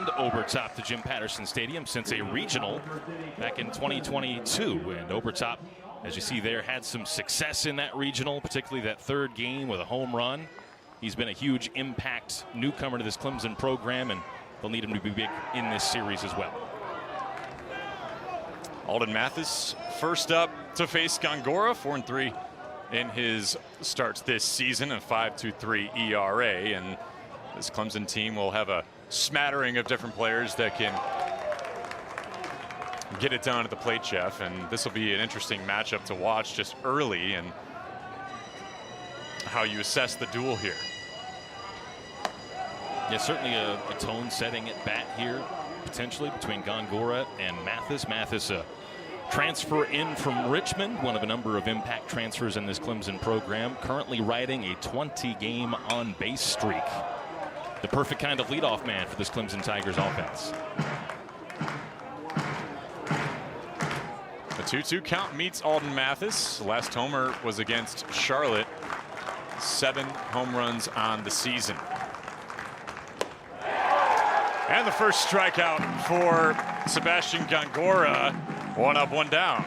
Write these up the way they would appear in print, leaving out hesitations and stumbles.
and Obertop to Jim Patterson Stadium since a regional back in 2022. And Obertop, as you see there, had some success in that regional, particularly that third game with a home run. He's been a huge impact newcomer to this Clemson program, and they'll need him to be big in this series as well. Alden Mathis first up to face Gongora, 4-3 in his starts this season, a 5.23 ERA, and this Clemson team will have a smattering of different players that can get it done at the plate, Jeff, and this will be an interesting matchup to watch just early and how you assess the duel here. Yeah, certainly a tone-setting at bat here, potentially, between Gongora and Mathis. Mathis, a transfer in from Richmond, one of a number of impact transfers in this Clemson program, currently riding a 20-game on-base streak. The perfect kind of leadoff man for this Clemson Tigers offense. The 2-2 count meets Alden Mathis. Last homer was against Charlotte. 7 home runs on the season. And the first strikeout for Sebastian Gongora. 1 up, 1 down.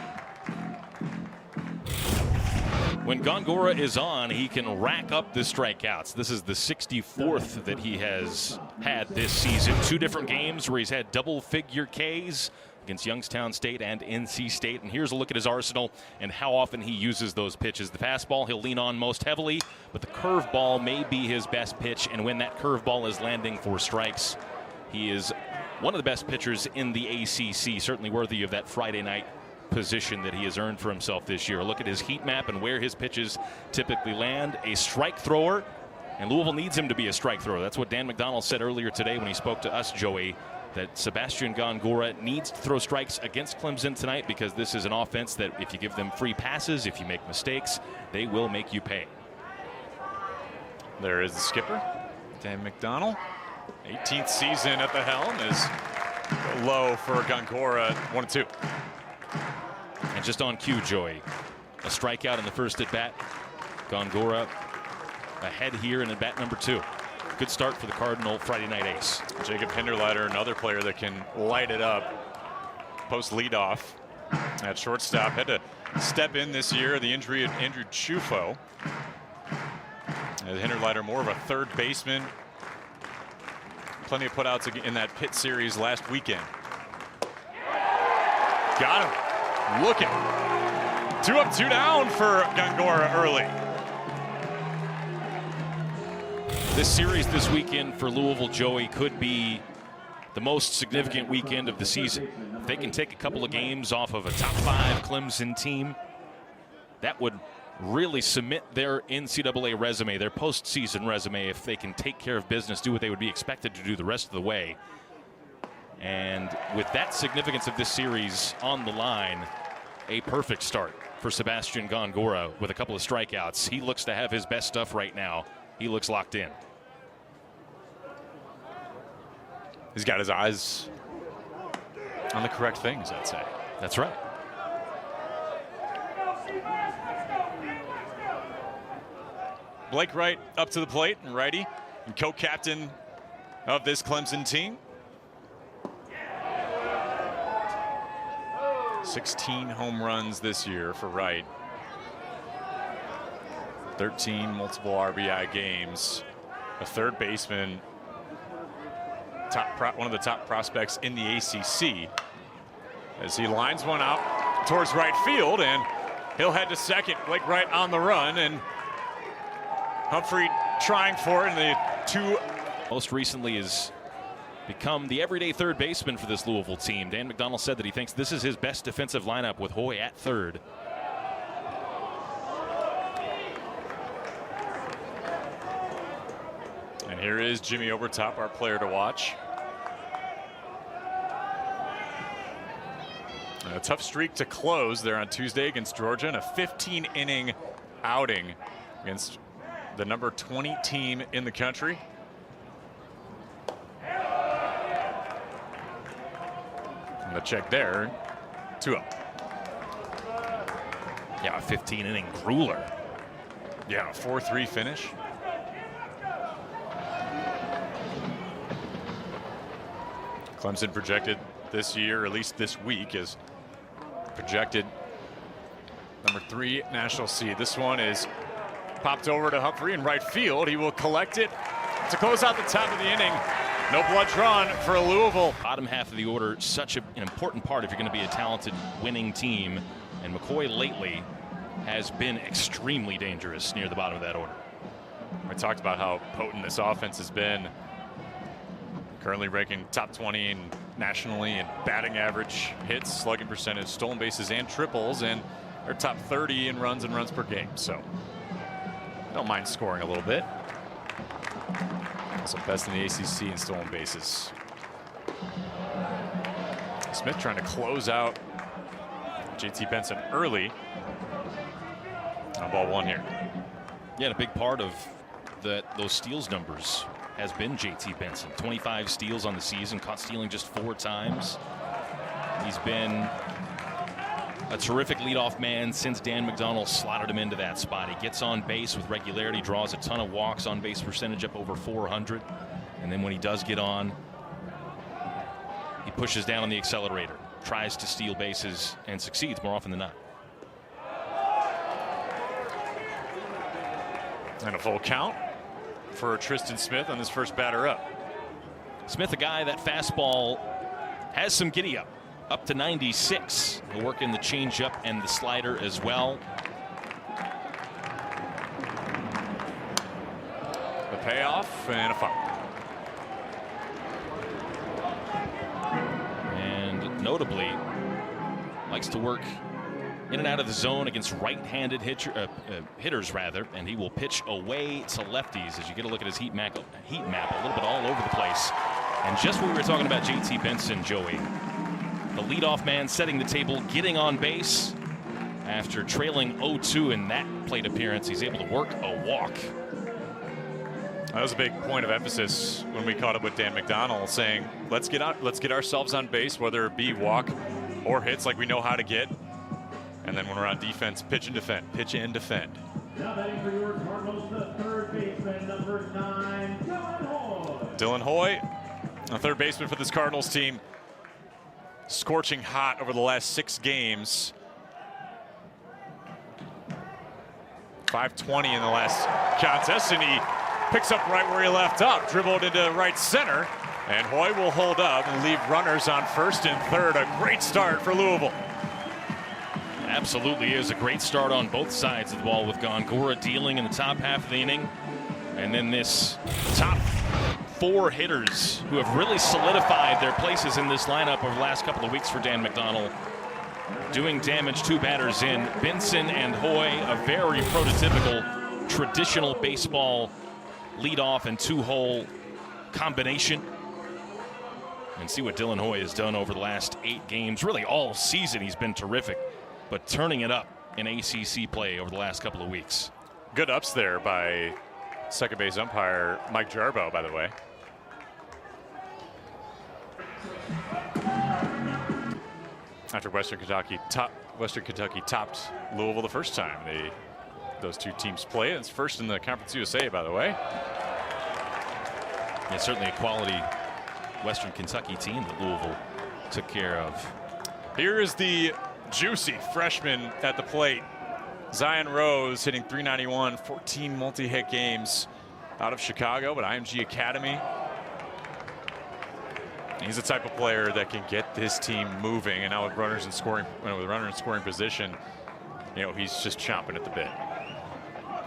When Gongora is on, he can rack up the strikeouts. This is the 64th that he has had this season. 2 different games where he's had double-figure Ks against Youngstown State and NC State. And here's a look at his arsenal and how often he uses those pitches. The fastball he'll lean on most heavily, but the curveball may be his best pitch. And when that curveball is landing for strikes, he is one of the best pitchers in the ACC, certainly worthy of that Friday night position that he has earned for himself this year. Look at his heat map and where his pitches typically land. A strike thrower, and Louisville needs him to be a strike thrower. That's what Dan McDonnell said earlier today when he spoke to us, Joey, that Sebastian Gongora needs to throw strikes against Clemson tonight because this is an offense that if you give them free passes, if you make mistakes, they will make you pay. There is the skipper, Dan McDonnell. 18th season at the helm is low for Gongora, 1-2. And just on cue, Joey, a strikeout in the first at bat. Gongora ahead here in at bat number 2. Good start for the Cardinal Friday night ace. Jacob Hinderleiter, another player that can light it up post leadoff at shortstop. Had to step in this year. The injury of Andrew Chufo. Hinderleiter more of a third baseman. Plenty of putouts in that Pitt series last weekend. Got him. Looking. 2 up, 2 down for Gongora early. This series this weekend for Louisville, Joey, could be the most significant weekend of the season. If they can take a couple of games off of a top 5 Clemson team, that would really cement their NCAA resume, their postseason resume, if they can take care of business, do what they would be expected to do the rest of the way. And with that significance of this series on the line, a perfect start for Sebastian Gongora with a couple of strikeouts. He looks to have his best stuff right now. He looks locked in. He's got his eyes on the correct things, I'd say. That's right. Blake Wright up to the plate, and righty, and co-captain of this Clemson team. 16 home runs this year for Wright. 13 multiple RBI games. A third baseman, one of the top prospects in the ACC. As he lines one out towards right field, and he'll head to second. Blake Wright on the run, and Humphrey trying for it in the 2. Most recently has become the everyday third baseman for this Louisville team. Dan McDonnell said that he thinks this is his best defensive lineup with Hoy at third. And here is Jimmy Obertop, our player to watch. A tough streak to close there on Tuesday against Georgia, and a 15-inning outing against the number 20 team in the country. And the check there, 2-0. Yeah, a 15-inning grueler. Yeah, a 4-3 finish. Clemson projected this year, or at least this week, is projected #3 national seed. This one is popped over to Humphrey in right field. He will collect it to close out the top of the inning. No blood drawn for Louisville. Bottom half of the order, such an important part if you're going to be a talented winning team. And McCoy lately has been extremely dangerous near the bottom of that order. I talked about how potent this offense has been. Currently ranking top 20 nationally in batting average, hits, slugging percentage, stolen bases, and triples, and they're top 30 in runs and runs per game. So I don't mind scoring a little bit. Also best in the ACC in stolen bases. Smith trying to close out JT Benson early. On ball one here. Yeah, and a big part of those steals numbers has been JT Benson. 25 steals on the season, caught stealing just 4 times. He's been a terrific leadoff man since Dan McDonnell slotted him into that spot. He gets on base with regularity, draws a ton of walks, on base percentage up over 400. And then when he does get on, he pushes down on the accelerator, tries to steal bases, and succeeds more often than not. And a full count for Tristan Smith on this first batter up. Smith, a guy that fastball has some giddy up to 96. He'll work in the changeup and the slider as well. The payoff and a foul. And notably, likes to work in and out of the zone against right-handed hitters, and he will pitch away to lefties. As you get a look at his heat map, a little bit all over the place. And just what we were talking about JT Benson, Joey, the leadoff man setting the table, getting on base after trailing 0-2 in that plate appearance. He's able to work a walk. That was a big point of emphasis when we caught up with Dan McDonnell, saying, let's get ourselves on base, whether it be walk or hits like we know how to get. And then when we're on defense, pitch and defend, pitch and defend. Now batting for your Cardinals, the third baseman, number 9, Dylan Hoy. Dylan Hoy, a third baseman for this Cardinals team, scorching hot over the last 6 games. 520 in the last contest, and he picks up right where he left off, dribbled into right center, and Hoy will hold up and leave runners on first and third. A great start for Louisville. Absolutely is a great start on both sides of the ball, with Gongora dealing in the top half of the inning. And then this top 4 hitters who have really solidified their places in this lineup over the last couple of weeks for Dan McDonnell, doing damage. 2 batters in, Benson and Hoy, a very prototypical traditional baseball leadoff and 2-hole combination. And see what Dylan Hoy has done over the last 8 games. Really all season he's been terrific, but turning it up in ACC play over the last couple of weeks. Good ups there by second base umpire Mike Jarbo, by the way. After Western Kentucky topped Louisville the first time those 2 teams played. It's first in the Conference USA, by the way. Yeah, certainly a quality Western Kentucky team that Louisville took care of. Here is the juicy freshman at the plate. Zion Rose hitting .391, 14 multi-hit games out of Chicago, but IMG Academy. He's the type of player that can get this team moving, and now with runners in scoring, position, he's just chomping at the bit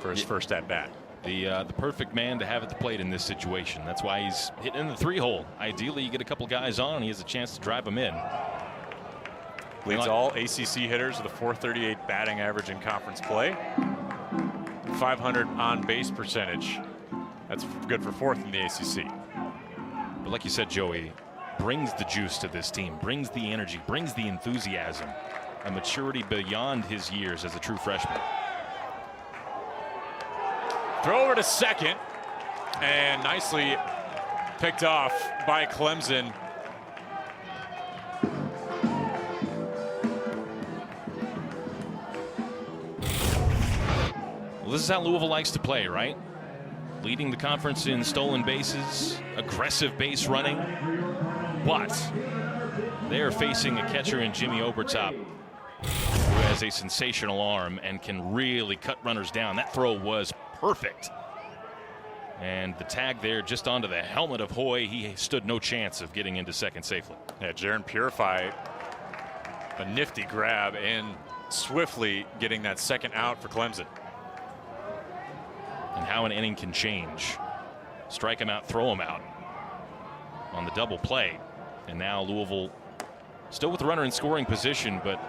for his first at bat. The perfect man to have at the plate in this situation. That's why he's hitting in the 3-hole. Ideally, you get a couple guys on, and he has a chance to drive them in. Leads all ACC hitters with a .438 batting average in conference play. 500 on base percentage. That's good for 4th in the ACC. But like you said, Joey, brings the juice to this team, brings the energy, brings the enthusiasm, a maturity beyond his years as a true freshman. Throw over to second, and nicely picked off by Clemson. Well, this is how Louisville likes to play, right? Leading the conference in stolen bases, aggressive base running. but they are facing a catcher in Jimmy Obertop who has a sensational arm and can really cut runners down. That throw was perfect. And the tag there just onto the helmet of Hoy. He stood no chance of getting into second safely. Yeah, Jaron Purify, a nifty grab and swiftly getting that second out for Clemson. And how an inning can change. Strike him out, throw him out on the double play. And now Louisville still with the runner in scoring position, but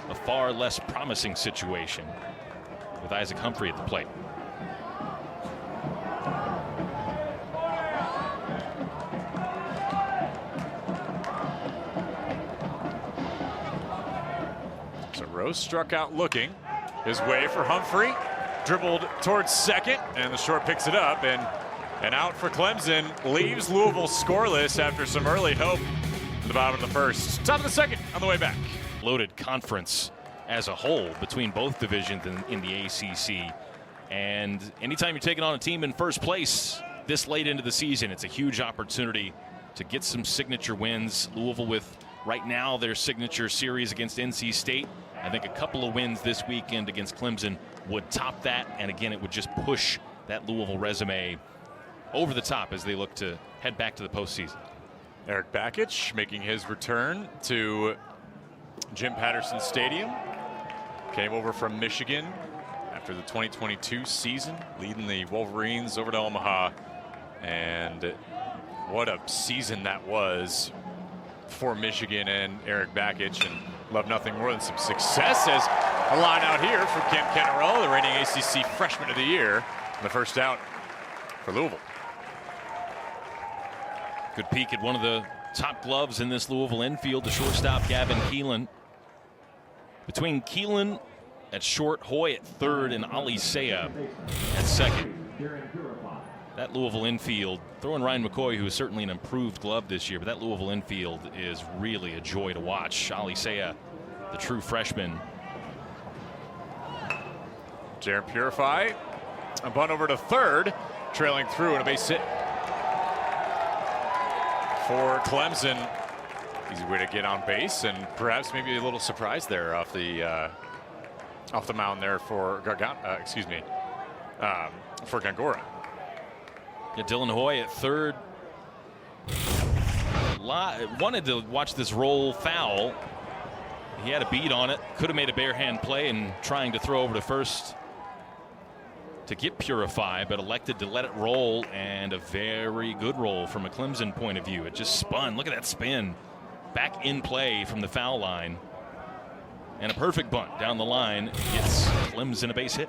a far less promising situation with Isaac Humphrey at the plate. So Rose struck out looking his way for Humphrey, dribbled towards second, and the short picks it up, and an out for Clemson leaves Louisville scoreless after some early hope in the bottom of the first. Top of the second on the way back. Loaded conference as a whole between both divisions in the ACC. And anytime you're taking on a team in first place this late into the season, it's a huge opportunity to get some signature wins. Louisville with right now their signature series against NC State. I think a couple of wins this weekend against Clemson would top that. And again, it would just push that Louisville resume over the top as they look to head back to the postseason. Eric Bakich making his return to Jim Patterson Stadium. Came over from Michigan after the 2022 season, leading the Wolverines over to Omaha. And what a season that was for Michigan and Eric Bakich. And love nothing more than some success as a line out here for Cam Kennerell, the reigning ACC Freshman of the Year. And the first out for Louisville. Good peek at one of the top gloves in this Louisville infield, the shortstop Gavin Keelan. Between Keelan at short, Hoy at third, and Ali Saya at second. That Louisville infield, throwing Ryan McCoy, who is certainly an improved glove this year, but that Louisville infield is really a joy to watch. Ali Saya, the true freshman. Jaron Purify, a bunt over to third, trailing through and a base hit for Clemson. Easy way to get on base, and perhaps maybe a little surprise there off the mound there for for Gongora. Yeah, Dylan Hoy at third. Wanted to watch this roll foul. He had a beat on it. Could have made a bare hand play and trying to throw over to first to get Purify, but elected to let it roll, and a very good roll from a Clemson point of view. It just spun. Look at that spin. Back in play from the foul line. And a perfect bunt down the line gets Clemson a base hit.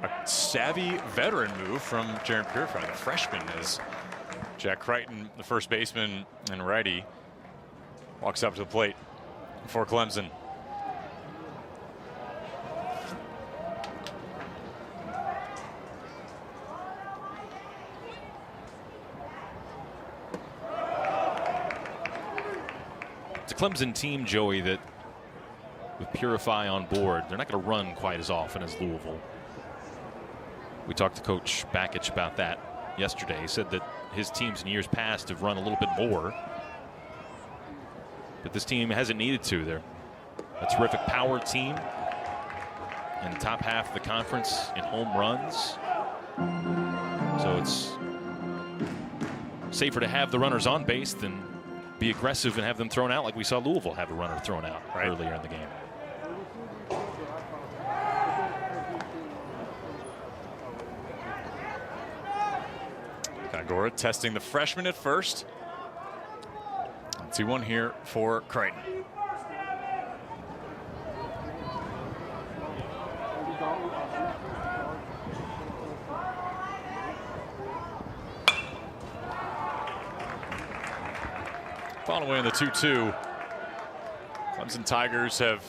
A savvy veteran move from Jaron Purify, the freshman, as Jack Crichton, the first baseman and righty, walks up to the plate for Clemson. It's a Clemson team, Joey, that with Purify on board, they're not going to run quite as often as Louisville. We talked to Coach Bakich about that yesterday. He said that his teams in years past have run a little bit more, but this team hasn't needed to. They're a terrific power team in the top half of the conference in home runs. So it's safer to have the runners on base than be aggressive and have them thrown out like we saw Louisville have a runner thrown out earlier in the game. Gongora testing the freshman at first. 2-1 here for Crichton. Following in the 2-2, Clemson Tigers have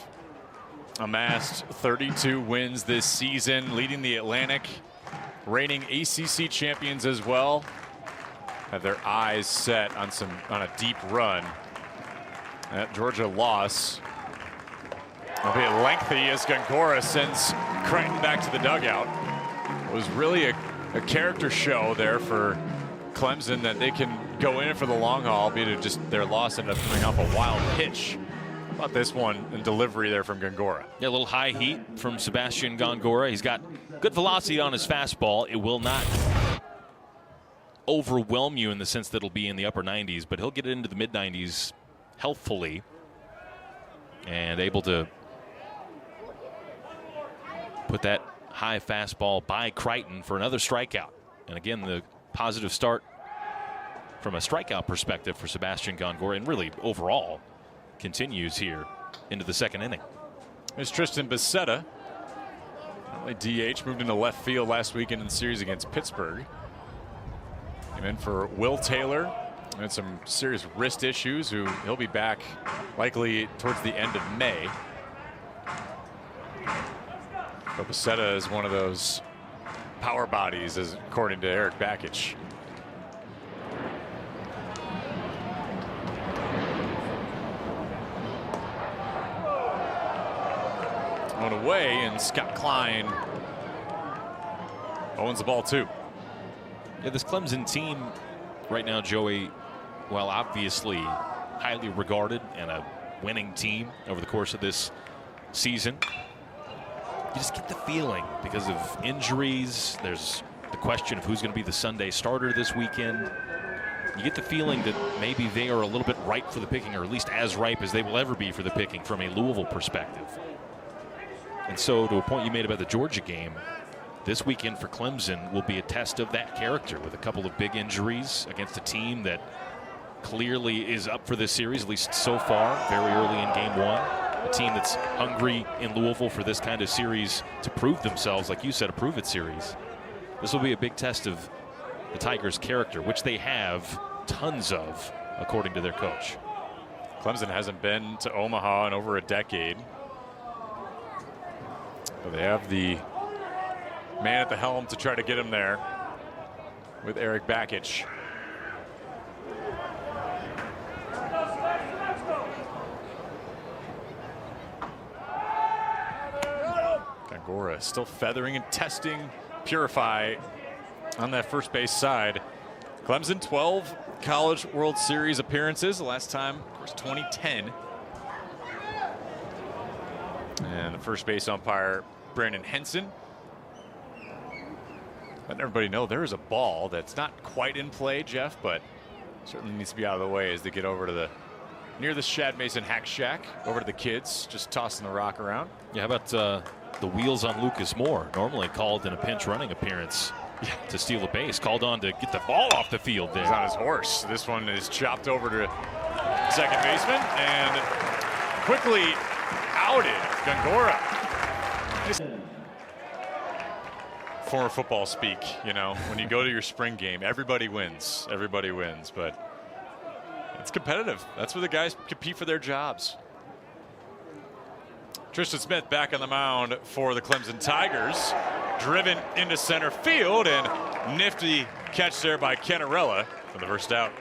amassed 32 wins this season, leading the Atlantic, reigning ACC champions as well. Have their eyes set on a deep run. That Georgia loss will be lengthy as Gongora sends Crichton back to the dugout. It was really a character show there for Clemson that they can go in for the long haul, be to just their loss ended up coming off a wild pitch. How about this one in delivery there from Gongora? Yeah, a little high heat from Sebastian Gongora. He's got good velocity on his fastball. It will not overwhelm you in the sense that it'll be in the upper 90s, but he'll get it into the mid 90s healthfully and able to put that high fastball by Crichton for another strikeout. And again, the positive start from a strikeout perspective for Sebastian Gongora, and really overall continues here into the second inning. There's Tristan Becerra. DH moved into left field last weekend in the series against Pittsburgh. Came in for Will Taylor. Had some serious wrist issues. He'll be back likely towards the end of May. But Becerra is one of those power bodies, as according to Eric Bakich. Going away, and Scott Klein owns the ball too. Yeah, this Clemson team right now, Joey, while obviously highly regarded and a winning team over the course of this season, you just get the feeling because of injuries. There's the question of who's going to be the Sunday starter this weekend. You get the feeling that maybe they are a little bit ripe for the picking, or at least as ripe as they will ever be for the picking from a Louisville perspective. And so, to a point you made about the Georgia game, this weekend for Clemson will be a test of that character, with a couple of big injuries against a team that clearly is up for this series, at least so far, very early in game one. A team that's hungry in Louisville for this kind of series to prove themselves, like you said, a prove-it series. This will be a big test of the Tigers' character, which they have tons of, according to their coach. Clemson hasn't been to Omaha in over a decade. So they have the man at the helm to try to get him there with Eric Bakich. Gongora still feathering and testing Purify on that first base side. Clemson 12 College World Series appearances. The last time, of course, 2010. And the first base umpire, Brandon Henson, letting everybody know there is a ball that's not quite in play, Jeff, but certainly needs to be out of the way as they get over to the near the Shad Mason Hack Shack, over to the kids, just tossing the rock around. Yeah, how about the wheels on Lucas Moore, normally called in a pinch running appearance to steal a base, called on to get the ball off the field there. He's on his horse. This one is chopped over to second baseman and quickly outed. Gongora. Former football speak, you know, when you go to your spring game, everybody wins. Everybody wins, but it's competitive. That's where the guys compete for their jobs. Tristan Smith back on the mound for the Clemson Tigers. Driven into center field, and nifty catch there by Cannarella for the first out.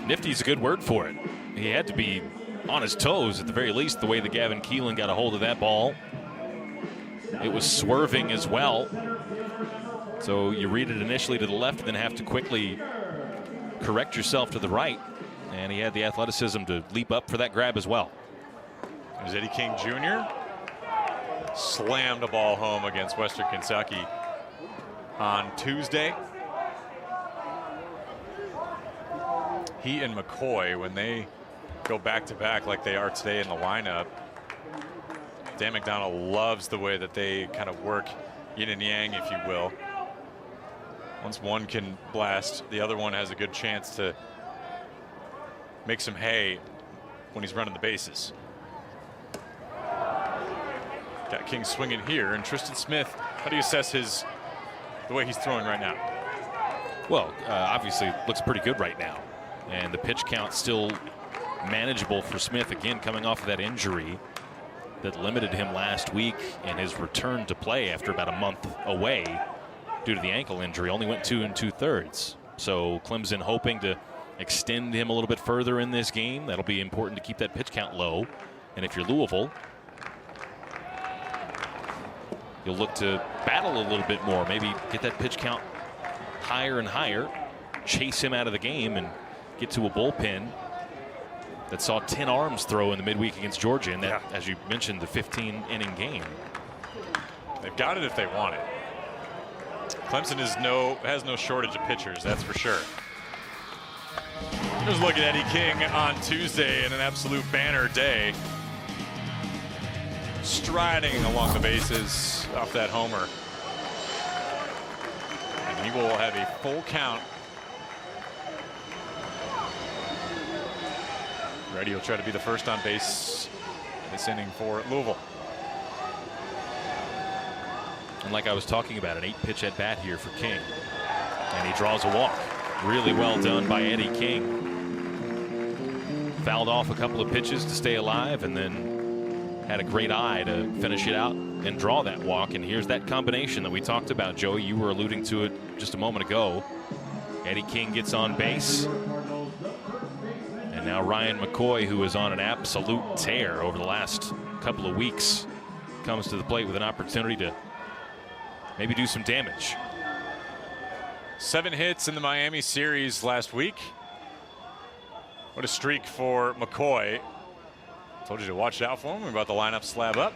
Nifty's a good word for it. He had to be on his toes at the very least, the way that Gavin Keelan got a hold of that ball. It was swerving as well. So you read it initially to the left and then have to quickly correct yourself to the right. And he had the athleticism to leap up for that grab as well. There's Eddie King Jr. Slammed a ball home against Western Kentucky on Tuesday. He and McCoy, when they go back-to-back like they are today in the lineup, Dan McDonald loves the way that they kind of work yin and yang, if you will. Once one can blast, the other one has a good chance to make some hay when he's running the bases. Got King swinging here, and Tristan Smith, how do you assess the way he's throwing right now? Well, obviously looks pretty good right now, and the pitch count still manageable for Smith, again coming off of that injury that limited him last week, and his return to play after about a month away due to the ankle injury only went 2 2/3. So Clemson hoping to extend him a little bit further in this game. That'll be important to keep that pitch count low. And if you're Louisville, you'll look to battle a little bit more, maybe get that pitch count higher and higher chase him out of the game and get to a bullpen that saw 10 arms throw in the midweek against Georgia, and that, as you mentioned, the 15-inning game. They've got it if they want it. Clemson has no shortage of pitchers, that's for sure. Just look at Eddie King on Tuesday in an absolute banner day. Striding along the bases off that homer. And he will have a full count. Ready, will try to be the first on base this inning for Louisville. And like I was talking about, an 8-pitch at bat here for King. And he draws a walk. Really well done by Eddie King. Fouled off a couple of pitches to stay alive, and then had a great eye to finish it out and draw that walk. And here's that combination that we talked about, Joey. You were alluding to it just a moment ago. Eddie King gets on base. And now Ryan McCoy, who is on an absolute tear over the last couple of weeks, comes to the plate with an opportunity to maybe do some damage. 7 hits in the Miami series last week. What a streak for McCoy. Told you to watch out for him. We're about to line up slab up.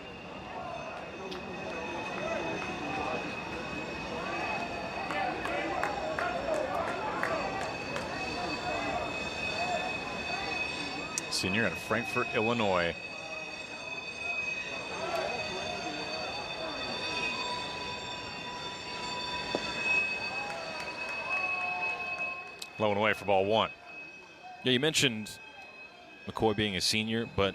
Senior out of Frankfort, Illinois. Low and away for ball 1. Yeah, you mentioned McCoy being a senior, but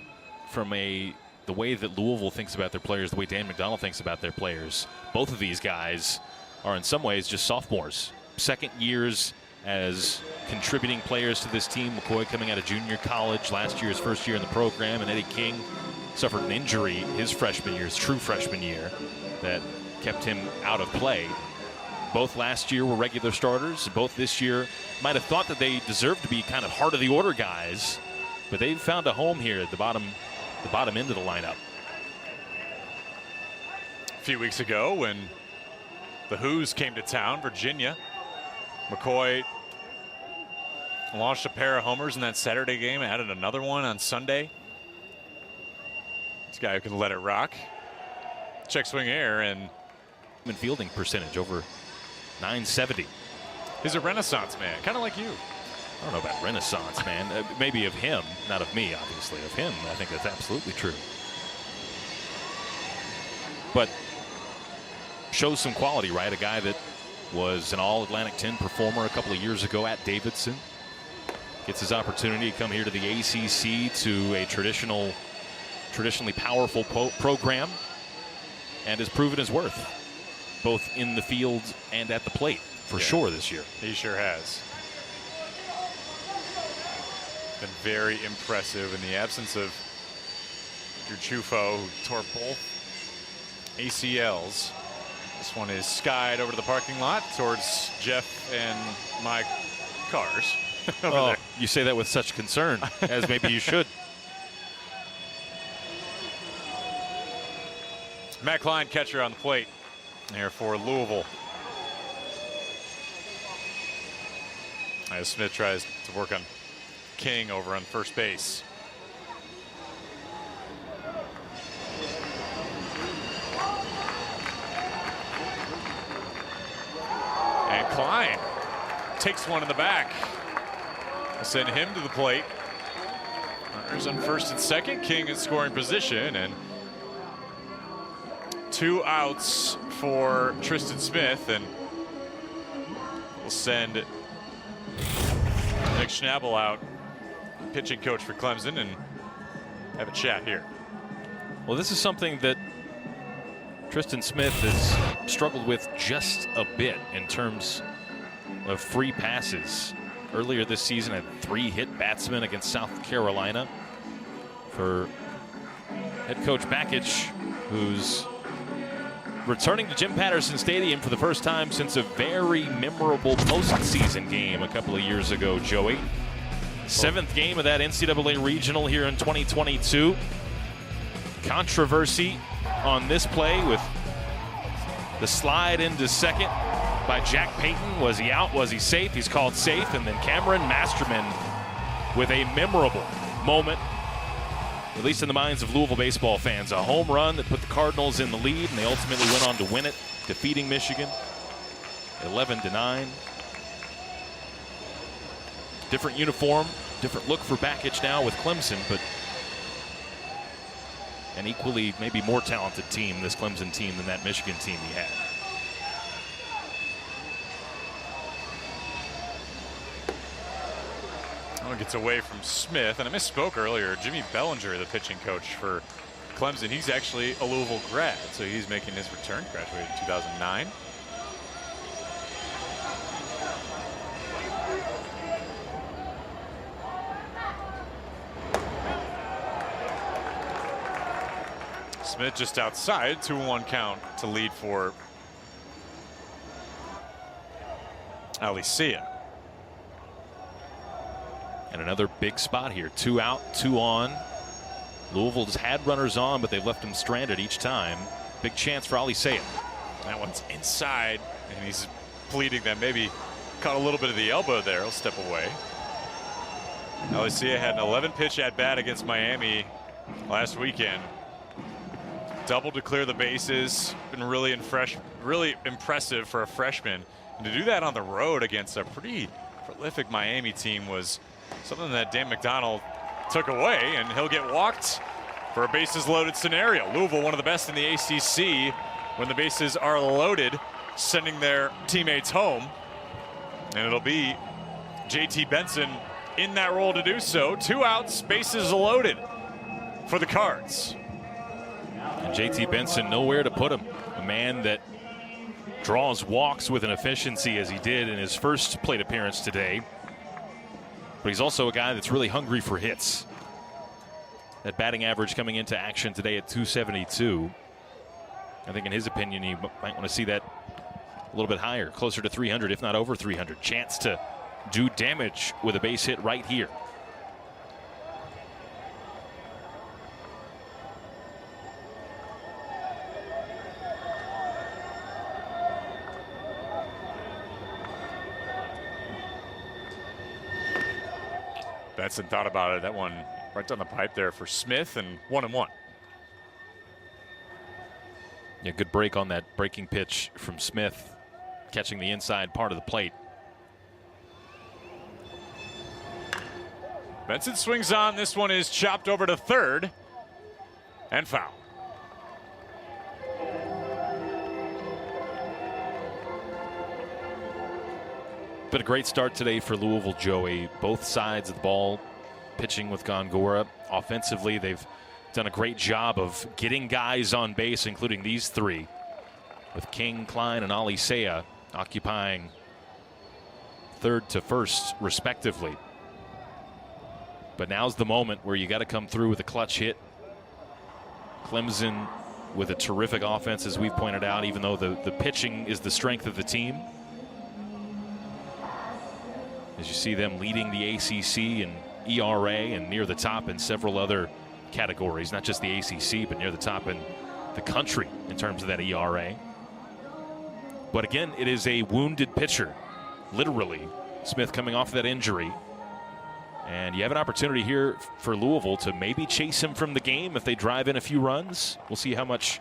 from the way that Louisville thinks about their players, the way Dan McDonnell thinks about their players, both of these guys are in some ways just sophomores. Second years as contributing players to this team. McCoy coming out of junior college last year, his first year in the program, and Eddie King suffered an injury his freshman year, his true freshman year, that kept him out of play. Both last year were regular starters. Both this year might have thought that they deserved to be kind of heart of the order guys, but they've found a home here at the bottom end of the lineup. A few weeks ago when the Who's came to town, Virginia, McCoy launched a pair of homers in that Saturday game, added another one on Sunday. This guy who can let it rock. Check swing air and fielding percentage over 970. He's a renaissance man, kind of like you. I don't know about renaissance man. Maybe of him, not of me, obviously. Of him, I think that's absolutely true. But shows some quality, right? A guy that was an All-Atlantic 10 performer a couple of years ago at Davidson. Gets his opportunity to come here to the ACC, to a traditionally powerful program, and has proven his worth, both in the field and at the plate, for sure this year. He sure has. Been very impressive in the absence of Drew Chufo, who tore both ACLs. This one is skied over to the parking lot towards Jeff and my cars. Oh, you say that with such concern, as maybe you should. Matt Klein, catcher on the plate here for Louisville. As Smith tries to work on King over on first base. And Klein takes one in the back. Send him to the plate. Runners on first and second. King in scoring position, and 2 outs for Tristan Smith, and we'll send Nick Schnabel out, pitching coach for Clemson, and have a chat here. Well, this is something that Tristan Smith has struggled with just a bit in terms of free passes. Earlier this season, had 3 hit batsmen against South Carolina. For head coach Bakich, who's returning to Jim Patterson Stadium for the first time since a very memorable postseason game a couple of years ago, Joey. 7th game of that NCAA regional here in 2022. Controversy on this play with the slide into second by Jack Payton. Was he out? Was he safe? He's called safe. And then Cameron Masterman with a memorable moment, at least in the minds of Louisville baseball fans. A home run that put the Cardinals in the lead, and they ultimately went on to win it, defeating Michigan 11-9. Different uniform, different look for Bakich now with Clemson, but an equally, maybe more talented team, this Clemson team, than that Michigan team he had. Gets away from Smith, and I misspoke earlier. Jimmy Bellinger, the pitching coach for Clemson, he's actually a Louisville grad, so he's making his return. Graduated in 2009. Smith just outside, 2-1 count to lead for Alicea. And another big spot here. 2 out, 2 on. Louisville's had runners on, but they've left them stranded each time. Big chance for Alicea. That one's inside, and he's pleading that maybe caught a little bit of the elbow there. He'll step away. Alicea had an 11-pitch at-bat against Miami last weekend. Double to clear the bases. Been really impressive for a freshman. And to do that on the road against a pretty prolific Miami team was something that Dan McDonald took away, and he'll get walked for a bases loaded scenario. Louisville, one of the best in the ACC when the bases are loaded, sending their teammates home. And it'll be JT Benson in that role to do so. 2 outs, bases loaded for the Cards. And JT Benson nowhere to put him. A man that draws walks with an efficiency as he did in his first plate appearance today. But he's also a guy that's really hungry for hits. That batting average coming into action today at 272. I think in his opinion, he might want to see that a little bit higher, closer to 300, if not over 300. Chance to do damage with a base hit right here. Benson thought about it. That one right down the pipe there for Smith, and 1-1. Yeah, good break on that breaking pitch from Smith, catching the inside part of the plate. Benson swings on. This one is chopped over to third and foul. Been a great start today for Louisville, Joey. Both sides of the ball pitching with Góngora. Offensively, they've done a great job of getting guys on base, including these three, with King, Klein, and Alicea occupying third to first, respectively. But now's the moment where you got to come through with a clutch hit. Clemson with a terrific offense, as we've pointed out, even though the pitching is the strength of the team. As you see them leading the ACC in ERA and near the top in several other categories, not just the ACC, but near the top in the country in terms of that ERA. But again, it is a wounded pitcher, literally. Smith coming off of that injury. And you have an opportunity here for Louisville to maybe chase him from the game if they drive in a few runs. We'll see how much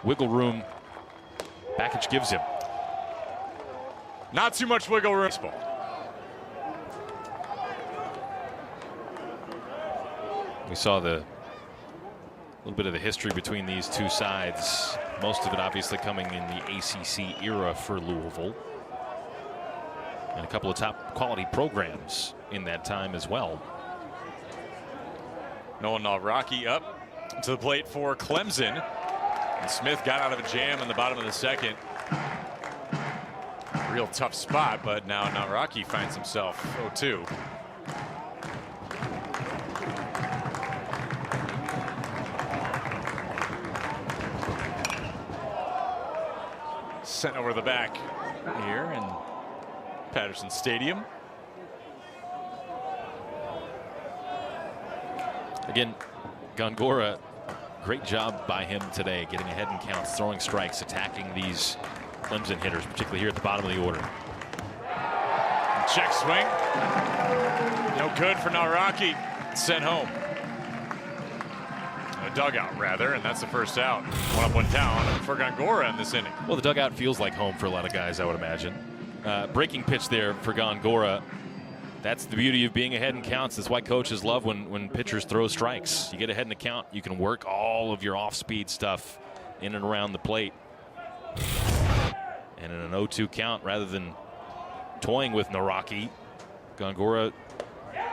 wiggle room Bakich gives him. Not too much wiggle room. We saw the little bit of the history between these two sides. Most of it obviously coming in the ACC era for Louisville. And a couple of top quality programs in that time as well. Nolan Nawrocki up to the plate for Clemson. And Smith got out of a jam in the bottom of the second. Real tough spot, but now Nawrocki finds himself 0-2. Sent over the back here in Patterson Stadium. Again, Góngora, great job by him today, getting ahead in counts, throwing strikes, attacking these Clemson hitters, particularly here at the bottom of the order. Check swing. No good for Naraki. Sent home. A dugout, rather, and that's the first out. 1 up, 1 down for Gongora in this inning. Well, the dugout feels like home for a lot of guys, I would imagine. Breaking pitch there for Gongora. That's the beauty of being ahead in counts. That's why coaches love when pitchers throw strikes. You get ahead in the count, you can work all of your off-speed stuff in and around the plate. And in an 0-2 count, rather than toying with Naraki, Gongora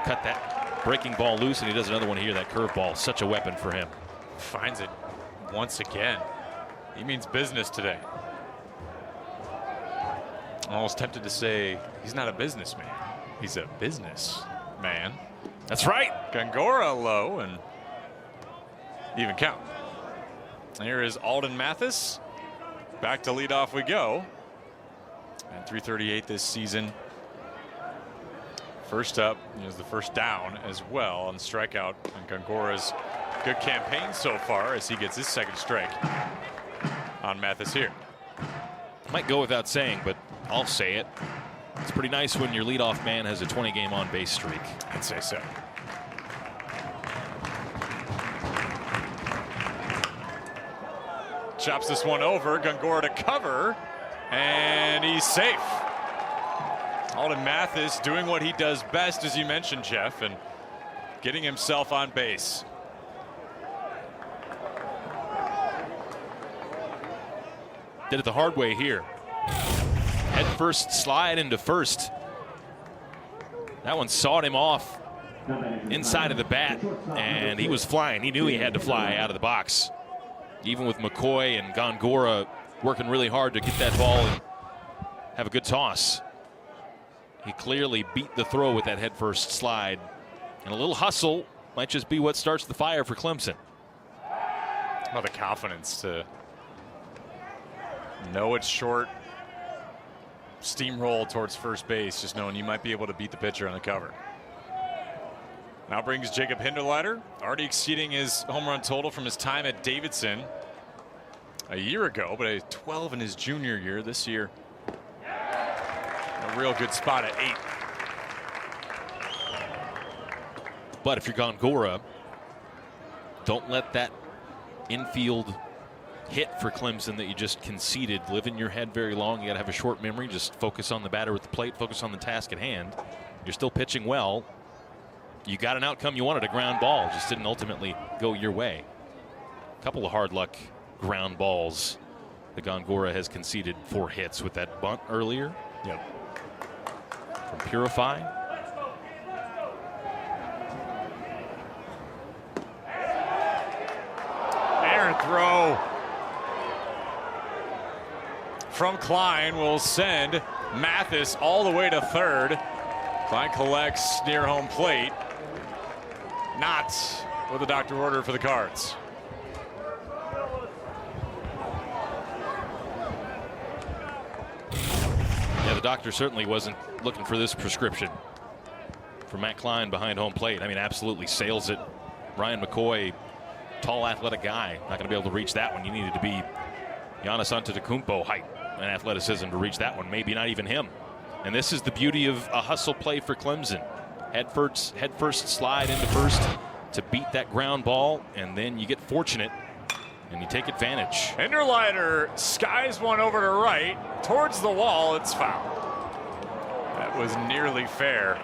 cut that breaking ball loose, and he does another one here. That curveball, such a weapon for him. Finds it once again. He means business today. I'm almost tempted to say he's not a businessman. He's a businessman. That's right. Gongora low and even count. And here is Alden Mathis. Back to leadoff we go. And 338 this season. First up is the first down as well on strikeout. And Gongora's good campaign so far as he gets his second strike on Mathis here. Might go without saying, but I'll say it. It's pretty nice when your leadoff man has a 20-game on-base streak. I'd say so. Chops this one over. Gongora to cover, and he's safe. Alden Mathis doing what he does best, as you mentioned, Jeff, and getting himself on base. Did it the hard way here. Head first slide into first. That one sawed him off inside of the bat, and he was flying. He knew he had to fly out of the box. Even with McCoy and Gongora working really hard to get that ball and have a good toss. He clearly beat the throw with that head first slide. And a little hustle might just be what starts the fire for Clemson. Well, the confidence to know it's short, steamroll towards first base, just knowing you might be able to beat the pitcher on the cover. Now brings Jacob Hinderleiter, already exceeding his home run total from his time at Davidson a year ago, but a 12 in his junior year. This year, a real good spot at 8. But if you're Gongora, don't let that infield hit for Clemson that you just conceded live in your head very long. You got to have a short memory. Just focus on the batter at the plate. Focus on the task at hand. You're still pitching well. You got an outcome you wanted, a ground ball. Just didn't ultimately go your way. A couple of hard luck ground balls. The Gongora has conceded 4 hits with that bunt earlier. Yep. From Purify. Errant throw from Klein will send Mathis all the way to third. Klein collects near home plate. Not with a doctor order for the Cards. Yeah, the doctor certainly wasn't looking for this prescription for Matt Klein behind home plate. I mean, absolutely sails it. Ryan McCoy, tall, athletic guy, not going to be able to reach that one. You needed to be Giannis Antetokounmpo height and athleticism to reach that one. Maybe not even him. And this is the beauty of a hustle play for Clemson. Head first slide into first to beat that ground ball, and then you get fortunate and you take advantage. Hinderleiter skies one over to right towards the wall. It's foul. That was nearly fair.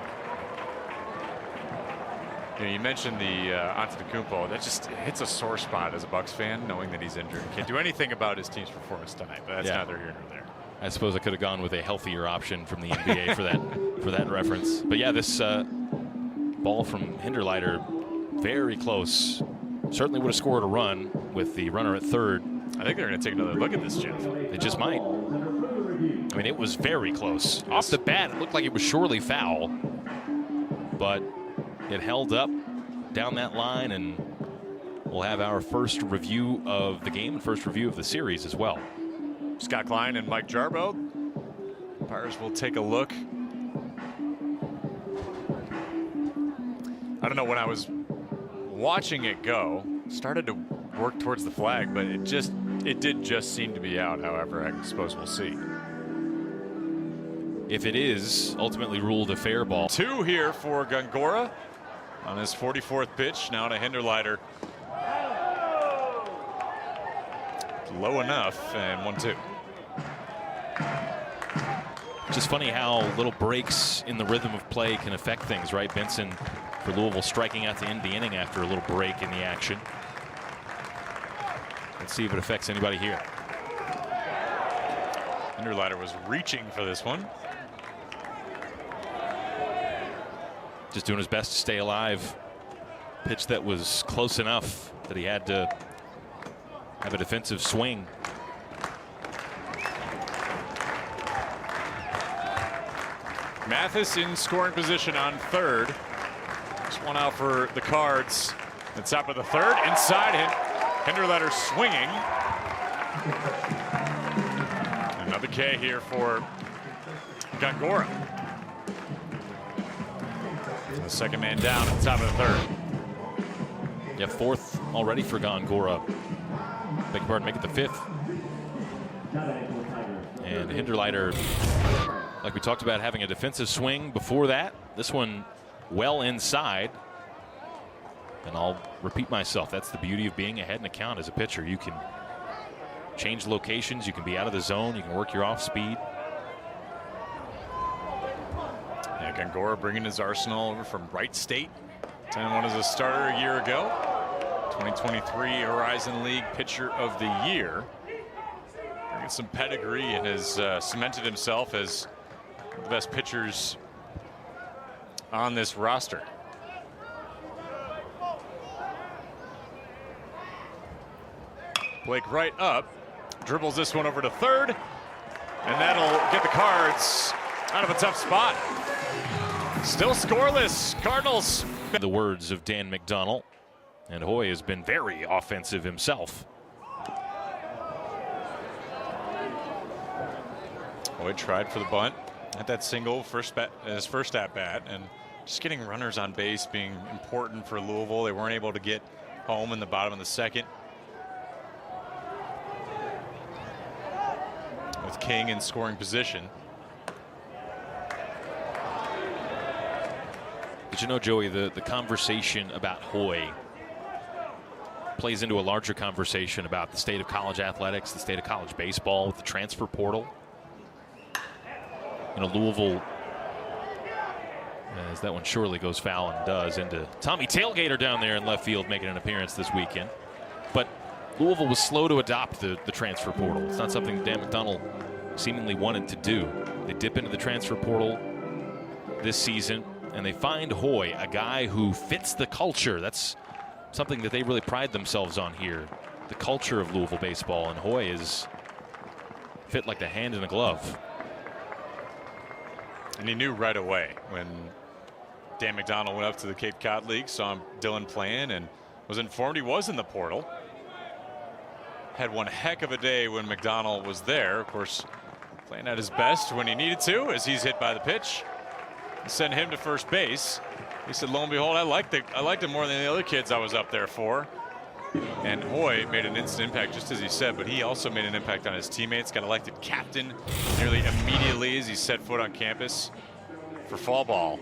You mentioned the Antetokounmpo. That just hits a sore spot as a Bucks fan, knowing that he's injured. Can't do anything about his team's performance tonight, but that's neither here nor there. I suppose I could have gone with a healthier option from the NBA for that reference. But yeah, this ball from Hinderleiter, very close. Certainly would have scored a run with the runner at third. I think they're going to take another look at this, Jeff. They just might. I mean, it was very close. Off the bat, it looked like it was surely foul, but it held up down that line, and we'll have our first review of the game and first review of the series as well. Scott Klein and Mike Jarbo. Umpires will take a look. I don't know, when I was watching it go, started to work towards the flag, but it just It did just seem to be out, however. I suppose we'll see. If it is ultimately ruled a fair ball. 2 here for Gongora on his 44th pitch. Now to Hinderleiter. Low enough, and 1-2. Just funny how little breaks in the rhythm of play can affect things, right? Benson for Louisville striking out to end the inning after a little break in the action. Let's see if it affects anybody here. Hinderleiter was reaching for this one. Just doing his best to stay alive. Pitch that was close enough that he had to have a defensive swing. Mathis in scoring position on third. Just one out for the Cards. The top of the third, inside him. Hinderleiter swinging. Another K here for Gongora. The second man down at the top of the third. Yeah, 4th already for Gongora. Beg your pardon, make it the 5th. And Hinderleiter, like we talked about, having a defensive swing before that. This one well inside. And I'll repeat myself, that's the beauty of being ahead in a count as a pitcher. You can change locations, you can be out of the zone, you can work your off speed. Yeah, Gongora bringing his arsenal over from Wright State. 10-1 as a starter a year ago. 2023 Horizon League Pitcher of the Year. Bringing some pedigree and has cemented himself as one of the best pitchers on this roster. Blake right up, dribbles this one over to third, and that'll get the Cards out of a tough spot. Still scoreless, Cardinals. The words of Dan McDonnell, and Hoy has been very offensive himself. Hoy tried for the bunt at that single his first at bat, and just getting runners on base being important for Louisville. They weren't able to get home in the bottom of the second. With King in scoring position. Did you know, Joey, the conversation about Hoy plays into a larger conversation about the state of college athletics, the state of college baseball with the transfer portal. You know, Louisville, as that one surely goes foul and does, into Tommy Tailgater down there in left field making an appearance this weekend. But Louisville was slow to adopt the transfer portal. It's not something Dan McDonnell seemingly wanted to do. They dip into the transfer portal this season, and they find Hoy, a guy who fits the culture. That's something that they really pride themselves on here, the culture of Louisville baseball, and Hoy is fit like the hand in a glove. And he knew right away when Dan McDonnell went up to the Cape Cod League, saw Dylan playing, and was informed he was in the portal. Had one heck of a day when McDonnell was there. Of course, playing at his best when he needed to, as he's hit by the pitch. Send him to first base. He said, lo and behold, I liked him more than the other kids I was up there for. And Hoy made an instant impact, just as he said, but he also made an impact on his teammates. Got elected captain nearly immediately as he set foot on campus for fall ball.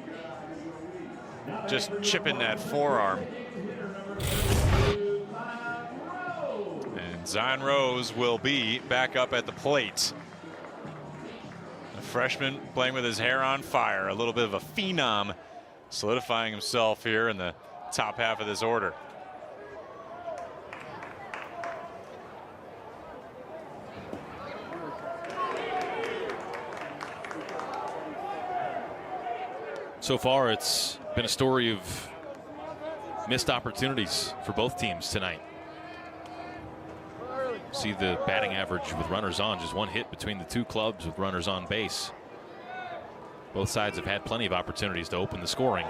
Just chipping that forearm. And Zion Rose will be back up at the plate. A freshman playing with his hair on fire, a little bit of a phenom, solidifying himself here in the top half of this order. So far, it's been a story of missed opportunities for both teams tonight. See the batting average with runners on, just one hit between the two clubs with runners on base. Both sides have had plenty of opportunities to open the scoring.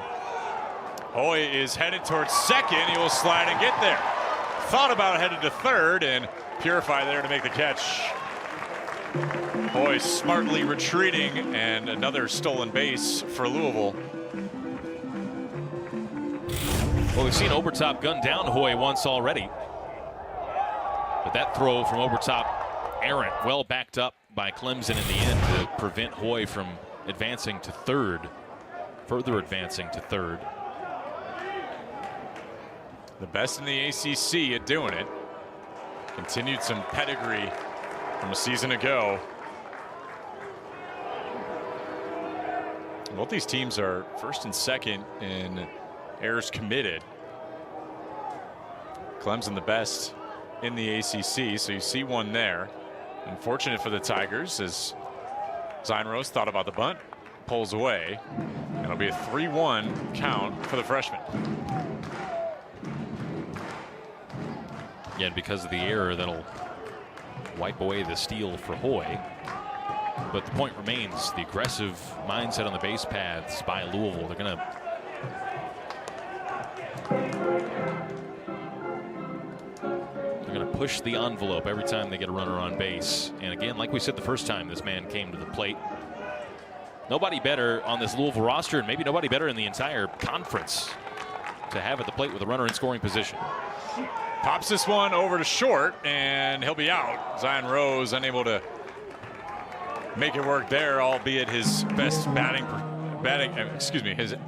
Hoy is headed towards second. He will slide and get there. Thought about headed to third, and Purify there to make the catch. Hoy smartly retreating, and another stolen base for Louisville. Well, we've seen Obertop gun down Hoy once already. But that throw from over top, errant, well backed up by Clemson in the end to prevent Hoy from advancing to third, further advancing to third. The best in the ACC at doing it. Continued some pedigree from a season ago. Both these teams are first and second in errors committed. Clemson the best in the ACC, so you see one there. Unfortunate for the Tigers as Zion Rose thought about the bunt, pulls away. It'll be a 3-1 count for the freshman. Yeah, and because of the error, that'll wipe away the steal for Hoy. But the point remains, the aggressive mindset on the base paths by Louisville. They're going to push the envelope every time they get a runner on base. And again, like we said the first time this man came to the plate, nobody better on this Louisville roster, and maybe nobody better in the entire conference to have at the plate with a runner in scoring position. Pops this one over to short, and he'll be out. Zion Rose unable to make it work there, albeit his best his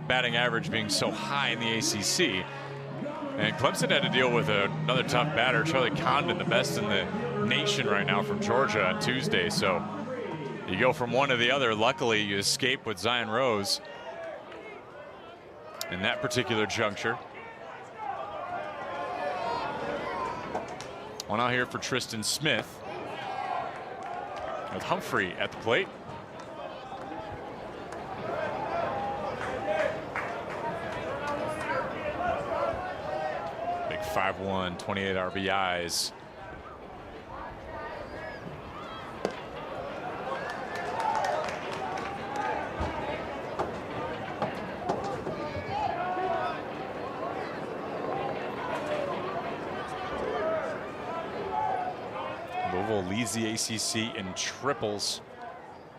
batting average being so high in the ACC. And Clemson had to deal with another tough batter, Charlie Condon, the best in the nation right now from Georgia on Tuesday. So you go from one to the other. Luckily, you escape with Zion Rose in that particular juncture. One out here for Tristan Smith with Humphrey at the plate. Big 5'1", 28 RBIs. Louisville leads the ACC in triples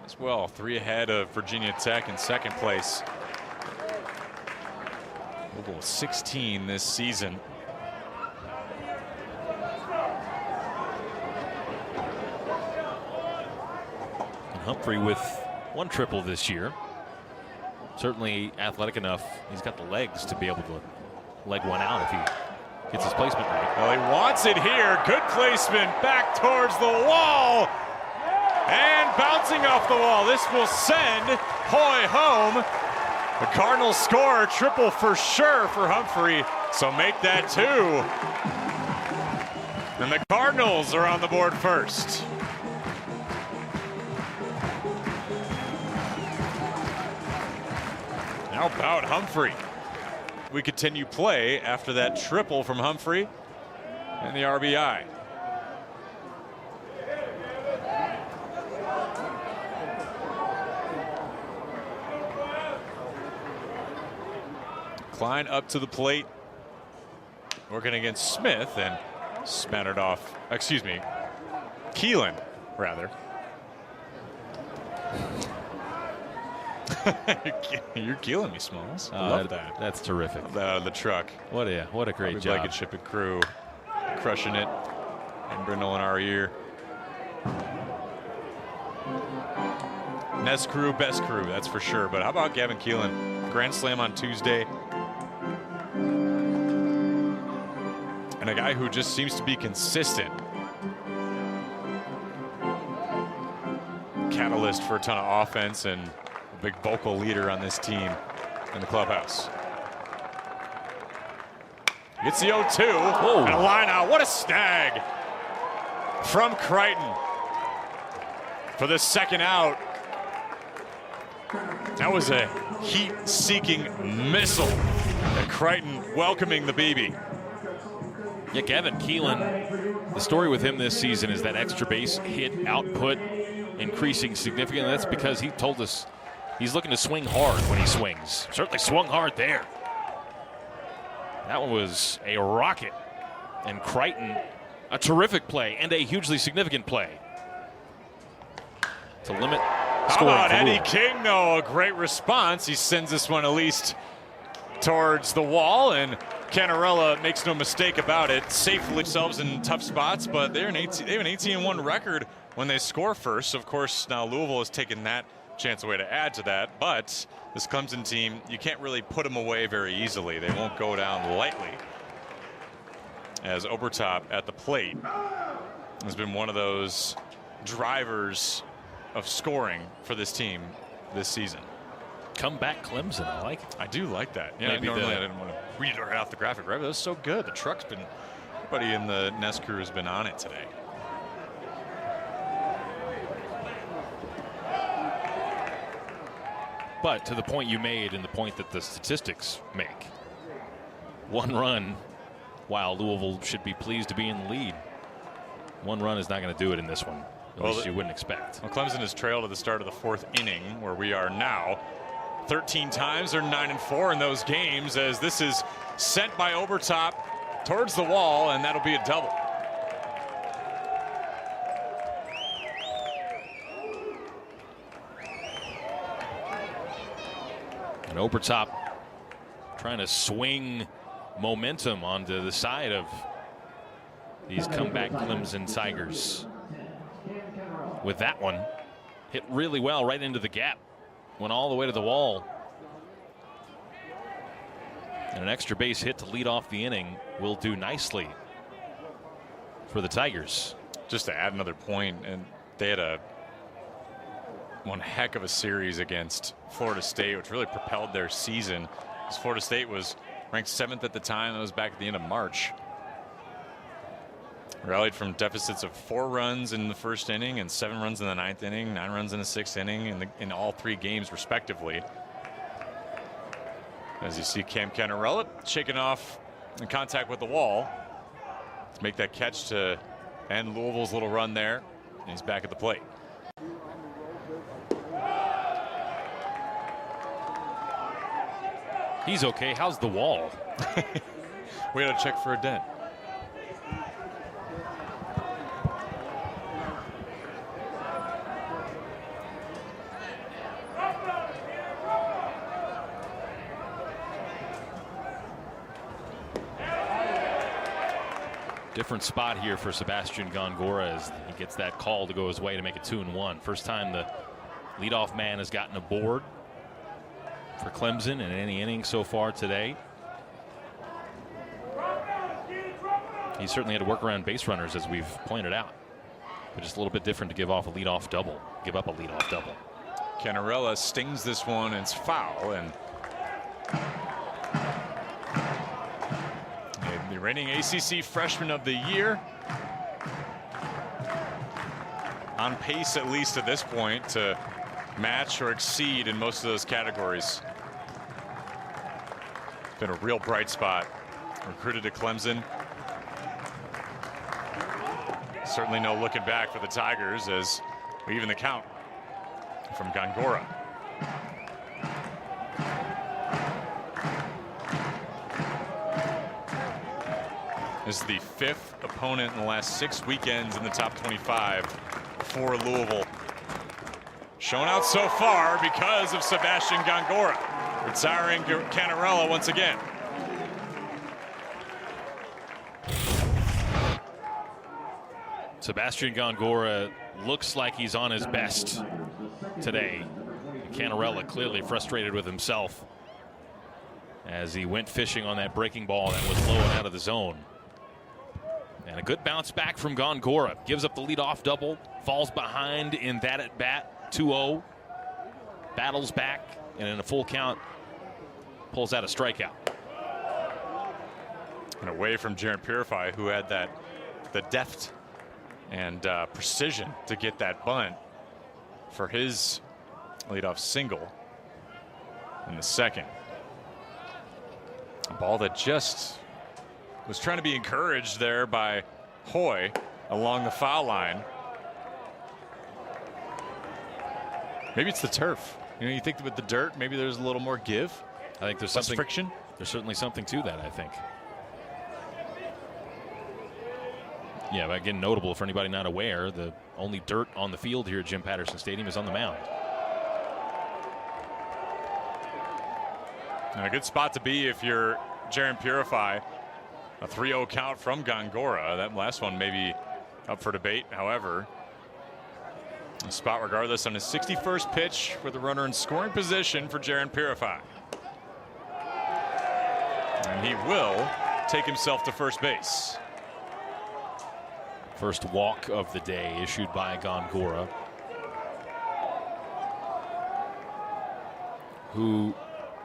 as well. 3 ahead of Virginia Tech in second place. Louisville 16 this season. And Humphrey with 1 triple this year. Certainly athletic enough. He's got the legs to be able to leg one out if he gets his placement right. Well, he wants it here. Good placement back towards the wall. And bouncing off the wall. This will send Hoy home. The Cardinals score a triple for sure for Humphrey. So make that 2. And the Cardinals are on the board first. How about Humphrey? We continue play after that triple from Humphrey and the RBI. Klein up to the plate, working against Smith, and spattered off, excuse me, Keelan, rather. You're killing me, Smalls. I love that. That's terrific. The truck. What a great job. Blankenship and crew crushing it, and Brindle in our ear. Nest crew, best crew, that's for sure. But how about Gavin Keelan? Grand slam on Tuesday. And a guy who just seems to be consistent. Catalyst for a ton of offense and a big vocal leader on this team in the clubhouse. Gets the 0-2 and a line out. What a snag from Crichton for the second out. That was a heat-seeking missile. And Crichton welcoming the BB. Yeah, Gavin Keelan, the story with him this season is that extra base hit output increasing significantly. That's because he told us he's looking to swing hard when he swings. Certainly swung hard there. That one was a rocket. And Crichton, a terrific play and a hugely significant play to limit scoring. How about Eddie King, though? A great response. He sends this one at least towards the wall, and Canarella makes no mistake about it. Safely themselves in tough spots, but they have an 18-1 record when they score first. Of course, now Louisville has taken that chance away to add to that, but this Clemson team, you can't really put them away very easily. They won't go down lightly. As Obertop at the plate has been one of those drivers of scoring for this team this season. Come back Clemson, I like it. I do like that. Yeah, Maybe normally I didn't want to read it right off the graphic, right? But that was so good. The truck's been, everybody in the Nest crew has been on it today. But to the point you made and the point that the statistics make, 1 run, while Louisville should be pleased to be in the lead, 1 run is not going to do it in this one. At least you wouldn't expect. Well, Clemson has trailed at the start of the 4th inning, where we are now. 13 times they're 9-4 in those games, as this is sent by Obertop towards the wall, and that'll be a double. And Obertop trying to swing momentum onto the side of these comeback Clemson Tigers. With that one, hit really well right into the gap. Went all the way to the wall. And an extra base hit to lead off the inning will do nicely for the Tigers. Just to add another point, and they had one heck of a series against Florida State, which really propelled their season. Because Florida State was ranked 7th at the time. That was back at the end of March. Rallied from deficits of 4 runs in the 1st inning and 7 runs in the 9th inning, 9 runs in the 6th inning in all 3 games respectively. As you see Cam Canarella shaking off in contact with the wall to make that catch to end Louisville's little run there. And he's back at the plate. He's okay. How's the wall? We had to check for a dent. Different spot here for Sebastian Gongora as he gets that call to go his way to make it 2-1. First time the leadoff man has gotten a board for Clemson in any inning so far today. He certainly had to work around base runners, as we've pointed out, but just a little bit different to give up a leadoff double. Canarella stings this one, and it's foul, and the reigning ACC Freshman of the Year, on pace at least at this point to match or exceed in most of those categories. Been a real bright spot. Recruited to Clemson. Certainly no looking back for the Tigers as we even the count from Gongora. This is the 5th opponent in the last 6 weekends in the top 25 for Louisville. Shown out so far because of Sebastian Gongora, retiring Canarella once again. Sebastian Gongora looks like he's on his best today. Canarella clearly frustrated with himself as he went fishing on that breaking ball that was low and out of the zone. And a good bounce back from Gongora. Gives up the leadoff double, falls behind in that at bat, 2-0. Battles back, and in a full count, pulls out a strikeout. And away from Jaron Purify, who had the deft and precision to get that bunt for his leadoff single in the 2nd. A ball that just was trying to be encouraged there by Hoy along the foul line. Maybe it's the turf. You know, you think with the dirt, maybe there's a little more give. I think there's less something friction. There's certainly something to that, I think. Yeah, but again, notable for anybody not aware, the only dirt on the field here at Jim Patterson Stadium is on the mound. And a good spot to be if you're Jaron Purify. A 3-0 count from Gongora. That last one maybe up for debate. However, a spot regardless on his 61st pitch with the runner in scoring position for Jaron Purify. And he will take himself to first base. First walk of the day issued by Gongora, who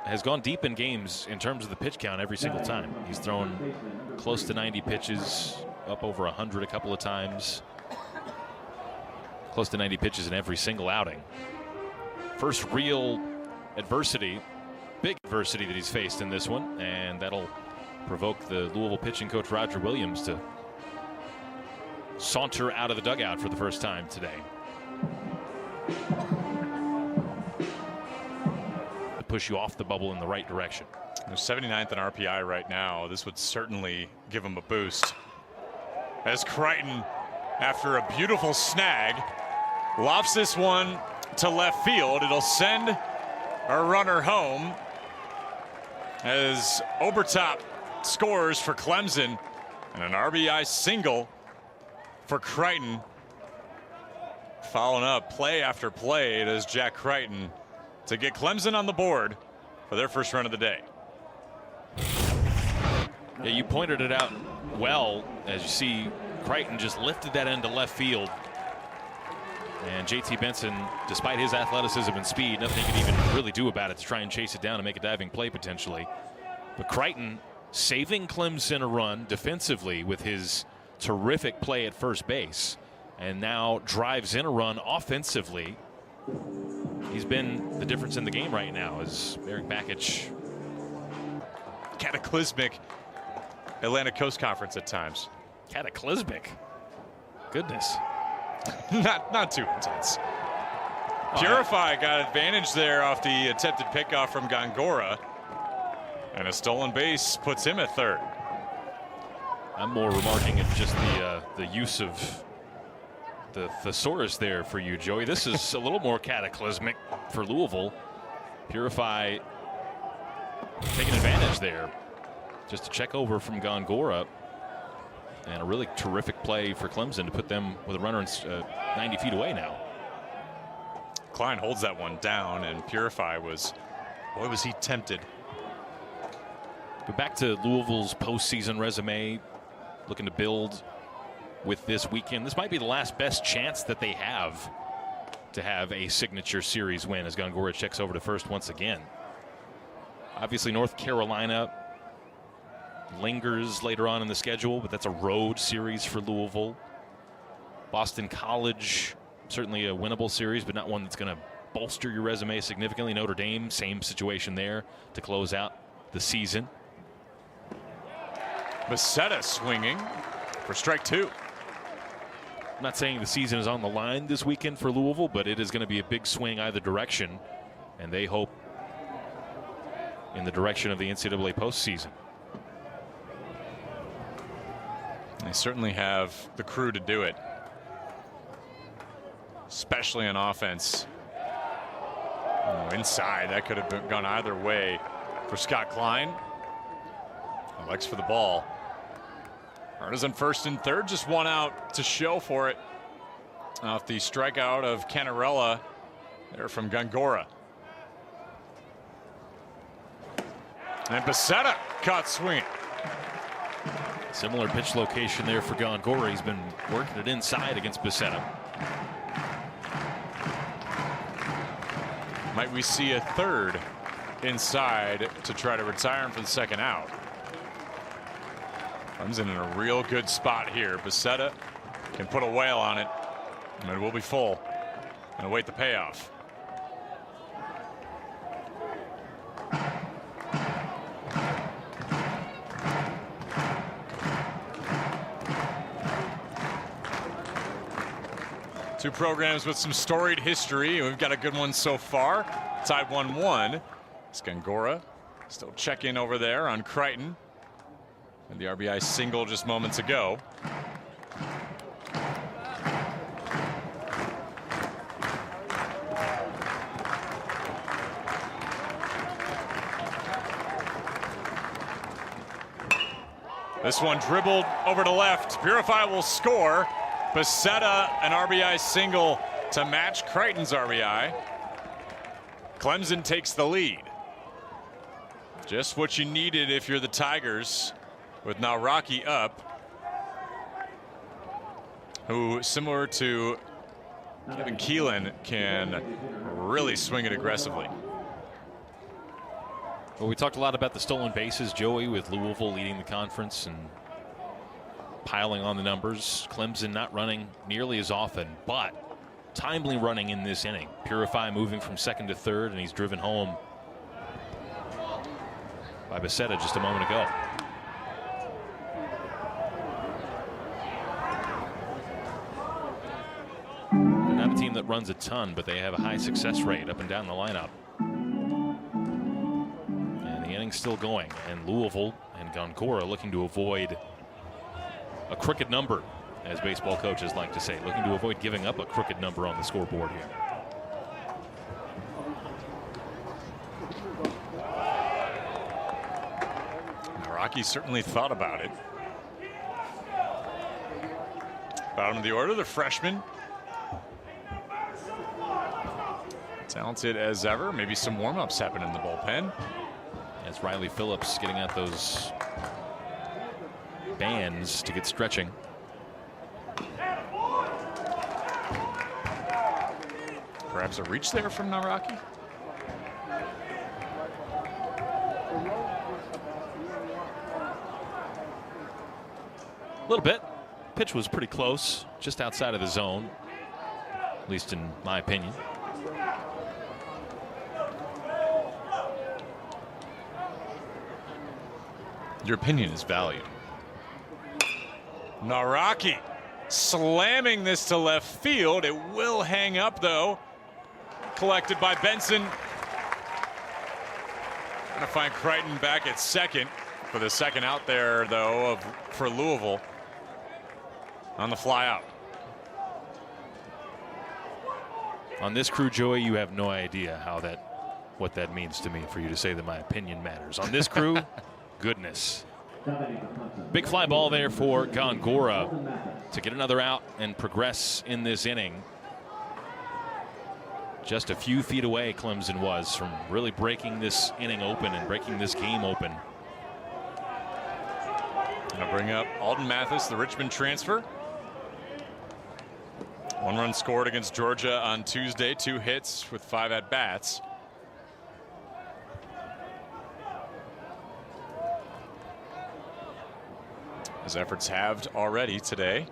has gone deep in games in terms of the pitch count every single time. He's thrown close to 90 pitches, up over 100 a couple of times. Close to 90 pitches in every single outing. First real adversity, big adversity that he's faced in this one, and that'll provoke the Louisville pitching coach Roger Williams to saunter out of the dugout for the first time today. To push you off the bubble in the right direction. They're 79th in RPI right now. This would certainly give him a boost. As Crichton, after a beautiful snag, lofts this one to left field. It'll send a runner home as Obertop scores for Clemson, and an RBI single for Crichton. Following up play after play, it is Jack Crichton to get Clemson on the board for their first run of the day. Yeah, you pointed it out well, as you see Crichton just lifted that end to left field. And JT Benson, despite his athleticism and speed, nothing he could even really do about it to try and chase it down and make a diving play potentially. But Crichton saving Clemson a run defensively with his terrific play at first base, and now drives in a run offensively. He's been the difference in the game right now as Eric Bakich. Cataclysmic Atlantic Coast Conference at times. Cataclysmic. Goodness. Not too intense. Purify got advantage there off the attempted pickoff from Gongora, and a stolen base puts him at third. I'm more remarking at just the use of the thesaurus there for you, Joey. This is a little more cataclysmic for Louisville. Purify taking advantage there. Just a check over from Gongora. And a really terrific play for Clemson to put them with a runner 90 feet away now. Klein holds that one down, and Purify was, boy, was he tempted. But back to Louisville's postseason resume, looking to build with this weekend. This might be the last best chance that they have to have a signature series win as Gongora checks over to first once again. Obviously, North Carolina lingers later on in the schedule, but that's a road series for Louisville. Boston College, certainly a winnable series, but not one that's going to bolster your resume significantly. Notre Dame, same situation there to close out the season. Becerra swinging for strike two. I'm not saying the season is on the line this weekend for Louisville, but it is going to be a big swing either direction, and they hope in the direction of the NCAA postseason. They certainly have the crew to do it, especially on offense. Inside, that could have gone either way for Scott Klein. Elects for the ball. Runners on first and third, just one out to show for it off the strikeout of Canarella there from Gongora. And Becerra caught swinging. Similar pitch location there for Gongora. He's been working it inside against Becerra. Might we see a third inside to try to retire him for the second out? Comes in a real good spot here. Becerra can put a whale on it, and it will be full and await the payoff. Two programs with some storied history. We've got a good one so far. Tied 1-1. Gongora still checking over there on Crichton. And the RBI single just moments ago. This one dribbled over to left. Purify will score. Becerra, an RBI single to match Crichton's RBI. Clemson takes the lead. Just what you needed if you're the Tigers, with now Rocky up, who, similar to Kevin Keelan, can really swing it aggressively. Well, we talked a lot about the stolen bases, Joey, with Louisville leading the conference and piling on the numbers. Clemson not running nearly as often, but timely running in this inning. Purify moving from second to third, and he's driven home by Becerra just a moment ago. They're not a team that runs a ton, but they have a high success rate up and down the lineup. And the inning's still going, and Louisville and Gongora looking to avoid a crooked number, as baseball coaches like to say, looking to avoid giving up a crooked number on the scoreboard here. Rocky certainly thought about it. Bottom of the order, the freshman. Talented as ever. Maybe some warm-ups happen in the bullpen. As Riley Phillips getting out those bands to get stretching. Perhaps a reach there from Naraki. A little bit. Pitch was pretty close, just outside of the zone, at least in my opinion. Your opinion is valued. Naraki slamming this to left field. It will hang up, though. Collected by Benson. Gonna find Crichton back at second for the second out there, though, for Louisville on the fly out. On this crew, Joey, you have no idea what that means to me for you to say that my opinion matters. On this crew, goodness. Big fly ball there for Gongora to get another out and progress in this inning. Just a few feet away, Clemson was from really breaking this inning open and breaking this game open. I'll bring up Alden Mathis, the Richmond transfer. 1 run scored against Georgia on Tuesday, 2 hits with 5 at-bats. His efforts halved already today.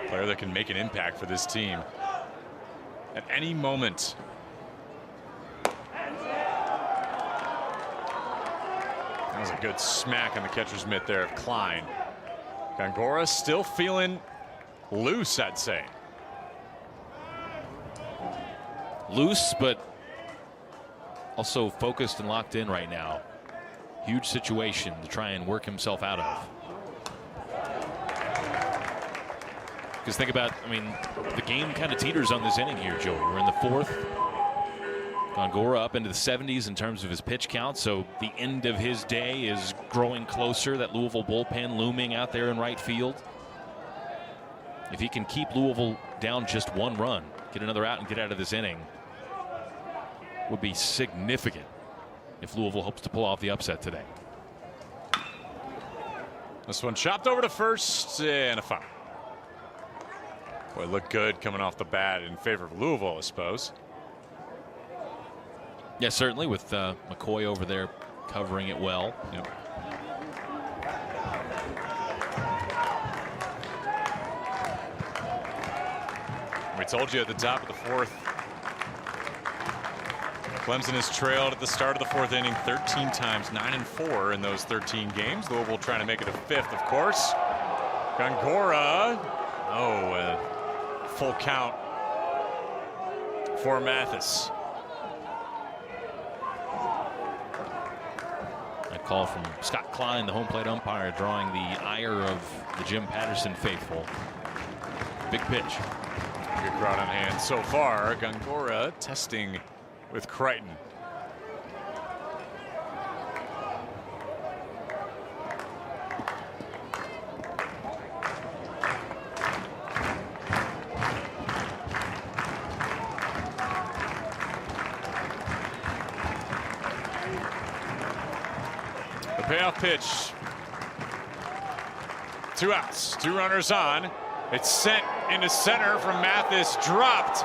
Player that can make an impact for this team at any moment. That was a good smack on the catcher's mitt there of Klein. Gongora still feeling loose, I'd say. Loose, but also focused and locked in right now. Huge situation to try and work himself out of. Because think about, I mean, the game kind of teeters on this inning here, Joey. We're in the 4th. Gongora up into the 70s in terms of his pitch count, so the end of his day is growing closer. That Louisville bullpen looming out there in right field. If he can keep Louisville down just 1 run, get another out and get out of this inning, would be significant if Louisville hopes to pull off the upset today. This one chopped over to first and a foul. Boy, looked good coming off the bat in favor of Louisville, I suppose. Yeah, certainly, with McCoy over there covering it well. Yep. We told you at the top of the 4th, Clemson has trailed at the start of the 4th inning 13 times, 9-4 in those 13 games. Louisville trying to make it a 5th, of course. Gongora, full count for Mathis. That call from Scott Klein, the home plate umpire, drawing the ire of the Jim Patterson faithful. Big pitch. Good crowd on hand so far. Gongora testing with Crichton. The payoff pitch. 2 outs, 2 runners on. It's sent into center from Mathis, dropped.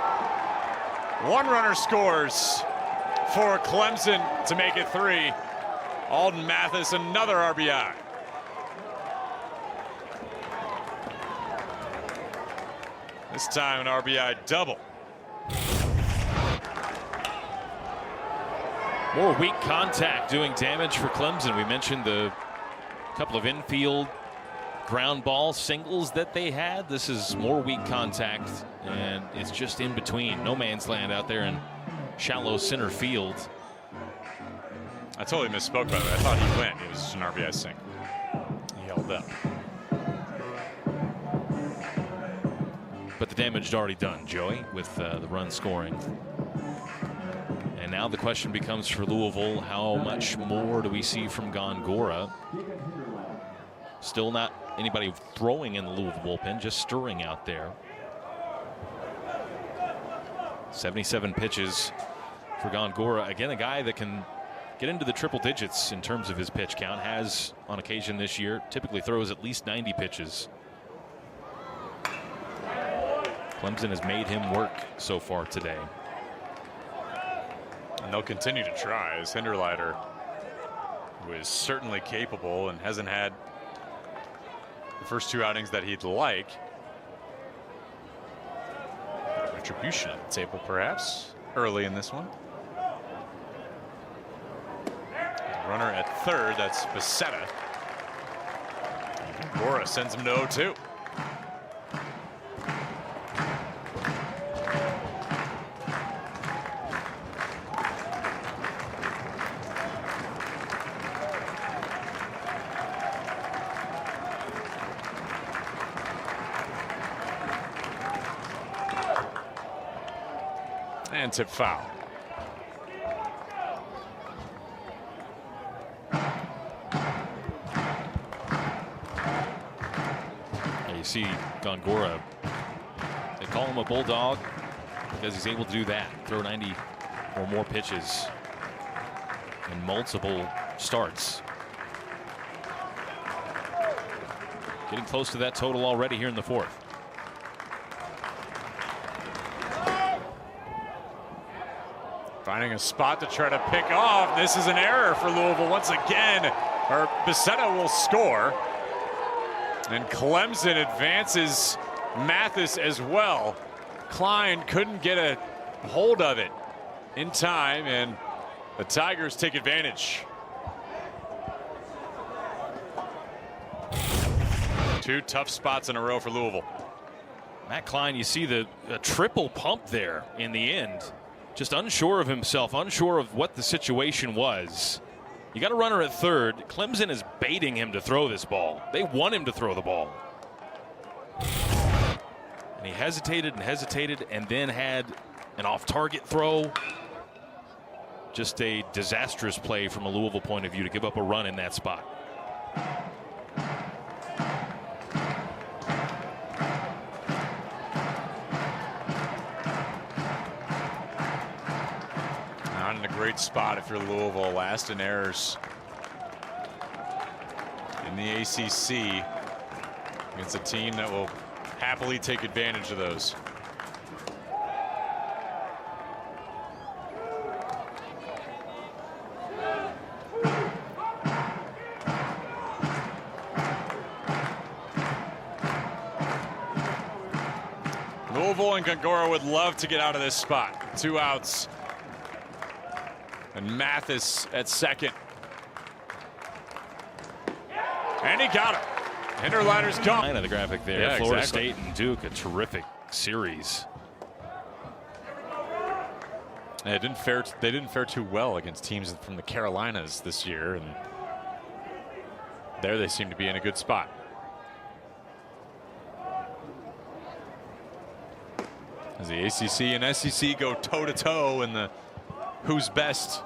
1 runner scores for Clemson to make it 3. Alden Mathis, another RBI. This time an RBI double. More weak contact doing damage for Clemson. We mentioned the couple of infield ground ball singles that they had. This is more weak contact, and it's just in between. No man's land out there in shallow center field. I totally misspoke about it. I thought he went. It was just an RBI single. He held up. But the damage is already done, Joey, with the run scoring. And now the question becomes for Louisville, how much more do we see from Gongora? Still not anybody throwing in the Louisville bullpen, just stirring out there. 77 pitches for Gongora. Again, a guy that can get into the triple digits in terms of his pitch count. Has on occasion this year. Typically throws at least 90 pitches. Clemson has made him work so far today. And they'll continue to try, as Hinderleiter, who is certainly capable and hasn't had the first 2 outings that he'd like. Retribution on the table, perhaps, early in this one. Runner at third, that's Becerra. Gora sends him to 0-2. And tip foul. You see Gongora, they call him a bulldog because he's able to do that, throw 90 or more pitches in multiple starts. Getting close to that total already here in the 4th. Finding a spot to try to pick off. This is an error for Louisville once again. Or Becerra will score. And Clemson advances Mathis as well. Klein couldn't get a hold of it in time, and the Tigers take advantage. 2 tough spots in a row for Louisville. Matt Klein, you see the triple pump there in the end. Just unsure of himself, unsure of what the situation was. You got a runner at third. Clemson is baiting him to throw this ball. They want him to throw the ball. And he hesitated and hesitated and then had an off-target throw. Just a disastrous play from a Louisville point of view to give up a run in that spot. Not in a great spot if you're Louisville. Last in errors in the ACC against a team that will happily take advantage of those. Louisville and Gongora would love to get out of this spot. 2 outs. And Mathis at second. And he got him. Hinderleiter's gone. Line of the graphic there. Yeah, Florida exactly. State and Duke, a terrific series. And they didn't fare too well against teams from the Carolinas this year, and there they seem to be in a good spot. As the ACC and SEC go toe-to-toe in the who's best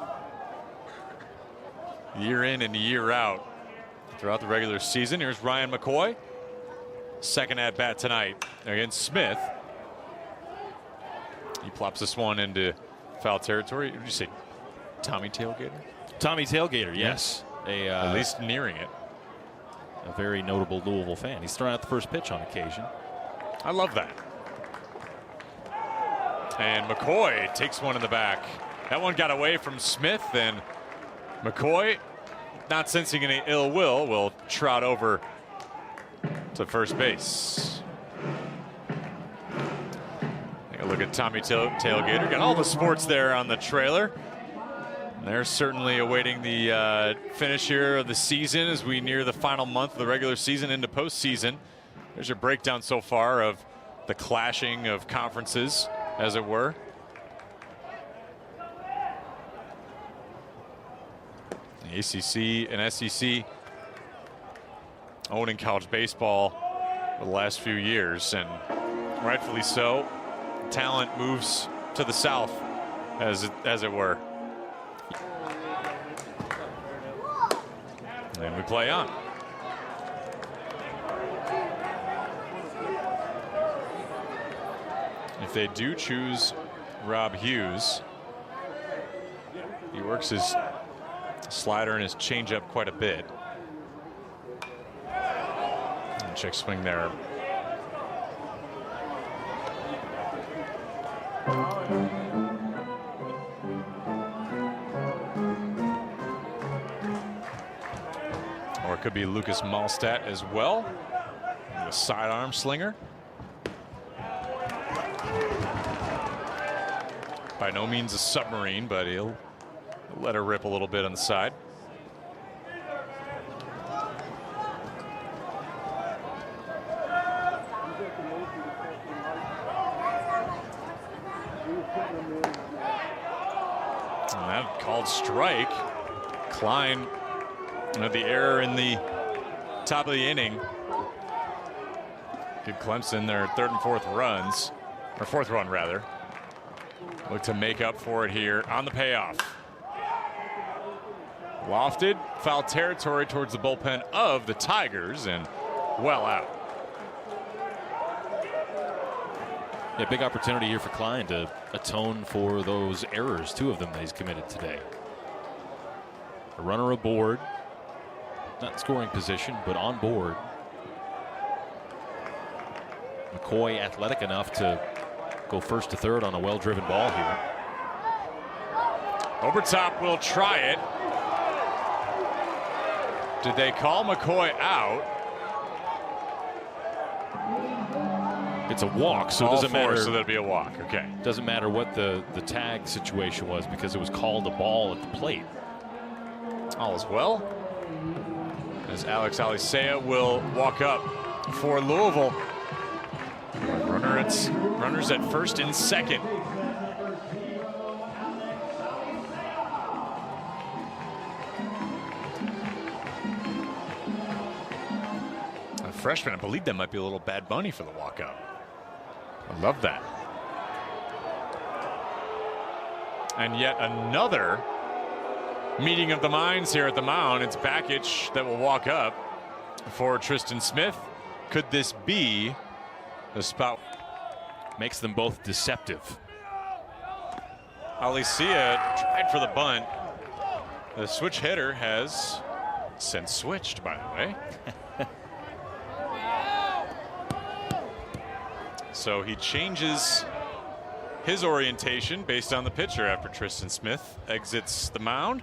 year in and year out throughout the regular season. Here's Ryan McCoy. Second at bat tonight against Smith. He plops this one into foul territory. Did you say Tommy Tailgater? Tommy Tailgater, yes. At least nearing it. A very notable Louisville fan. He's throwing out the first pitch on occasion. I love that. And McCoy takes one in the back. That one got away from Smith, and McCoy, not sensing any ill will trot over to first base. Take a look at Tommy Tailgater. Got all the sports there on the trailer. They're certainly awaiting the finish here of the season as we near the final month of the regular season into postseason. There's your breakdown so far of the clashing of conferences, as it were. The ACC and SEC owning college baseball for the last few years, and rightfully so. Talent moves to the south, as it were. And we play on. If they do choose Rob Hughes, he works his slider and his changeup quite a bit. And check swing there. Or it could be Lucas Malstadt as well. The sidearm slinger. By no means a submarine, but he'll let her rip a little bit on the side. And that called strike. Klein had the error in the top of the inning. Give Clemson their third and fourth runs, or fourth run rather. Look to make up for it here on the payoff. Lofted, foul territory towards the bullpen of the Tigers, and well out. Yeah, big opportunity here for Klein to atone for those errors, two of them that he's committed today. A runner aboard, not in scoring position, but on board. McCoy athletic enough to go first to third on a well-driven ball here. Obertop will try it. Did they call McCoy out? It's a walk, so it doesn't matter. So that'll be a walk. Okay. Doesn't matter what the tag situation was because it was called a ball at the plate. All is well. As Alex Alicea will walk up for Louisville. Runners at first and second. A freshman, I believe that might be a little Bad Bunny for the walk-up. I love that. And yet another meeting of the minds here at the mound. It's Bakich that will walk up for Tristan Smith. Could this be the spot? Makes them both deceptive. Alicea tried for the bunt. The switch hitter has since switched, by the way. So he changes his orientation based on the pitcher after Tristan Smith exits the mound.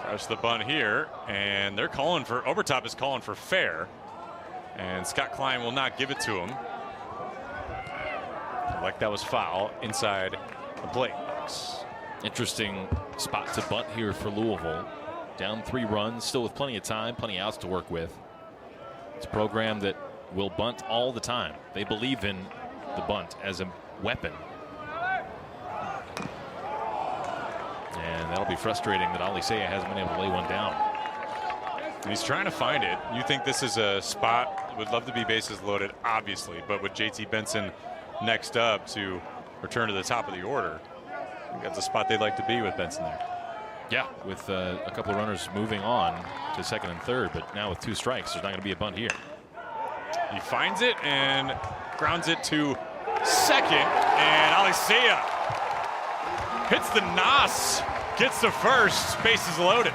Tries the bunt here, and they're calling for, Obertop is calling for fair, and Scott Klein will not give it to him. Like that was foul inside the plate box. Interesting spot to bunt here for Louisville. Down 3 runs, still with plenty of time, plenty of outs to work with. It's a program that will bunt all the time. They believe in the bunt as a weapon. And that'll be frustrating that Alicea hasn't been able to lay one down. And he's trying to find it. You think this is a spot, would love to be bases loaded, obviously, but with JT Benson next up to return to the top of the order, I think that's a spot they'd like to be with Benson there. Yeah, with a couple of runners moving on to second and third, but now with 2 strikes, there's not going to be a bunt here. He finds it and grounds it to second, and Alicea hits the nos gets the first, bases loaded.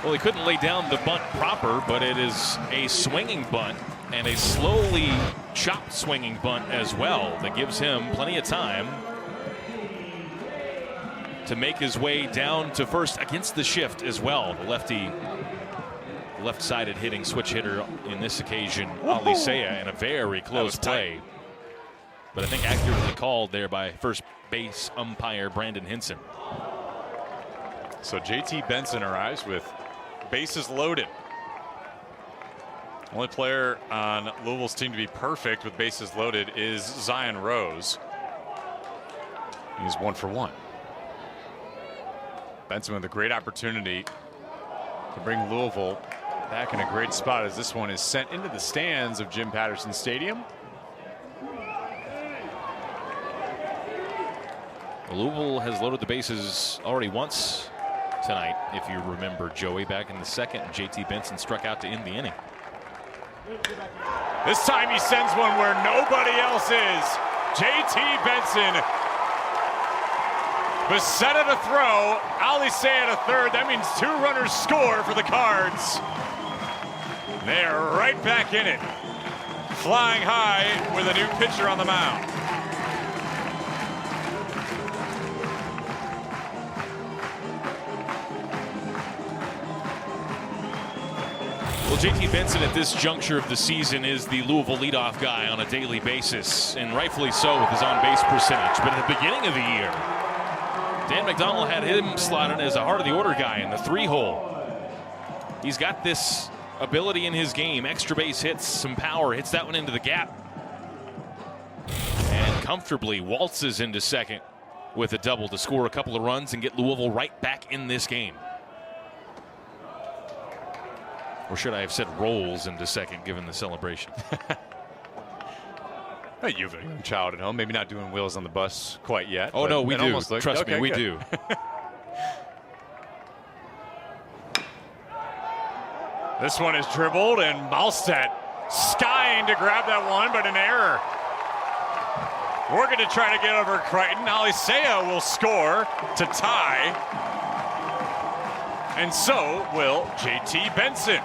Well, he couldn't lay down the bunt proper, but it is a swinging bunt and a slowly chopped swinging bunt as well that gives him plenty of time to make his way down to first against the shift as well. The lefty, left-sided hitting switch hitter in this occasion, Alicea, in a very close play. But I think accurately called there by first base umpire Brandon Hinson. So JT Benson arrives with bases loaded. Only player on Louisville's team to be perfect with bases loaded is Zion Rose. He's 1 for 1. Benson with a great opportunity to bring Louisville back in a great spot as this one is sent into the stands of Jim Patterson Stadium. Louisville has loaded the bases already once tonight, if you remember, Joey, back in the second. JT Benson struck out to end the inning. This time he sends one where nobody else is. JT Benson. Beset at a throw. Alicea at a third. That means 2 runners score for the Cards. They're right back in it. Flying high with a new pitcher on the mound. Well, JT Benson at this juncture of the season is the Louisville leadoff guy on a daily basis, and rightfully so with his on-base percentage. But at the beginning of the year, Dan McDonald had him slotted as a heart-of-the-order guy in the 3-hole. He's got this ability in his game, extra base hits, some power, hits that one into the gap, and comfortably waltzes into second with a double to score a couple of runs and get Louisville right back in this game. Or should I have said rolls into second, given the celebration? You have a young child at home, maybe not doing wheels on the bus quite yet. Oh, no, we do. Trust me, we do. This one is dribbled, and Malstedt skying to grab that one, but an error. We're going to try to get over Crichton. Alicea will score to tie. And so will JT Benson.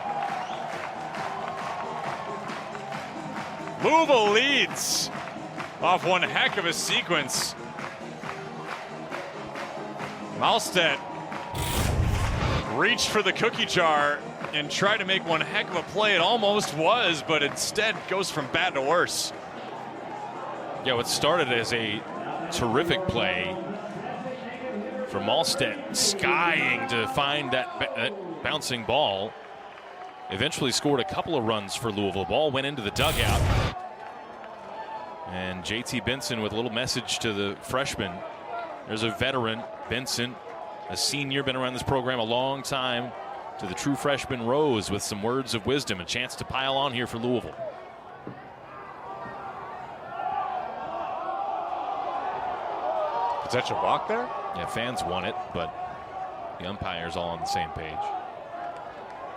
Louisville leads off one heck of a sequence. Malstedt reached for the cookie jar and tried to make one heck of a play. It almost was, but instead goes from bad to worse. Yeah, what started as a terrific play from Malstedt, skying to find that bouncing ball. Eventually scored a couple of runs for Louisville. Ball went into the dugout. And JT Benson with a little message to the freshman. There's a veteran, Benson, a senior, been around this program a long time, to the true freshman Rose with some words of wisdom, a chance to pile on here for Louisville. Potential walk there? Yeah, fans want it, but the umpires all on the same page.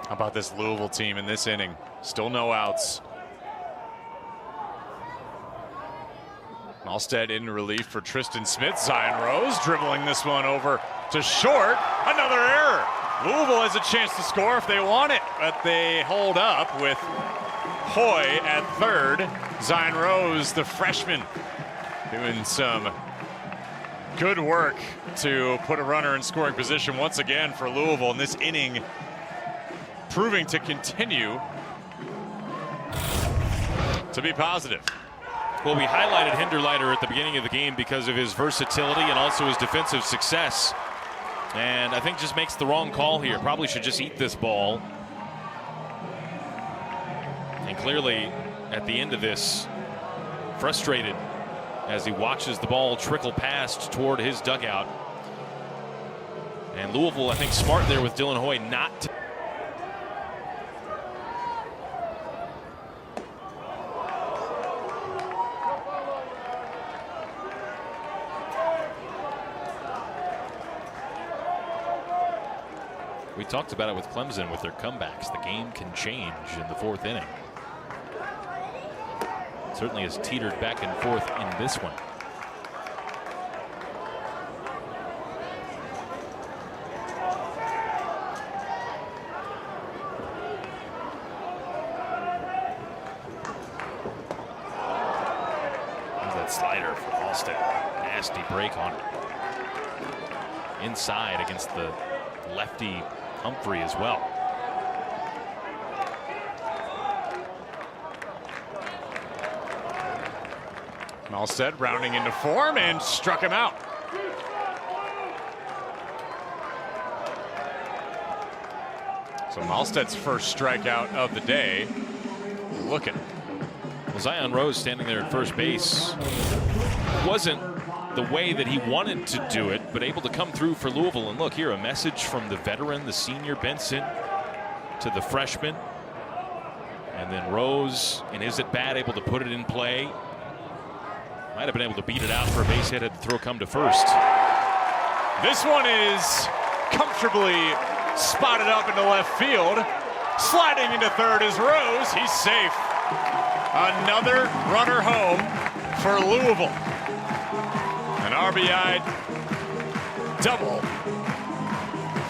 How about this Louisville team in this inning? Still no outs. Malstedt in relief for Tristan Smith. Zion Rose dribbling this one over to short. Another error. Louisville has a chance to score if they want it, but they hold up with Hoy at third. Zion Rose, the freshman, doing some good work to put a runner in scoring position once again for Louisville in this inning, proving to continue to be positive. Well, we highlighted Hinderleiter at the beginning of the game because of his versatility and also his defensive success. And I think just makes the wrong call here. Probably should just eat this ball. And clearly, at the end of this, frustrated as he watches the ball trickle past toward his dugout. And Louisville, I think, smart there with Dylan Hoy not to. We talked about it with Clemson with their comebacks. The game can change in the fourth inning. Certainly has teetered back and forth in this one. Slider for Halstead. Nasty break on it. Inside against the lefty Humphrey as well. Halstead rounding into form and struck him out. So Halstead's first strikeout of the day. Looking. Well, Zion Rose standing there at first base wasn't the way that he wanted to do it, but able to come through for Louisville. And look here, a message from the veteran, the senior Benson, to the freshman. And then Rose, in his at-bat, able to put it in play. Might have been able to beat it out for a base hit had the throw come to first. This one is comfortably spotted up into left field. Sliding into third is Rose. He's safe. Another runner home for Louisville. An RBI double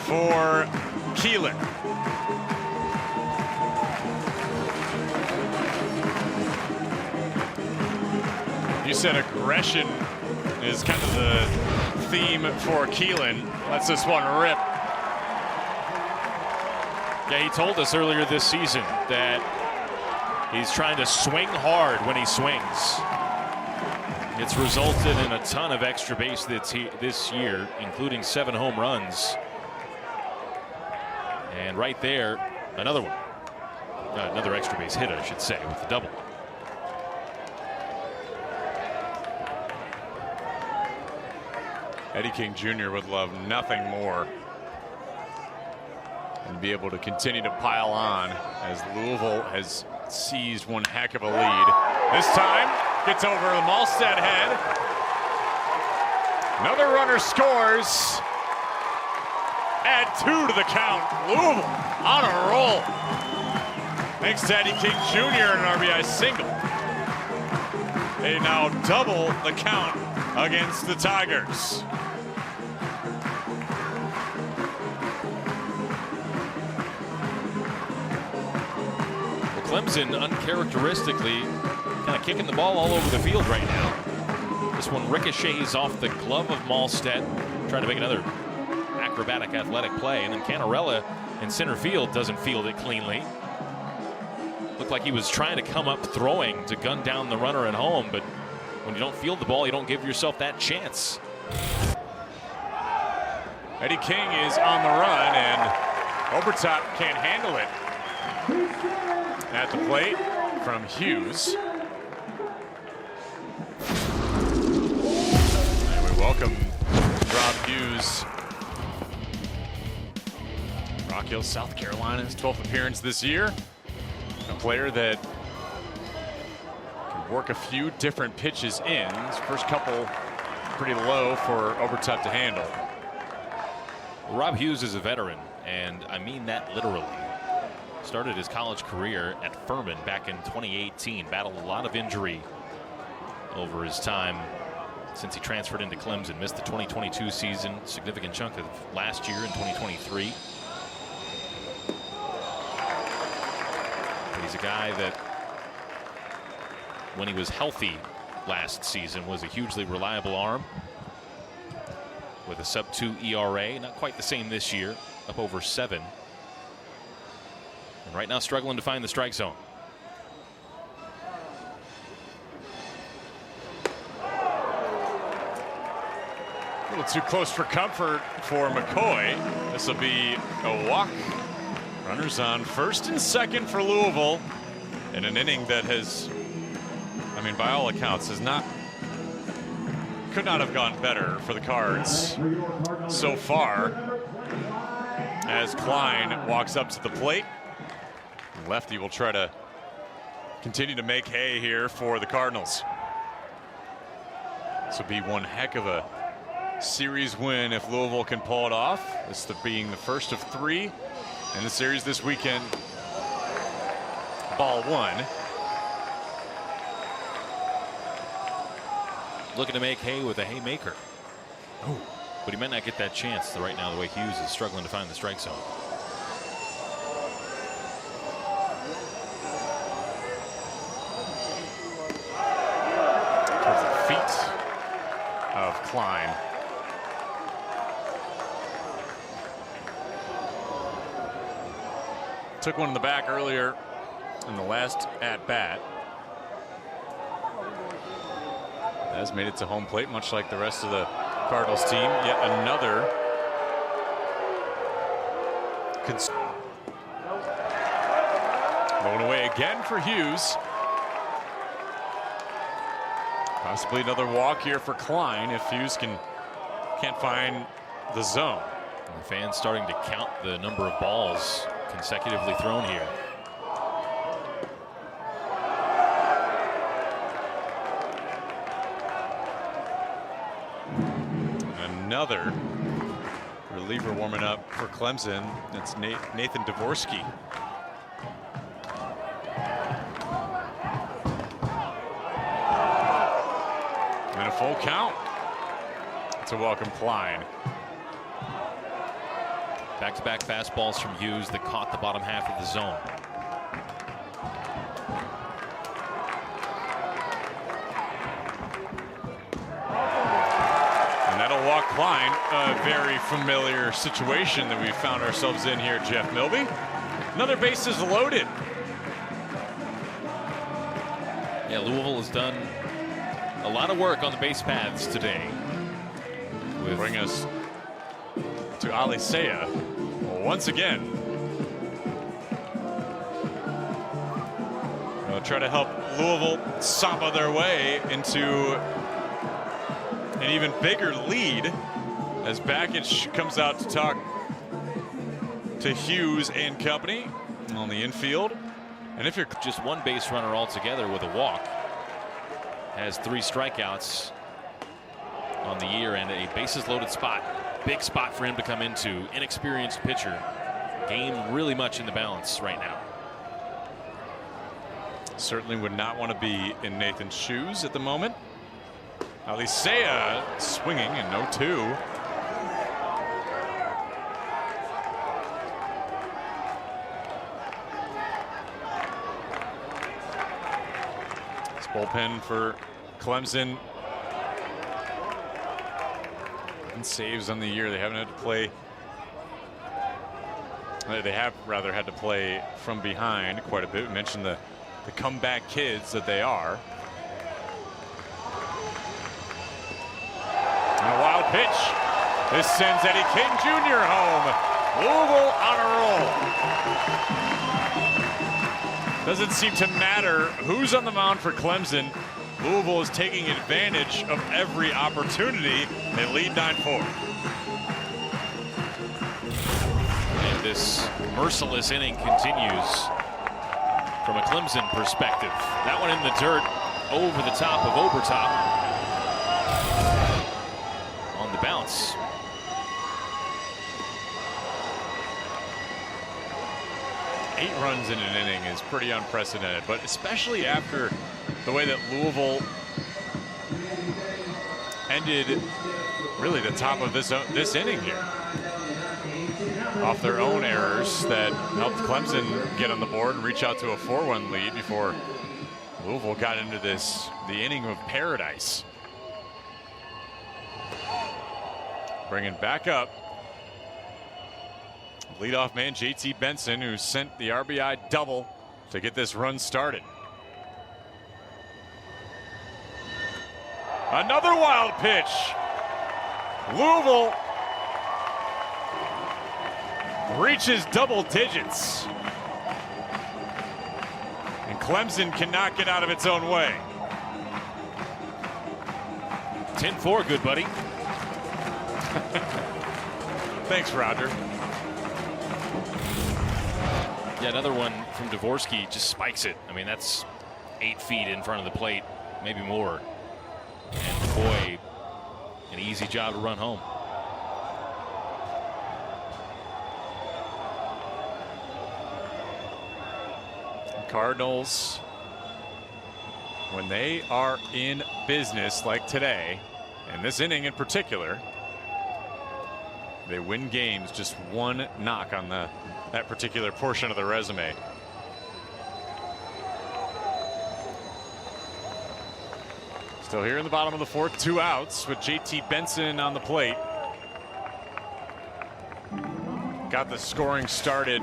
for Keelan. You said aggression is kind of the theme for Keelan. Lets this one rip. Yeah, he told us earlier this season that he's trying to swing hard when he swings. It's resulted in a ton of extra base this year, including 7 home runs. And right there, another one. Another extra base hit, I should say, with the double. Eddie King Jr. would love nothing more and be able to continue to pile on as Louisville has seized one heck of a lead. This time gets over the Halstead head. Another runner scores. Add 2 to the count. Louisville on a roll. Thanks to Eddie King Jr. an RBI single. They now double the count against the Tigers. Clemson uncharacteristically kind of kicking the ball all over the field right now. This one ricochets off the glove of Halstead, trying to make another acrobatic athletic play, and then Canarella in center field doesn't field it cleanly. Looked like he was trying to come up throwing to gun down the runner at home, but when you don't field the ball, you don't give yourself that chance. Eddie King is on the run, and Obertop can't handle it. At the plate from Hughes. And we welcome Rob Hughes. Rock Hill, South Carolina, his 12th appearance this year. A player that can work a few different pitches in. His first couple pretty low for Obertop to handle. Rob Hughes is a veteran, and I mean that literally. Started his college career at Furman back in 2018. Battled a lot of injury over his time since he transferred into Clemson. Missed the 2022 season, significant chunk of last year in 2023. But he's a guy that, when he was healthy last season, was a hugely reliable arm with a sub-2 ERA. Not quite the same this year, up over 7. And right now struggling to find the strike zone. A little too close for comfort for McCoy. This will be a walk. Runners on first and second for Louisville in an inning that has, I mean, by all accounts, could not have gone better for the Cards so far. As Klein walks up to the plate. Lefty will try to continue to make hay here for the Cardinals. This will be one heck of a series win if Louisville can pull it off. This being the first of 3 in the series this weekend. Ball 1. Looking to make hay with a haymaker. Oh, but he might not get that chance right now, the way Hughes is struggling to find the strike zone. Towards the feet of Klein. Took one in the back earlier in the last at-bat. Has made it to home plate, much like the rest of the Cardinals team. Yet another going away again for Hughes. Possibly another walk here for Klein if Hughes can't find the zone. And the fans starting to count the number of balls consecutively thrown here. Another reliever warming up for Clemson. That's Nathan Dvorsky. And a full count to welcome Klein. Back-to-back fastballs from Hughes that caught the bottom half of the zone. And that'll walk Klein. A very familiar situation that we found ourselves in here, Jeff Milby. Another bases loaded. Yeah, Louisville has done a lot of work on the base paths today. Bring us to Alicea once again. They'll try to help Louisville samba their way into an even bigger lead as Bakich comes out to talk to Hughes and company on the infield. And if you're just one base runner altogether with a walk, has 3 strikeouts on the year and a bases loaded spot. Big spot for him to come into. Inexperienced pitcher. Game really much in the balance right now. Certainly would not want to be in Nathan's shoes at the moment. Alicea swinging and 0-2. This bullpen for Clemson. And saves on the year. They haven't had to play. They have rather had to play from behind quite a bit. We mentioned the comeback kids that they are. And a wild pitch. This sends Eddie King Jr. home. Louisville on a roll. Doesn't seem to matter who's on the mound for Clemson. Louisville is taking advantage of every opportunity. They lead 9-4. And this merciless inning continues from a Clemson perspective. That one in the dirt over the top of Obertop. On the bounce. Eight runs in an inning is pretty unprecedented, but especially after the way that Louisville ended really the top of this inning here. Off their own errors that helped Clemson get on the board and reach out to a 4-1 lead before Louisville got into the inning of paradise. Bringing back up leadoff man JT Benson, who sent the RBI double to get this run started. Another wild pitch. Louisville reaches double digits. And Clemson cannot get out of its own way. 10-4, good buddy. Thanks, Roger. Yeah, another one from Dvorsky just spikes it. I mean, that's 8 feet in front of the plate, maybe more. And boy, an easy job to run home. Cardinals, when they are in business like today, and this inning in particular, they win games just one knock on that particular portion of the resume. Still here in the bottom of the fourth, 2 outs with JT Benson on the plate. Got the scoring started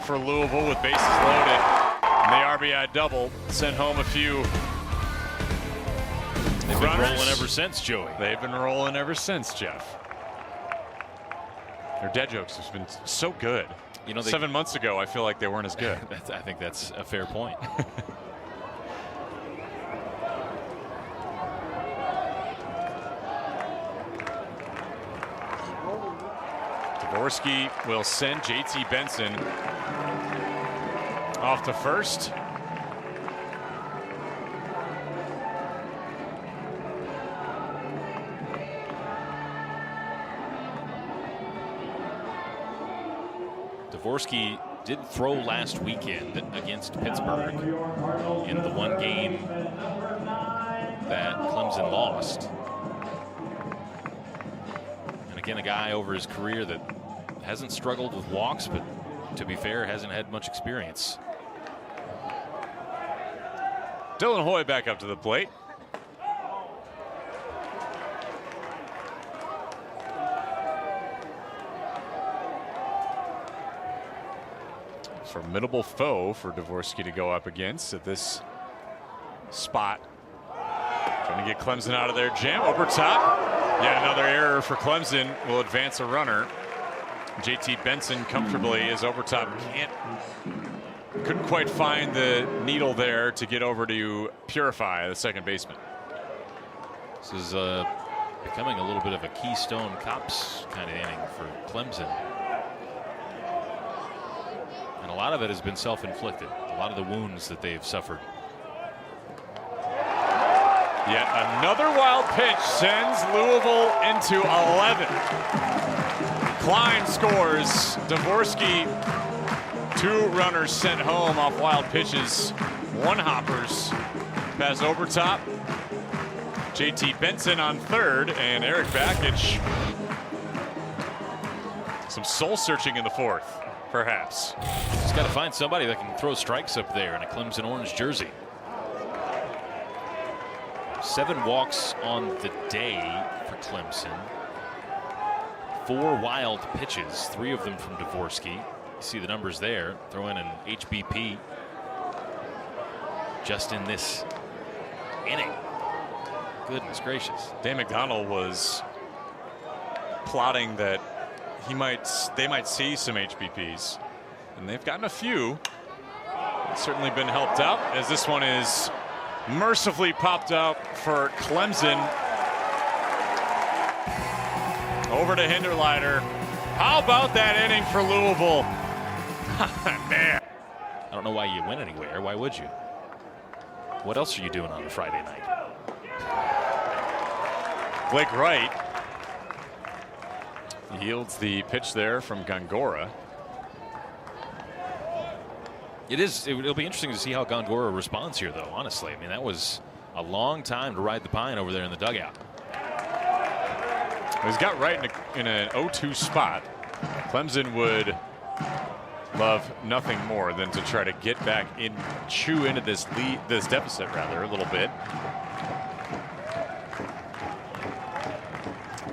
for Louisville with bases loaded. And the RBI double sent home a few They've been rolling ever since, Joey. They've been rolling ever since, Jeff. Their dead jokes have been so good. You know, 7 months ago, I feel like they weren't as good. I think that's a fair point. Dvorsky will send JT Benson off to first. Dvorsky did throw last weekend against Pittsburgh in the one game that Clemson lost. And again, a guy over his career that hasn't struggled with walks, but to be fair, hasn't had much experience. Dylan Hoy back up to the plate. Formidable foe for Dvorsky to go up against at this spot. Trying to get Clemson out of their jam. Over top. Yet another error for Clemson will advance a runner. JT Benson comfortably is over top. Couldn't quite find the needle there to get over to Purify, the second baseman. This is becoming a little bit of a Keystone Cops kind of inning for Clemson. And a lot of it has been self-inflicted. A lot of the wounds that they've suffered. Yet another wild pitch sends Louisville into 11. Klein scores. Dvorsky, 2 runners sent home off wild pitches. 1 hoppers. Pass over top. JT Benson on third, and Eric Bakich. Some soul searching in the fourth, perhaps. Just got to find somebody that can throw strikes up there in a Clemson orange jersey. 7 walks on the day for Clemson. 4 wild pitches, 3 of them from Dvorsky. You see the numbers there. Throw in an HBP just in this inning. Goodness gracious. Dan McDonald was plotting that they might see some HBPs, and they've gotten a few. It's certainly been helped out as this one is mercifully popped out for Clemson. Over to Hinderleiter. How about that inning for Louisville? Man. I don't know why you went anywhere. Why would you? What else are you doing on a Friday night? Blake Wright yields the pitch there from Gongora. It'll be interesting to see how Gongora responds here, though, honestly. I mean, that was a long time to ride the pine over there in the dugout. He's got Wright in an 0-2 spot. Clemson would love nothing more than to try to get back in, chew into this deficit rather a little bit.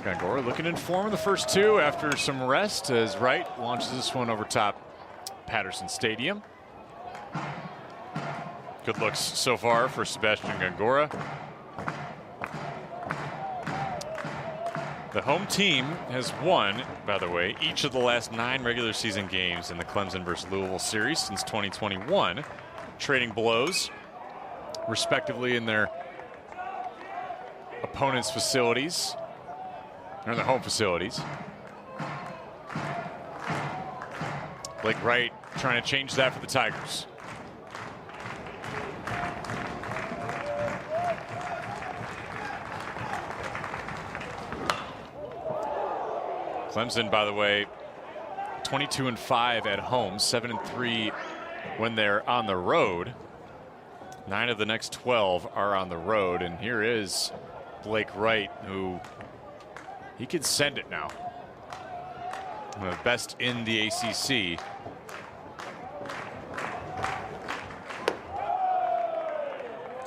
Gongora looking in form of the first 2 after some rest as Wright launches this one over top Patterson Stadium. Good looks so far for Sebastian Gongora. The home team has won, by the way, each of the last 9 regular season games in the Clemson versus Louisville series since 2021, trading blows respectively in their opponents' facilities, or their home facilities. Blake Wright trying to change that for the Tigers. Clemson, by the way, 22-5 at home, 7-3 when they're on the road. 9 of the next 12 are on the road, and here is Blake Wright, who he can send it now. One of the best in the ACC.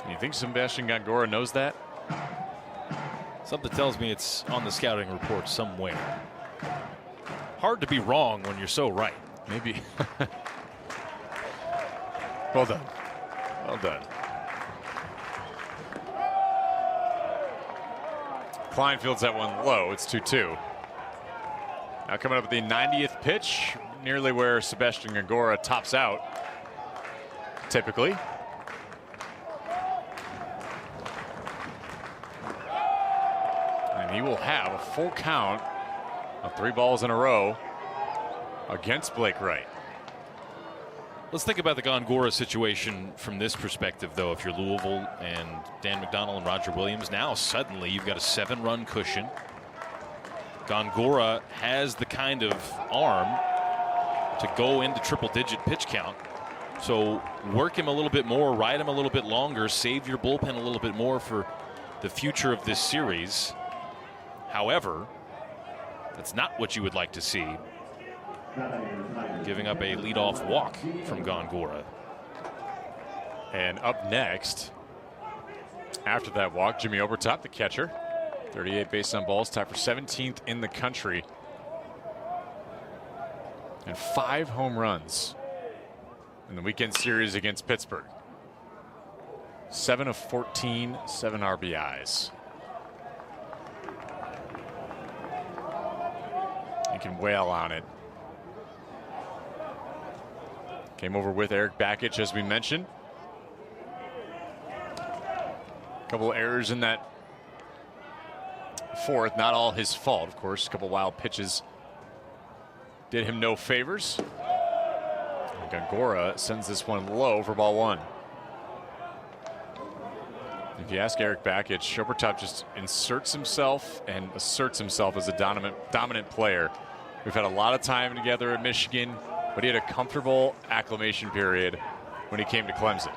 You think Sebastian Gongora knows that? Something tells me it's on the scouting report somewhere. Hard to be wrong when you're so right. Maybe. Well done. Well done. Klein fields that one low. It's 2-2. Now coming up with the 90th pitch, nearly where Sebastian Gongora tops out, typically. And he will have a full count of 3 balls in a row against Blake Wright. Let's think about the Gongora situation from this perspective, though. If you're Louisville and Dan McDonnell and Roger Williams, now suddenly you've got a 7-run cushion. Gongora has the kind of arm to go into triple-digit pitch count. So work him a little bit more, ride him a little bit longer, save your bullpen a little bit more for the future of this series. However, that's not what you would like to see. Giving up a leadoff walk from Gongora. And up next, after that walk, Jimmy Obertop, the catcher. 38 base on balls, tied for 17th in the country. And 5 home runs in the weekend series against Pittsburgh. 7 of 14, 7 RBIs. He can wail on it. Came over with Eric Bakich, as we mentioned. A couple of errors in that 4th, not all his fault, of course. A couple wild pitches did him no favors. And Gongora sends this one low for ball 1. If you ask Eric Bakich, Obertop just inserts himself and asserts himself as a dominant player. We've had a lot of time together at Michigan, but he had a comfortable acclimation period when he came to Clemson.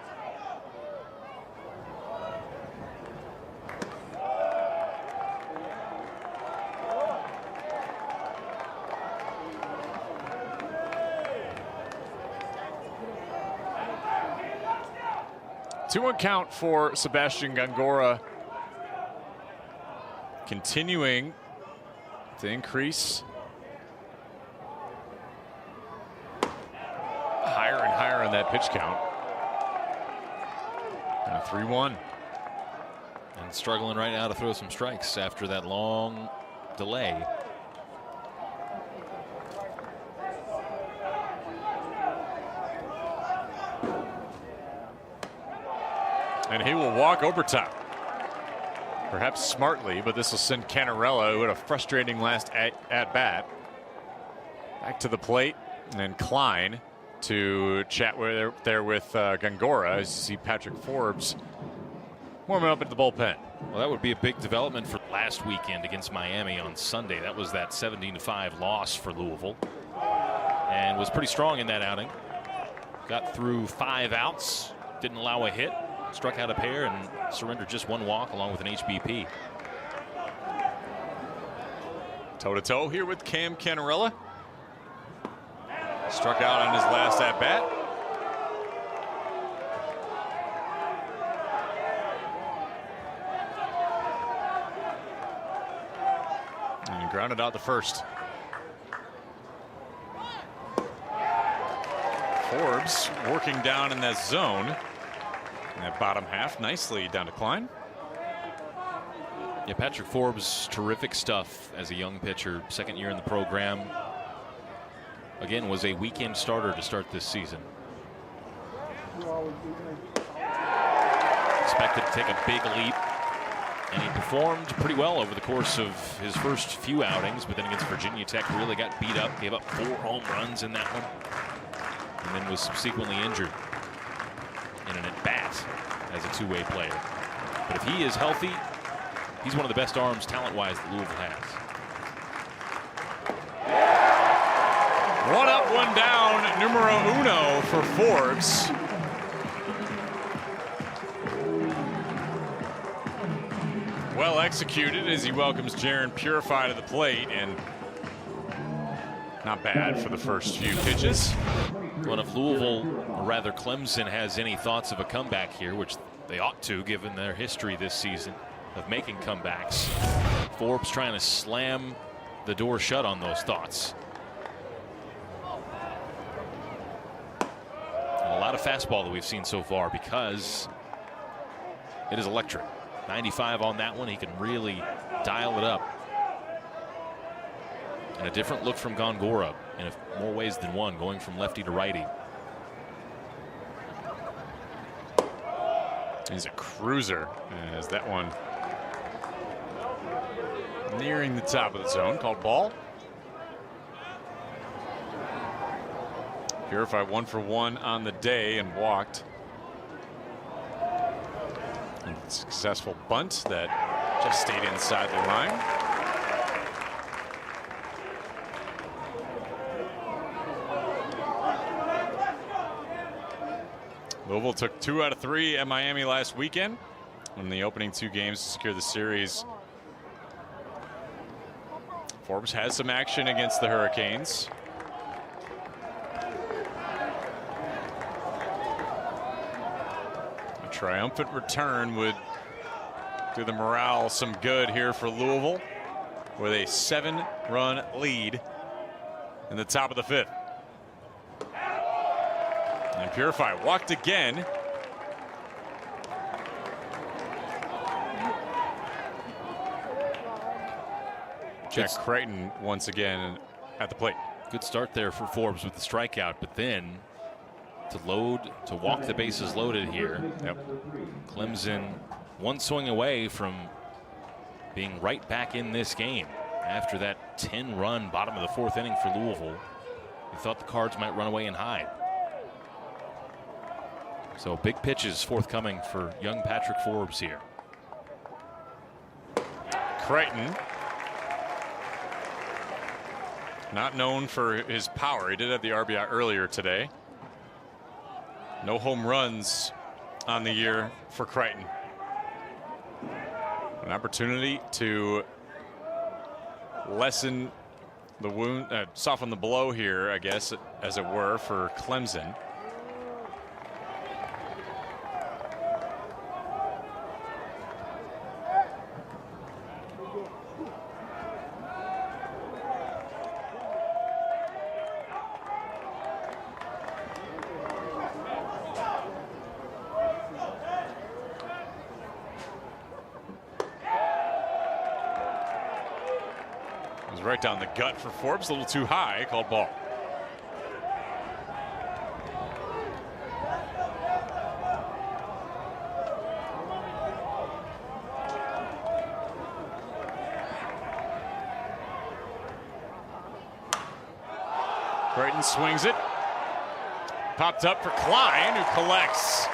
Two-one count for Sebastian Gongora, continuing to increase. Higher and higher on that pitch count. And a 3-1. And struggling right now to throw some strikes after that long delay. And he will walk Obertop. Perhaps smartly, but this will send Canarella, who had a frustrating last at-bat, back to the plate. And then Klein to chat there with Gongora, as you see Patrick Forbes warming up at the bullpen. Well, that would be a big development for last weekend against Miami on Sunday. That was that 17-5 loss for Louisville, and was pretty strong in that outing. Got through 5 outs, didn't allow a hit, struck out a pair, and surrendered just 1 walk along with an HBP. Toe-to-toe here with Cam Canarella. Struck out on his last at-bat. And grounded out the first. Forbes working down in that zone. In that bottom half, nicely down to Klein. Yeah, Patrick Forbes, terrific stuff as a young pitcher, 2nd year in the program. Again, was a weekend starter to start this season. Expected to take a big leap, and he performed pretty well over the course of his first few outings, but then against Virginia Tech really got beat up, gave up 4 home runs in that one, and then was subsequently injured in an at-bat as a 2-way player. But if he is healthy, he's one of the best arms talent-wise that Louisville has. 1 up, 1 down, numero uno for Forbes. Well executed as he welcomes Jaron Purify to the plate, and not bad for the first few pitches. Well, if Louisville, or rather Clemson, has any thoughts of a comeback here, which they ought to given their history this season, of making comebacks. Forbes trying to slam the door shut on those thoughts. And a lot of fastball that we've seen so far because it is electric. 95 on that one. He can really dial it up. And a different look from Góngora in more ways than one, going from lefty to righty. He's a cruiser as that one nearing the top of the zone, called ball. Purified 1 for 1 on the day and walked. And successful bunt that just stayed inside the line. Louisville took 2 out of 3 at Miami last weekend in the opening 2 games to secure the series. Forbes has some action against the Hurricanes. A triumphant return would do the morale some good here for Louisville with a 7-run lead in the top of the 5th. And Purify walked again. Jack Creighton once again at the plate. Good start there for Forbes with the strikeout, but then to walk the bases loaded here. Yep. Clemson one swing away from being right back in this game after that 10-run bottom of the 4th inning for Louisville. They thought the Cards might run away and hide. So big pitches forthcoming for young Patrick Forbes here. Creighton, not known for his power. He did have the RBI earlier today. No home runs on the year for Creighton. An opportunity to lessen the wound, soften the blow here, I guess, as it were, for Clemson. Right down the gut for Forbes, a little too high, called ball. Creighton swings it. Popped up for Klein, who collects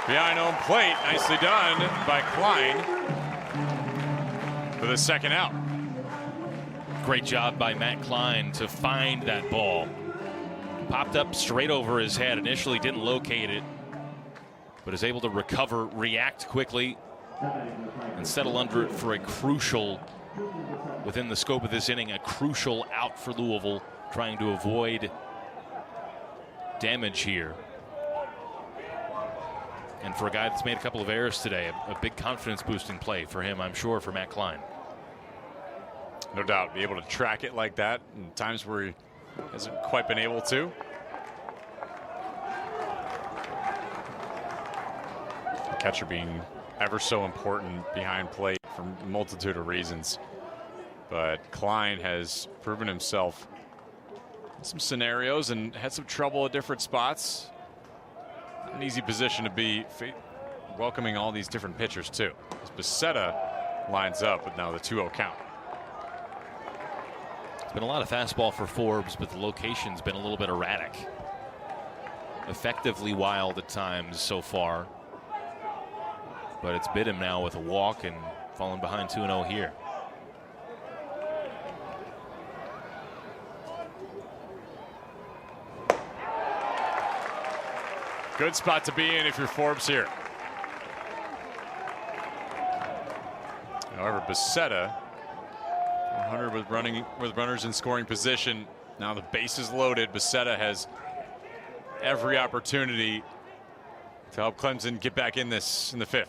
behind home plate. Nicely done by Klein for the second out. Great job by Matt Klein to find that ball. Popped up straight over his head. Initially didn't locate it, but is able to recover, react quickly, and settle under it for a crucial, within the scope of this inning, a crucial out for Louisville, trying to avoid damage here. And for a guy that's made a couple of errors today, a big confidence boosting play for him, I'm sure, for Matt Klein. No doubt, be able to track it like that in times where he hasn't quite been able to. The catcher being ever so important behind plate for a multitude of reasons. But Klein has proven himself in some scenarios and had some trouble at different spots. An easy position to be, welcoming all these different pitchers too. As Becerra lines up with now the 2-0 count. It's been a lot of fastball for Forbes, but the location's been a little bit erratic. Effectively wild at times so far. But it's bit him now with a walk and falling behind 2-0 here. Good spot to be in if you're Forbes here. However, Becerra, 100 with runners in scoring position. Now the base is loaded. Becerra has every opportunity to help Clemson get back in this in the 5th.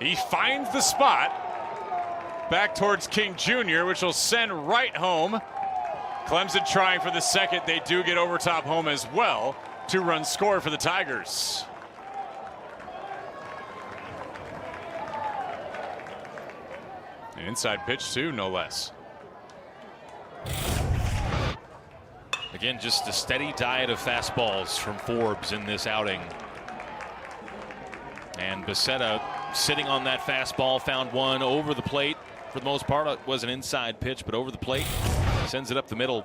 He finds the spot back towards King Jr., which will send right home. Clemson trying for the second. They do get over top home as well. 2-run score for the Tigers. An inside pitch too, no less. Again, just a steady diet of fastballs from Forbes in this outing. And Becerra sitting on that fastball, found one over the plate. For the most part, it was an inside pitch, but over the plate, sends it up the middle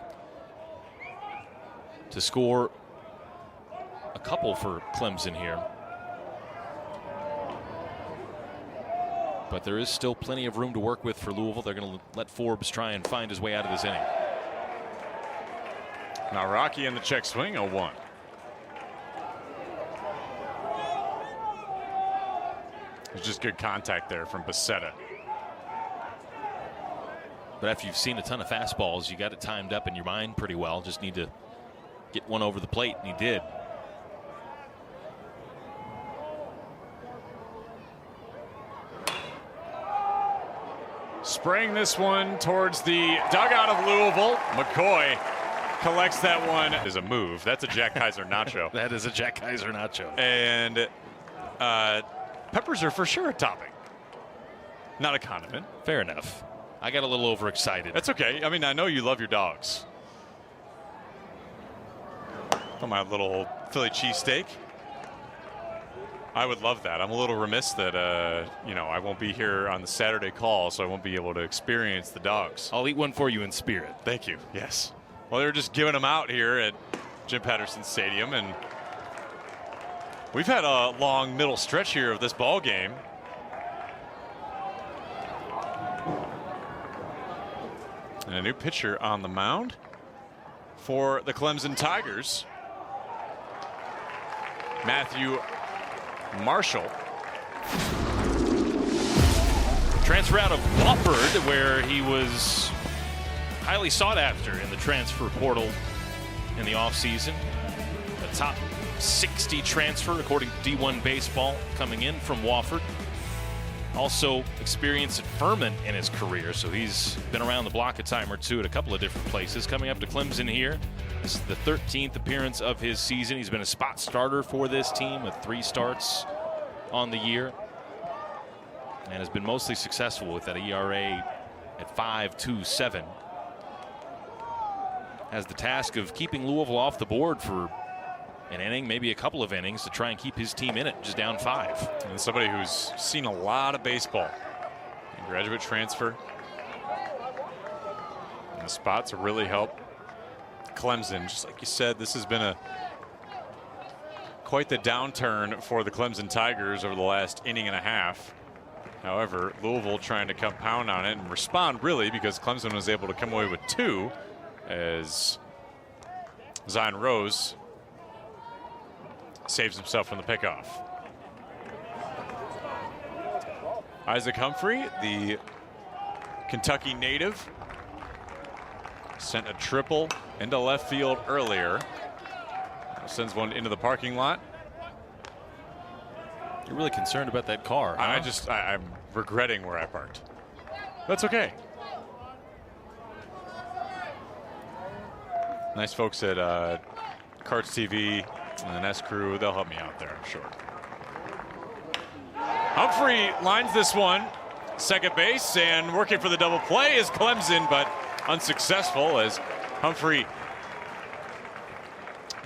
to score a couple for Clemson here. But there is still plenty of room to work with for Louisville. They're going to let Forbes try and find his way out of this inning. Now Rocky in the check swing, 0-1. There's just good contact there from Becerra. But after you've seen a ton of fastballs, you got it timed up in your mind pretty well. Just need to get one over the plate, and he did. Spraying this one towards the dugout of Louisville. McCoy collects that one. Is a move. That's a Jack Kaiser nacho. That is a Jack Kaiser nacho. And peppers are for sure a topping, not a condiment. Fair enough. I got a little overexcited. That's okay. I mean, I know you love your dogs. For my little Philly cheesesteak, I would love that. I'm a little remiss that I won't be here on the Saturday call, so I won't be able to experience the dogs. I'll eat one for you in spirit. Thank you. Yes. Well, they're just giving them out here at Jim Patterson Stadium, and we've had a long middle stretch here of this ball game. And a new pitcher on the mound for the Clemson Tigers, Matthew Marshall. Transfer out of Wofford, where he was highly sought after in the transfer portal in the offseason. A top 60 transfer according to D1 Baseball coming in from Wofford. Also experience at Furman in his career, so he's been around the block a time or two at a couple of different places. Coming up to Clemson here. This is the 13th appearance of his season. He's been a spot starter for this team with 3 starts on the year and has been mostly successful with that ERA at 5.27. Has the task of keeping Louisville off the board for an inning, maybe a couple of innings, to try and keep his team in it, just down 5. And somebody who's seen a lot of baseball. A graduate transfer. And the spots have really helped Clemson. Just like you said, this has been quite the downturn for the Clemson Tigers over the last inning and a half. However, Louisville trying to compound on it and respond, really, because Clemson was able to come away with 2 as Zion Rose saves himself from the pickoff. Isaac Humphrey, the Kentucky native, sent a triple into left field earlier. Sends one into the parking lot. You're really concerned about that car, huh? I'm regretting where I parked. That's okay. Nice folks at Carts TV and S Crew, they'll help me out there, I'm sure. Humphrey lines this one, second base, and working for the double play is Clemson, but unsuccessful as Humphrey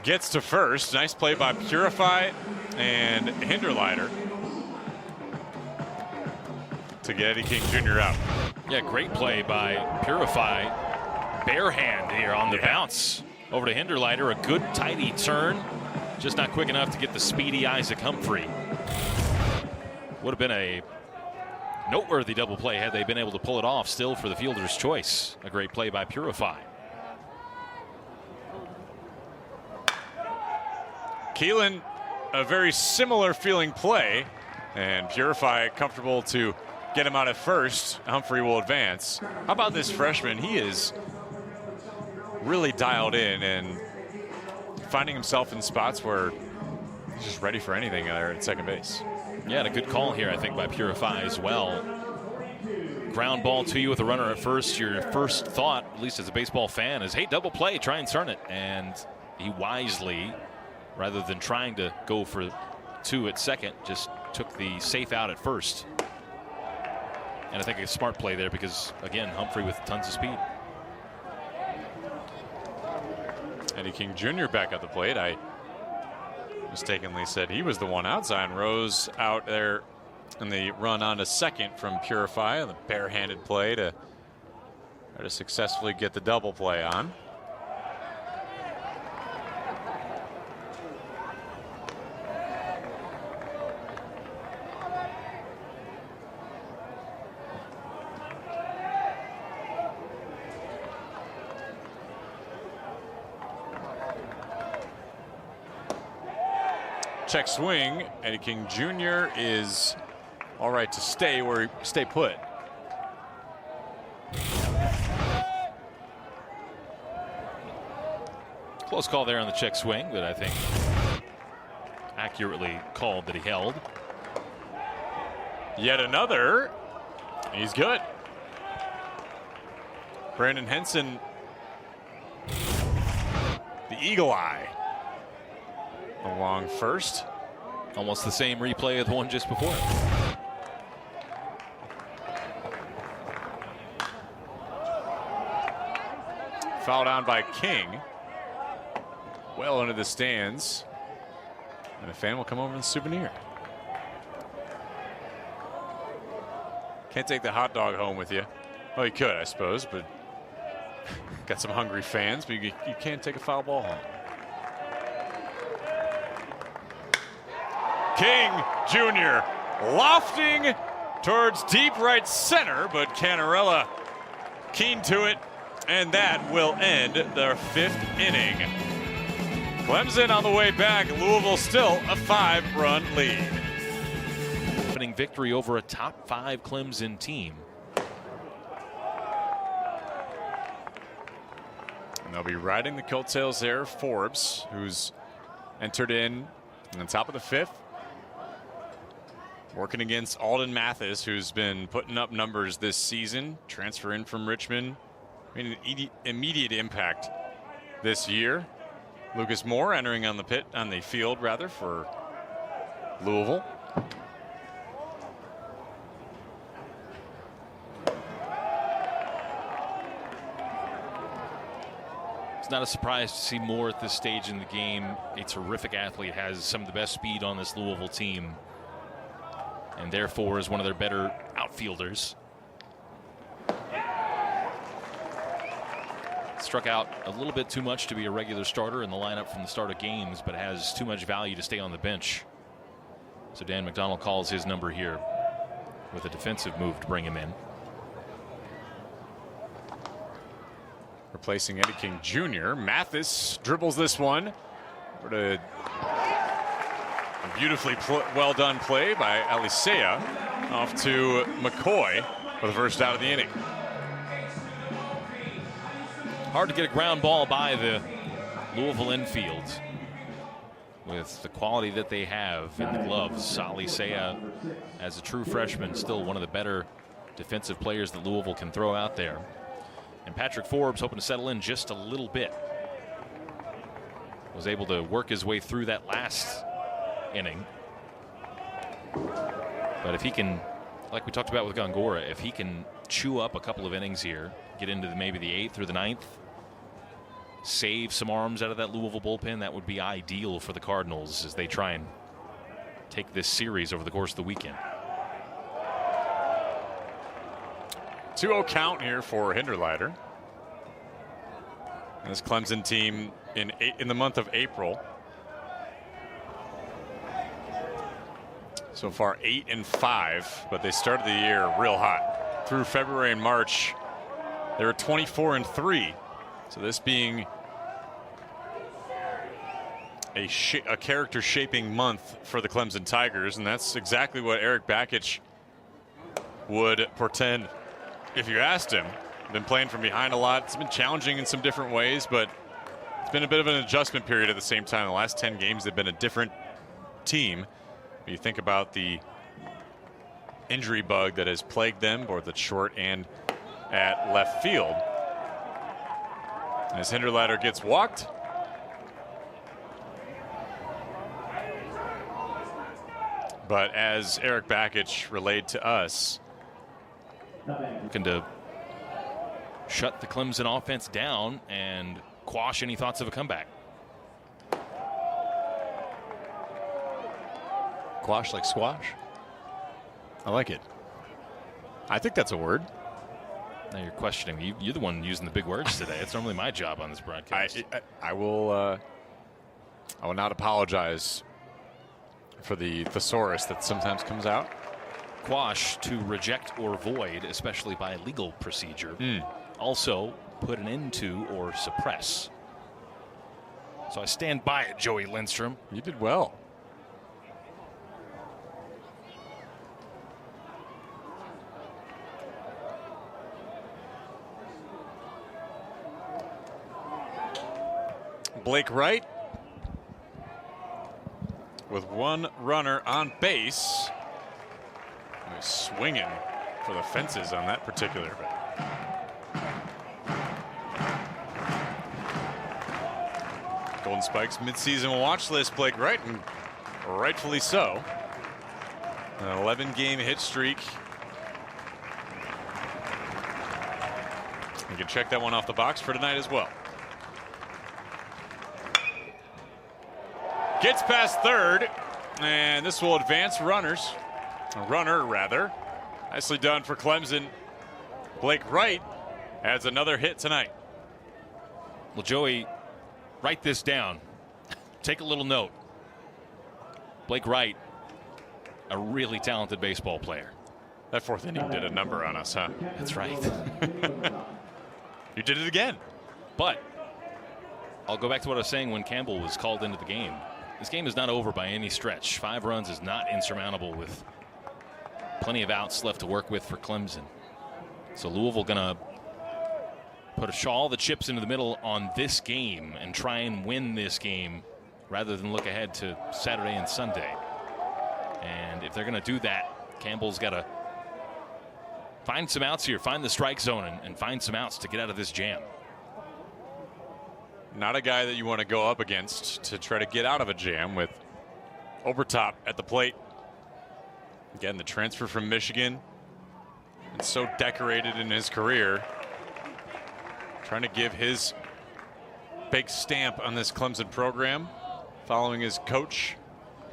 gets to first. Nice play by Purify and Hinderleiter to get Eddie King Jr. out. Yeah, great play by Purify. Bare hand here on the bounce over to Hinderleiter. A good tidy turn, just not quick enough to get the speedy Isaac Humphrey. Would have been a noteworthy double play had they been able to pull it off. Still for the fielder's choice. A great play by Purify. Keelan, a very similar feeling play, and Purify comfortable to get him out at first. Humphrey will advance. How about this freshman? He is really dialed in and finding himself in spots where he's just ready for anything there at second base. Yeah, and a good call here, I think, by Purify as well. Ground ball to you with a runner at first. Your first thought, at least as a baseball fan, is, hey, double play, try and turn it. And he wisely, rather than trying to go for 2 at second, just took the safe out at first. And I think a smart play there because, again, Humphrey with tons of speed. Eddie King Jr. back at the plate. I mistakenly said he was the one out. Zion Rose out there in the run on to second from Purify. The barehanded play to try to successfully get the double play on. Check swing. Eddie King Jr. is all right to stay put. Close call there on the check swing, but I think accurately called that he held. Yet another. He's good. Brandon Henson, the eagle eye. Along first. Almost the same replay of the one just before. Fouled on by King. Well into the stands. And a fan will come over and souvenir. Can't take the hot dog home with you. Well, you could, I suppose, but got some hungry fans, but you can't take a foul ball home. King Jr. lofting towards deep right center, but Canarella keen to it, and that will end their 5th inning. Clemson on the way back. Louisville still a 5-run lead. Opening victory over a top 5 Clemson team. And they'll be riding the coattails there. Forbes, who's entered in on the top of the 5th. Working against Alden Mathis, who's been putting up numbers this season. Transfer in from Richmond. Made an immediate impact this year. Lucas Moore entering on the field for Louisville. It's not a surprise to see Moore at this stage in the game. A terrific athlete, has some of the best speed on this Louisville team, and therefore is one of their better outfielders. Struck out a little bit too much to be a regular starter in the lineup from the start of games, but has too much value to stay on the bench. So Dan McDonald calls his number here with a defensive move to bring him in. Replacing Eddie King Jr. Mathis dribbles this one. What a beautifully well done play by Alicea off to McCoy for the first out of the inning. Hard to get a ground ball by the Louisville infield with the quality that they have in the gloves. Alicea, as a true freshman, still one of the better defensive players that Louisville can throw out there. And Patrick Forbes hoping to settle in just a little bit. Was able to work his way through that last inning. But if he can, like we talked about with Gongora, if he can chew up a couple of innings here, get into maybe the 8th or the 9th, save some arms out of that Louisville bullpen, that would be ideal for the Cardinals as they try and take this series over the course of the weekend. 2-0 count here for Hinderleiter. This Clemson team in the month of April. So far 8-5, but they started the year real hot. Through February and March, they were 24-3. So this being a character-shaping month for the Clemson Tigers, and that's exactly what Eric Bakich would portend if you asked him. Been playing from behind a lot. It's been challenging in some different ways, but it's been a bit of an adjustment period at the same time. The last 10 games, they've been a different team. You think about the injury bug that has plagued them, both at short and at left field. As Hinderlatter gets walked. But as Eric Bakich relayed to us, looking to shut the Clemson offense down and quash any thoughts of a comeback. Quash like squash? I like it. I think that's a word. Now you're questioning me. You're the one using the big words today. It's normally my job on this broadcast. I will not apologize for the thesaurus that sometimes comes out. Quash, to reject or void, especially by legal procedure. Also, put an end to or suppress. So I stand by it, Joey Lindstrom. You did well. Blake Wright with one runner on base. He's swinging for the fences on that particular Golden Spikes midseason watch list, Blake Wright, and rightfully so. An 11-game hit streak. You can check that one off the box for tonight as well. Gets past third, and this will advance runners. A runner, rather. Nicely done for Clemson. Blake Wright adds another hit tonight. Well, Joey, write this down. Take a little note. Blake Wright, a really talented baseball player. That fourth inning did a number on us, huh? That's right. You did it again. But I'll go back to what I was saying when Campbell was called into the game. This game is not over by any stretch. 5 runs is not insurmountable with plenty of outs left to work with for Clemson. So Louisville gonna put all the chips into the middle on this game and try and win this game rather than look ahead to Saturday and Sunday. And if they're gonna do that, Campbell's gotta find some outs here, find the strike zone and find some outs to get out of this jam. Not a guy that you want to go up against to try to get out of a jam with Obertop at the plate. Again, the transfer from Michigan. And so decorated in his career. Trying to give his big stamp on this Clemson program. Following his coach,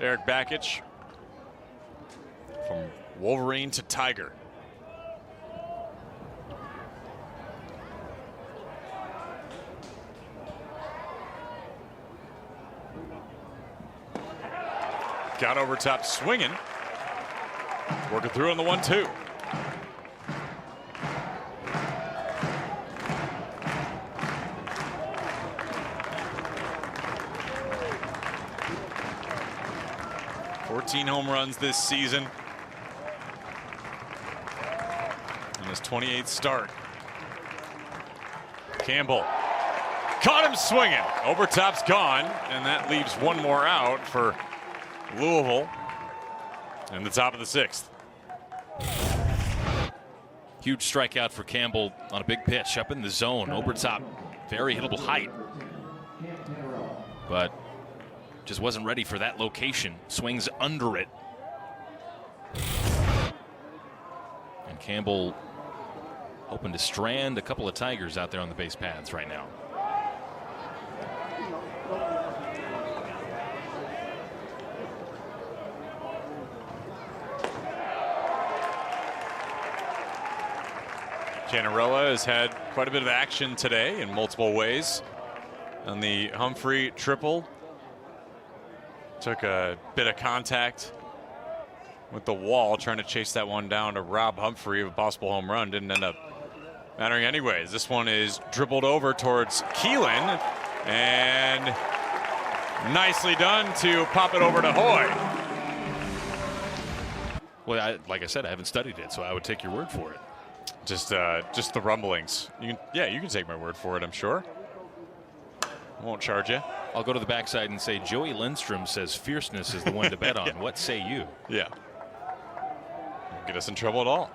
Eric Bakich. From Wolverine to Tiger. Got over top swinging. Working through on the 1-2. Home runs this season. In his 28th start. Campbell caught him swinging. Obertop's gone, and that leaves one more out for Louisville in the top of the 6th. Huge strikeout for Campbell on a big pitch up in the zone. Obertop, very hittable height, but just wasn't ready for that location. Swings under it. And Campbell hoping to strand a couple of Tigers out there on the base paths right now. Cannarella has had quite a bit of action today in multiple ways. On the Humphrey triple, took a bit of contact with the wall, trying to chase that one down to rob Humphrey of a possible home run. Didn't end up mattering anyways. This one is dribbled over towards Keelan, and nicely done to pop it over to Hoy. Well, like I said, I haven't studied it, so I would take your word for it. Just the rumblings. You can take my word for it, I'm sure. I won't charge you. I'll go to the backside and say Joey Lindstrom says fierceness is the one to bet on. Yeah. What say you? Yeah. Won't get us in trouble at all.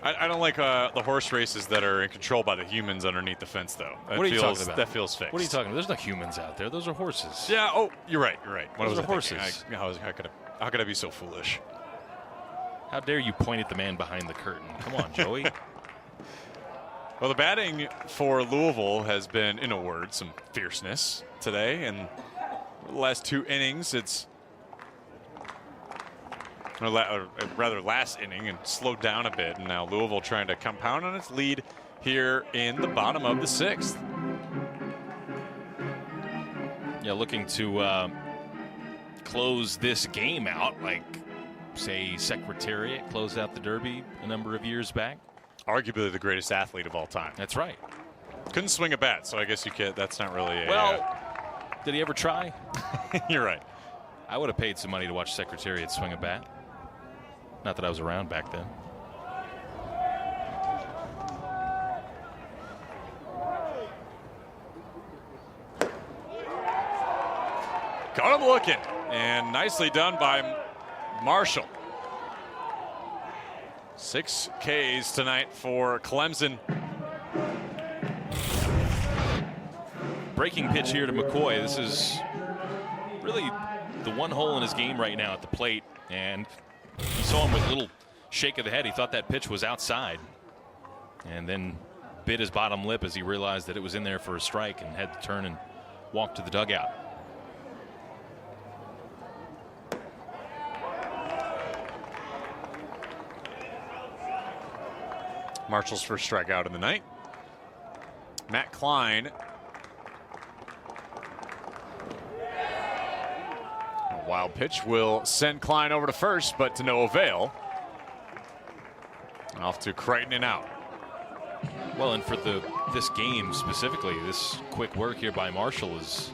I don't like the horse races that are in control by the humans underneath the fence, though. What are you talking about? That feels fixed. What are you talking about? There's no humans out there. Those are horses. Yeah. Oh, you're right. You're right. Those are horses. How could I be so foolish? How dare you point at the man behind the curtain? Come on, Joey. Well, the batting for Louisville has been, in a word, some fierceness today. And the last 2 innings, or rather last inning, and slowed down a bit. And now Louisville trying to compound on its lead here in the bottom of the 6th. Yeah, looking to close this game out like, say, Secretariat closed out the Derby a number of years back. Arguably the greatest athlete of all time. That's right. Couldn't swing a bat, so I guess you can't. That's not really a. Well, did he ever try? You're right. I would have paid some money to watch Secretariat swing a bat. Not that I was around back then. Got him looking, and nicely done by Marshall. 6 Ks tonight for Clemson. Breaking pitch here to McCoy. This is really the one hole in his game right now at the plate. And you saw him with a little shake of the head. He thought that pitch was outside. And then bit his bottom lip as he realized that it was in there for a strike and had to turn and walk to the dugout. Marshall's first strikeout of the night. Matt Klein. A wild pitch will send Klein over to first, but to no avail. Off to Crichton and out. Well, and for this game specifically, this quick work here by Marshall is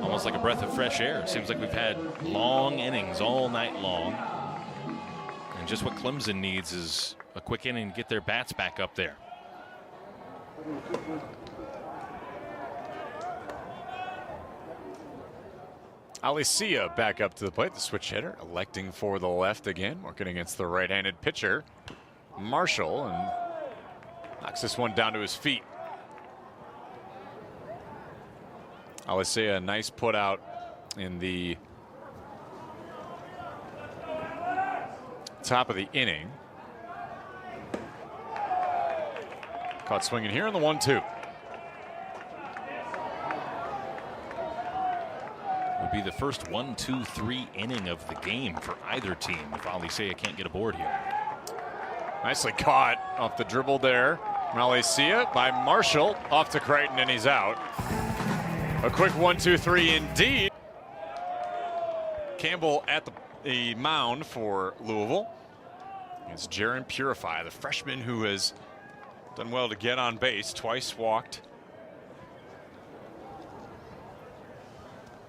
almost like a breath of fresh air. It seems like we've had long innings all night long. And just what Clemson needs is a quick inning to get their bats back up there. Alicia back up to the plate, the switch hitter, electing for the left again, working against the right-handed pitcher, Marshall, and knocks this one down to his feet. Alicia, a nice put out in the top of the inning. Caught swinging here in the 1-2. Would be the first 1-2-3 inning of the game for either team if Alicia can't get aboard here. Nicely caught off the dribble there. Alicia by Marshall off to Crichton, and he's out. A quick 1-2-3 indeed. Campbell at the mound for Louisville. It's Jaron Purify, the freshman who has done well to get on base, twice walked.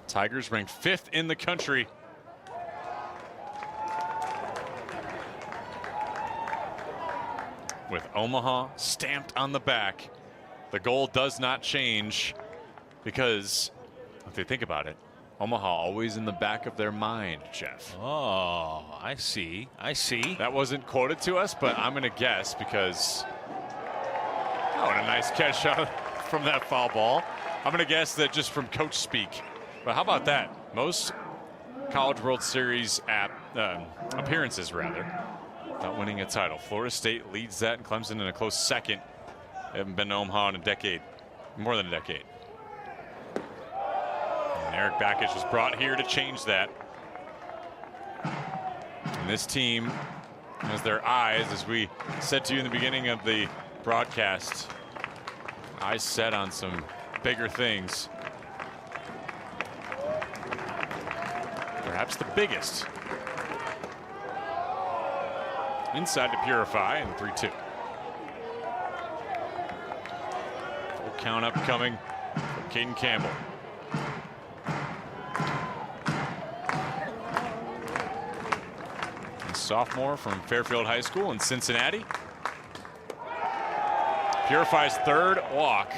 Tigers ranked 5th in the country. With Omaha stamped on the back. The goal does not change because, if they think about it, Omaha always in the back of their mind, Jeff. Oh, I see. I see. That wasn't quoted to us, but I'm going to guess because, oh, what a nice catch out from that foul ball. I'm going to guess that just from coach speak. But how about that? Most College World Series appearances, rather, without winning a title. Florida State leads that, and Clemson in a close second. They haven't been to Omaha in a decade, more than a decade. And Eric Bakich was brought here to change that. And this team has their eyes, as we said to you in the beginning of the broadcast, eyes set on some bigger things. Perhaps the biggest. Inside to Purify, and 3-2. Full count up coming from Caden Campbell. A sophomore from Fairfield High School in Cincinnati. Purify's third walk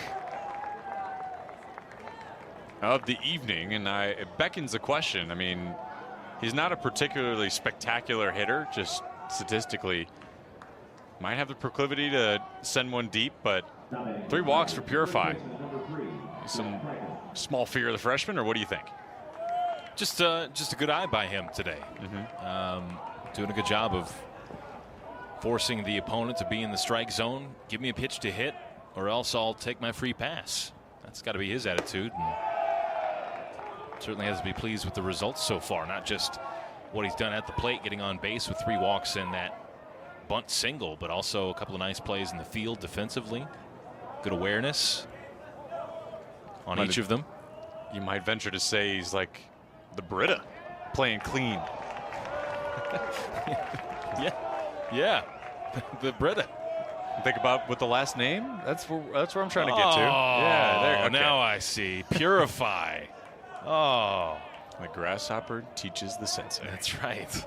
of the evening, and it beckons a question. I mean, he's not a particularly spectacular hitter, just statistically might have the proclivity to send one deep, but 3 walks for Purify. Some small fear of the freshman, or what do you think? Just a good eye by him today. Doing a good job of forcing the opponent to be in the strike zone. Give me a pitch to hit, or else I'll take my free pass. That's got to be his attitude. And certainly has to be pleased with the results so far, not just what he's done at the plate, getting on base with 3 walks and that bunt single, but also a couple of nice plays in the field defensively. Good awareness on each of them. You might venture to say he's like the Brita, playing clean. Yeah, the Brita. Think about with the last name. That's where I'm trying to get to. Oh, Yeah, there. Okay. Now I see. Purify. Oh, The grasshopper teaches the sensei. that's right.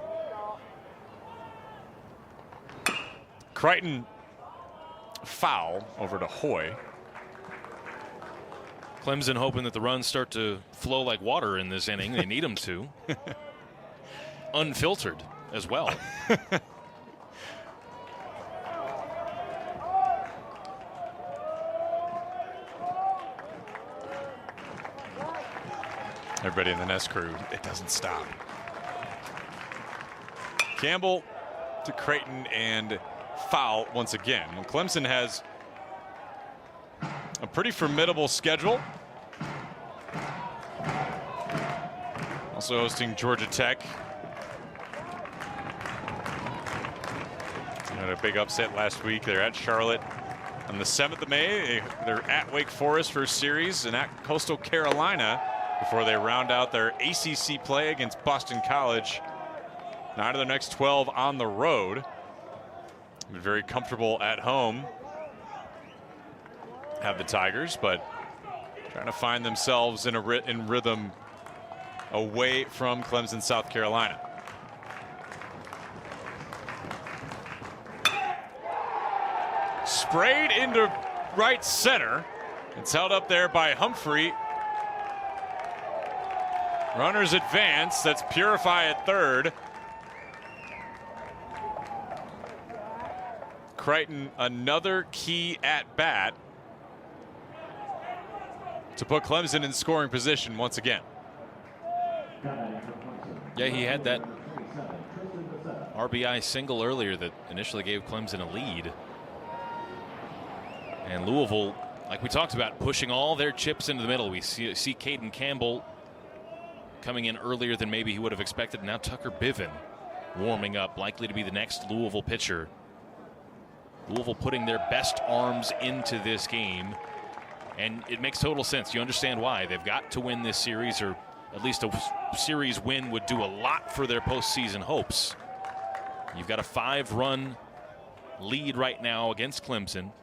Crichton foul over to Hoy. Clemson hoping that the runs start to flow like water in this inning. They need them to. Unfiltered as well. Everybody in the Nest crew, it doesn't stop. Campbell to Creighton and foul once again. And Clemson has a pretty formidable schedule. Also hosting Georgia Tech. They had a big upset last week. They're at Charlotte on the 7th of May. They're at Wake Forest for a series and at Coastal Carolina before they round out their ACC play against Boston College. 9 of their next 12 on the road. Been very comfortable at home. Have the Tigers, but trying to find themselves in rhythm away from Clemson, South Carolina. Sprayed into right center. It's held up there by Humphrey. Runners advance. That's Purify at third. Crichton, another key at bat to put Clemson in scoring position once again. Yeah, he had that RBI single earlier that initially gave Clemson a lead. And Louisville, like we talked about, pushing all their chips into the middle. We see Caden Campbell coming in earlier than maybe he would have expected. Now Tucker Biven warming up, likely to be the next Louisville pitcher. Louisville putting their best arms into this game, and it makes total sense. You understand why. They've got to win this series, or at least a series win would do a lot for their postseason hopes. You've got a 5-run lead right now against Clemson,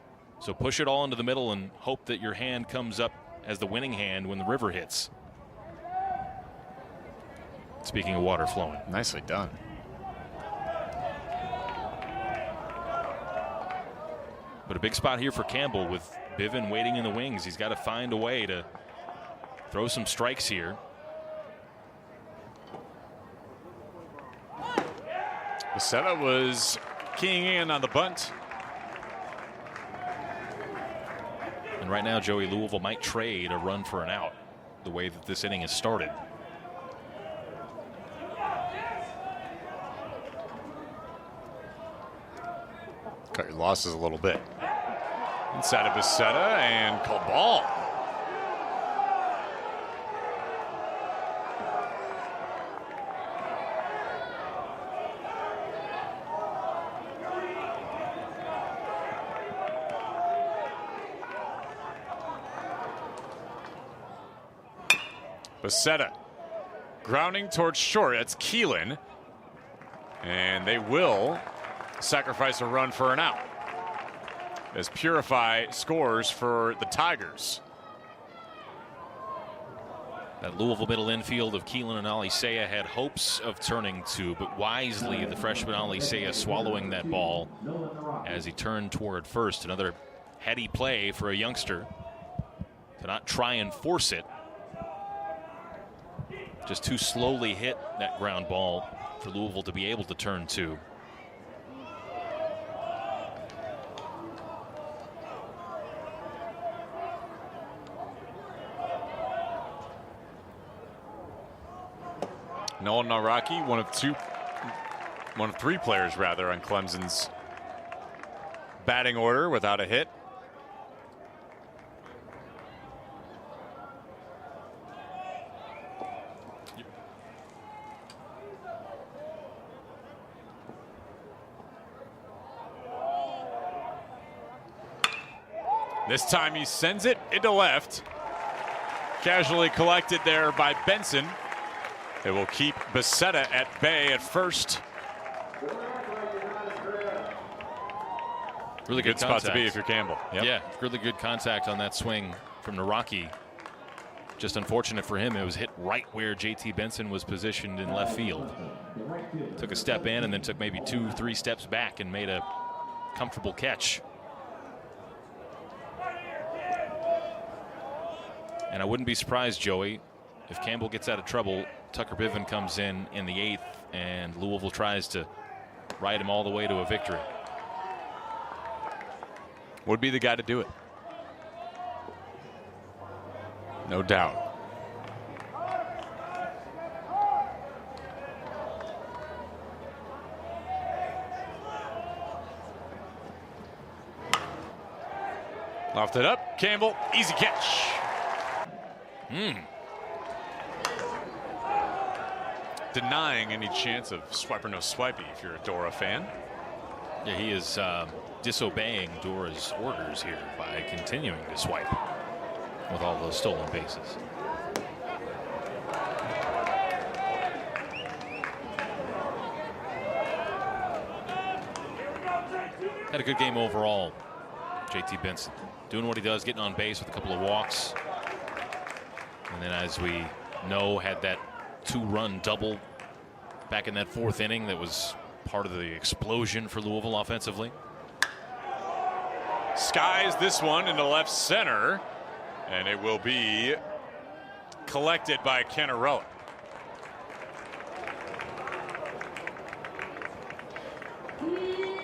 so push it all into the middle and hope that your hand comes up as the winning hand when the river hits. Speaking of water flowing. Nicely done. But a big spot here for Campbell with Biven waiting in the wings. He's got to find a way to throw some strikes here. Becerra was keying in on the bunt. And right now, Joey, Louisville might trade a run for an out the way that this inning has started. Cut your losses a little bit. Inside of Becerra and called ball. Becerra grounding towards short. That's Keelan. And they will sacrifice a run for an out as Purify scores for the Tigers. That Louisville middle infield of Keelan and Alisea had hopes of turning to, but wisely the freshman Alisea swallowing that ball as he turned toward first. Another heady play for a youngster to not try and force it. Just too slowly hit that ground ball for Louisville to be able to turn two. Nolan Naraki, one of three players rather on Clemson's batting order without a hit. This time he sends it into left. Casually collected there by Benson. It will keep Becerra at bay at first. Really good spot to be if you're Campbell. Yep. Yeah, really good contact on that swing from Naraki. Just unfortunate for him, it was hit right where JT Benson was positioned in left field. Took a step in and then took maybe 2-3 steps back and made a comfortable catch. And I wouldn't be surprised, Joey, if Campbell gets out of trouble, Tucker Piven comes in the 8th, and Louisville tries to ride him all the way to a victory. Would be the guy to do it. No doubt. Lofted up, Campbell, easy catch. Denying any chance of swipe or no swipey if you're a Dora fan. Yeah, he is disobeying Dora's orders here by continuing to swipe with all those stolen bases. Had a good game overall, JT Benson. Doing what he does, getting on base with a couple of walks. And then, as we know, had that 2-run double back in that 4th inning that was part of the explosion for Louisville offensively. Skies this one into left center, and it will be collected by Canarella.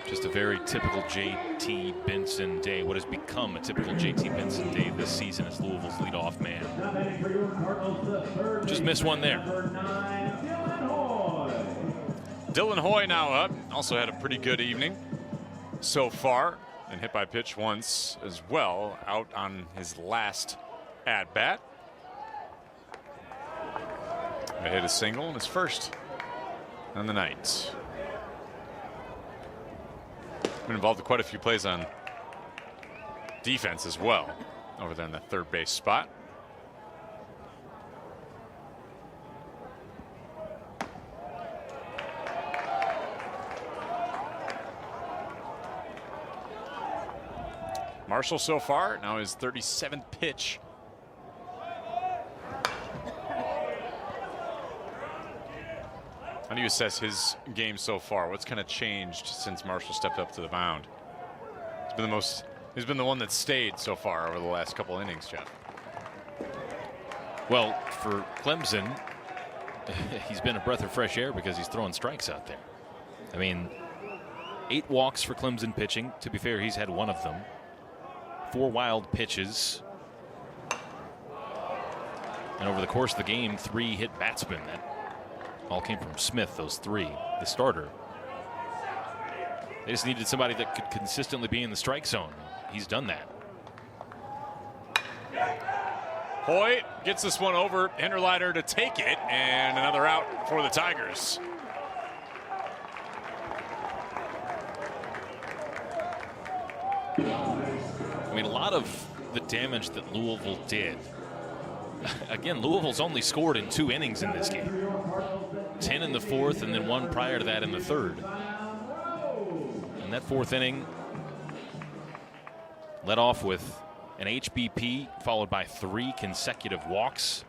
Just a very typical JT Benson day. What has become a typical JT Benson day this season as Louisville's leadoff man. Just missed one there. Dylan Hoy now up. Also had a pretty good evening so far, and hit by pitch once as well, out on his last at bat. Hit a single in his first on the night. Been involved in quite a few plays on defense as well over there in the third base spot. Marshall so far now his 37th pitch. How do you assess his game so far? What's kind of changed since Marshall stepped up to the mound? He's been the one that stayed so far over the last couple innings, Jeff. Well, for Clemson, he's been a breath of fresh air because he's throwing strikes out there. I mean, 8 walks for Clemson pitching. To be fair, he's had one of them. 4 wild pitches. And over the course of the game, 3 hit batsmen. That all came from Smith, those 3, the starter. They just needed somebody that could consistently be in the strike zone. He's done that. Hoy gets this one over. Hinterleiter to take it, and another out for the Tigers. I mean, a lot of the damage that Louisville did. Again, Louisville's only scored in 2 innings in this game. 10 in the 4th and then 1 prior to that in the 3rd. And that 4th inning led off with an HBP followed by 3 consecutive walks.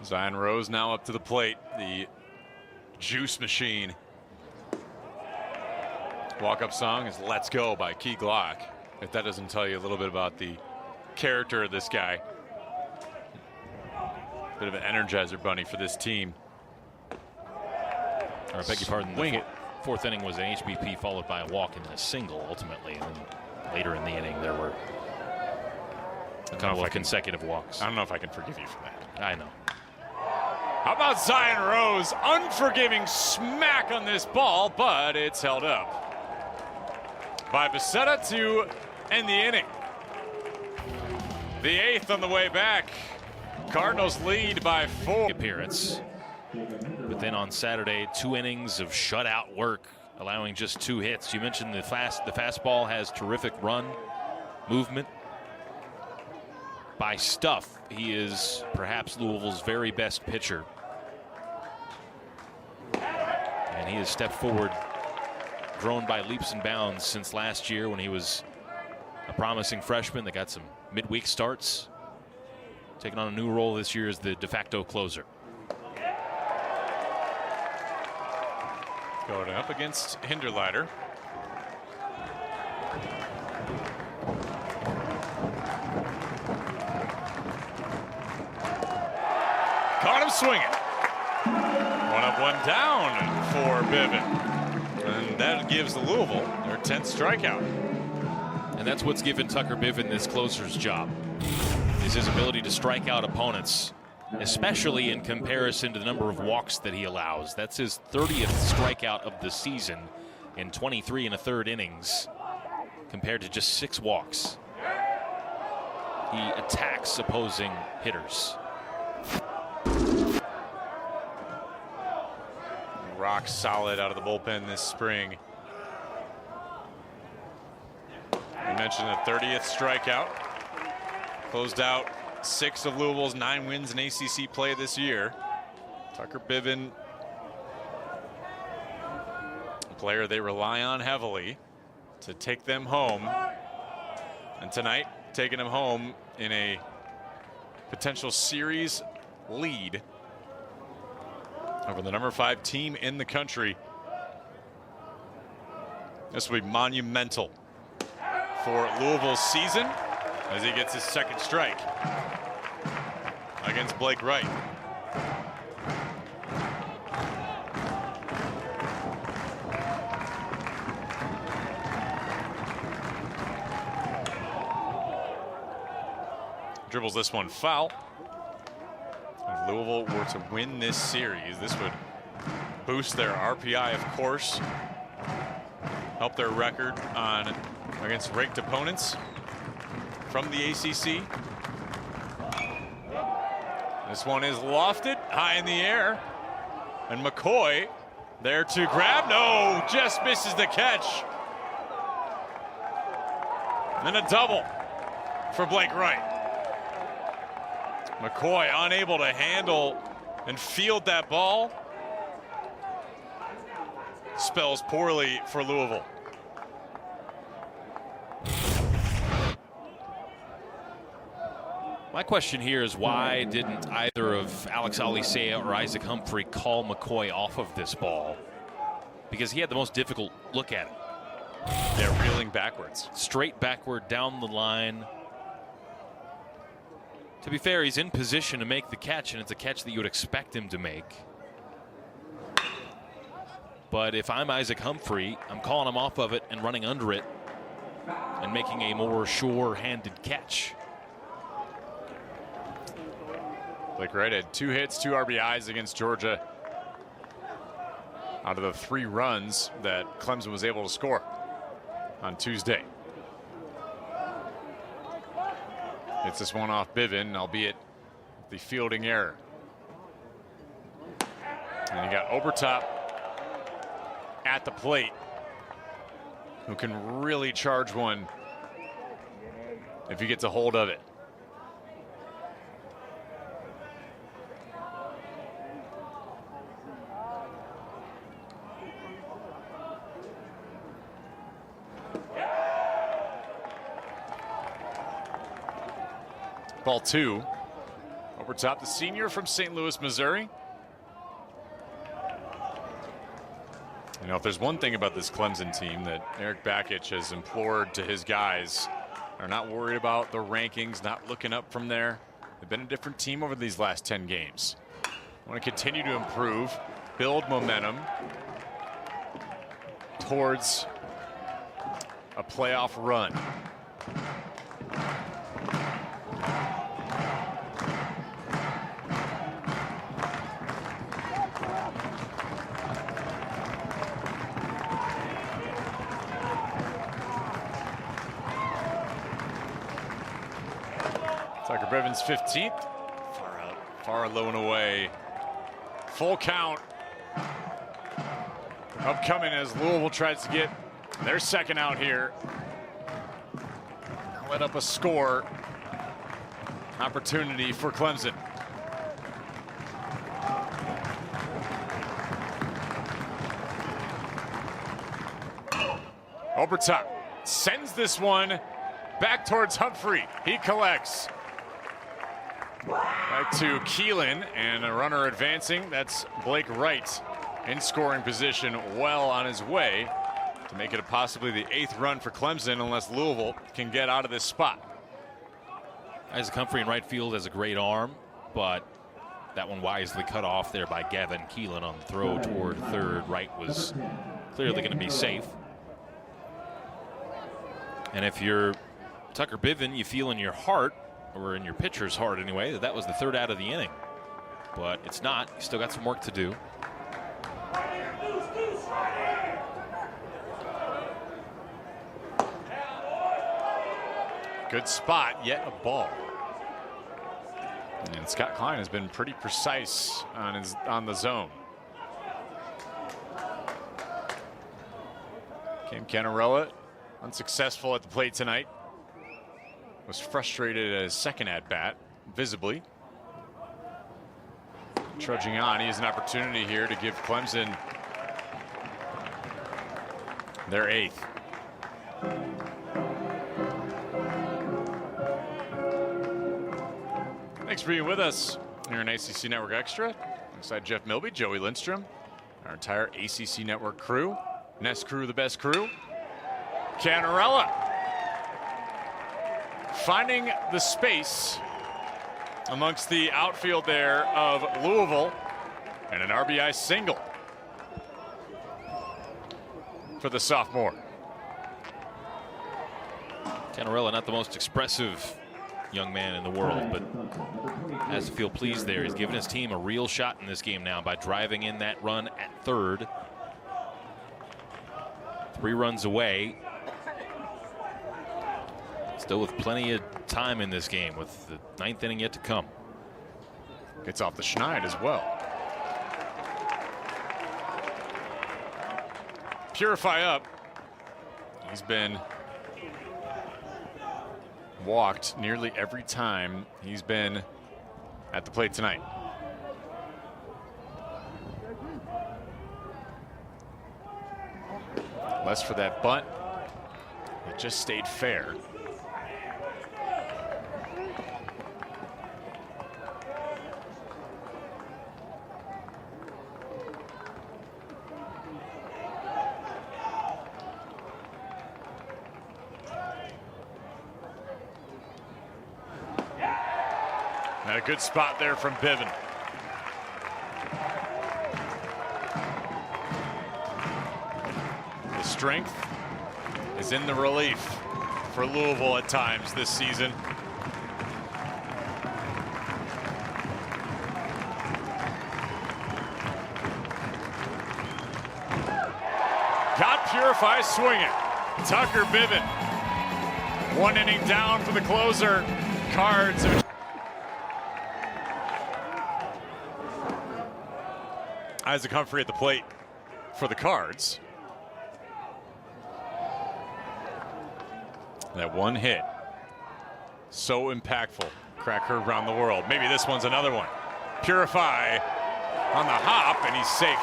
Zion Rose now up to the plate. The juice machine. Walk-up song is Let's Go by Key Glock. If that doesn't tell you a little bit about the character of this guy. Bit of an energizer bunny for this team. Or I beg your pardon. Wing it. Fourth inning was an HBP followed by a walk and then a single ultimately. And then later in the inning there were a couple of consecutive walks. I don't know if I can forgive you for that. I know. How about Zion Rose? Unforgiving smack on this ball, but it's held up by Becerra to end the inning. The 8th on the way back. Cardinals lead by 4. Appearance. But then on Saturday, 2 innings of shutout work, allowing just 2 hits. You mentioned the fastball has terrific run, movement. By stuff, he is perhaps Louisville's very best pitcher. And he has stepped forward, grown by leaps and bounds since last year when he was a promising freshman that got some midweek starts. Taking on a new role this year as the de facto closer. Going up against Hinderleiter. Caught him swinging. 1 up, 1 down for Bivin. And that gives Louisville their 10th strikeout. And that's what's given Tucker Bivin this closer's job, is his ability to strike out opponents, especially in comparison to the number of walks that he allows. That's his 30th strikeout of the season in 23 1/3 innings, compared to just 6 walks. He attacks opposing hitters. Rock solid out of the bullpen this spring. We mentioned the 30th strikeout. Closed out 6 of Louisville's 9 wins in ACC play this year. Tucker Bivin, a player they rely on heavily to take them home. And tonight, taking them home in a potential series lead over the number 5 team in the country. This will be monumental for Louisville's season as he gets his 2nd strike against Blake Wright. Dribbles this one foul. If Louisville were to win this series, this would boost their RPI, of course, help their record on against ranked opponents from the ACC. This one is lofted high in the air, and McCoy there to grab. No, just misses the catch. And a double for Blake Wright. McCoy unable to handle and field that ball. Spells poorly for Louisville. My question here is, why didn't either of Alex Alicea or Isaac Humphrey call McCoy off of this ball? Because he had the most difficult look at it. They're reeling backwards. Straight backward down the line. To be fair, he's in position to make the catch, and it's a catch that you would expect him to make. But if I'm Isaac Humphrey, I'm calling him off of it and running under it and making a more sure-handed catch. Blake Wright had 2 hits, 2 RBIs against Georgia out of the 3 runs that Clemson was able to score on Tuesday. It's this one off Bivin, albeit the fielding error. And you got Obertop at the plate, who can really charge one if he gets a hold of it. Ball 2. Obertop, the senior from St. Louis, Missouri. You know, if there's one thing about this Clemson team that Eric Bakich has implored to his guys, they're not worried about the rankings, not looking up from there. They've been a different team over these last 10 games. Want to continue to improve, build momentum towards a playoff run. Tucker Bivens 15th. Far out, far low and away. Full count. Upcoming as Louisville tries to get their second out here. Let up a score. Opportunity for Clemson. Obertop sends this one back towards Humphrey. He collects. Back to Keelan, and a runner advancing. That's Blake Wright in scoring position, well on his way to make it possibly the 8th run for Clemson unless Louisville can get out of this spot. Isaac Humphrey in right field has a great arm, but that one wisely cut off there by Gavin Keelan on the throw toward third. Wright was clearly going to be safe. And if you're Tucker Biven, you feel in your heart, or in your pitcher's heart anyway, that that was the 3rd out of the inning. But it's not. You still got some work to do. Good spot, yet a ball. And Scott Klein has been pretty precise on the zone. Cam Canarella unsuccessful at the plate tonight. Was frustrated at his second at-bat, visibly. Trudging on, he has an opportunity here to give Clemson their 8th. Thanks for being with us here on ACC Network Extra. Alongside Jeff Milby, Joey Lindstrom, our entire ACC Network crew. Nest crew, the best crew. Canarella finding the space amongst the outfield there of Louisville, and an RBI single for the sophomore. Canarella, not the most expressive young man in the world, but has to feel pleased there. He's given his team a real shot in this game now by driving in that run at third. 3 runs away. Still with plenty of time in this game, with the 9th inning yet to come. Gets off the schneid as well. Purify up. He's been walked nearly every time he's been at the plate tonight. Less for that bunt. It just stayed fair. And a good spot there from Biven. The strength is in the relief for Louisville at times this season. Got Purify swinging. Tucker Biven. 1 inning down for the closer. Cards. Isaac Humphrey at the plate for the Cards. That one hit, so impactful. Crack heard around the world. Maybe this one's another one. Purify on the hop, and he's safe.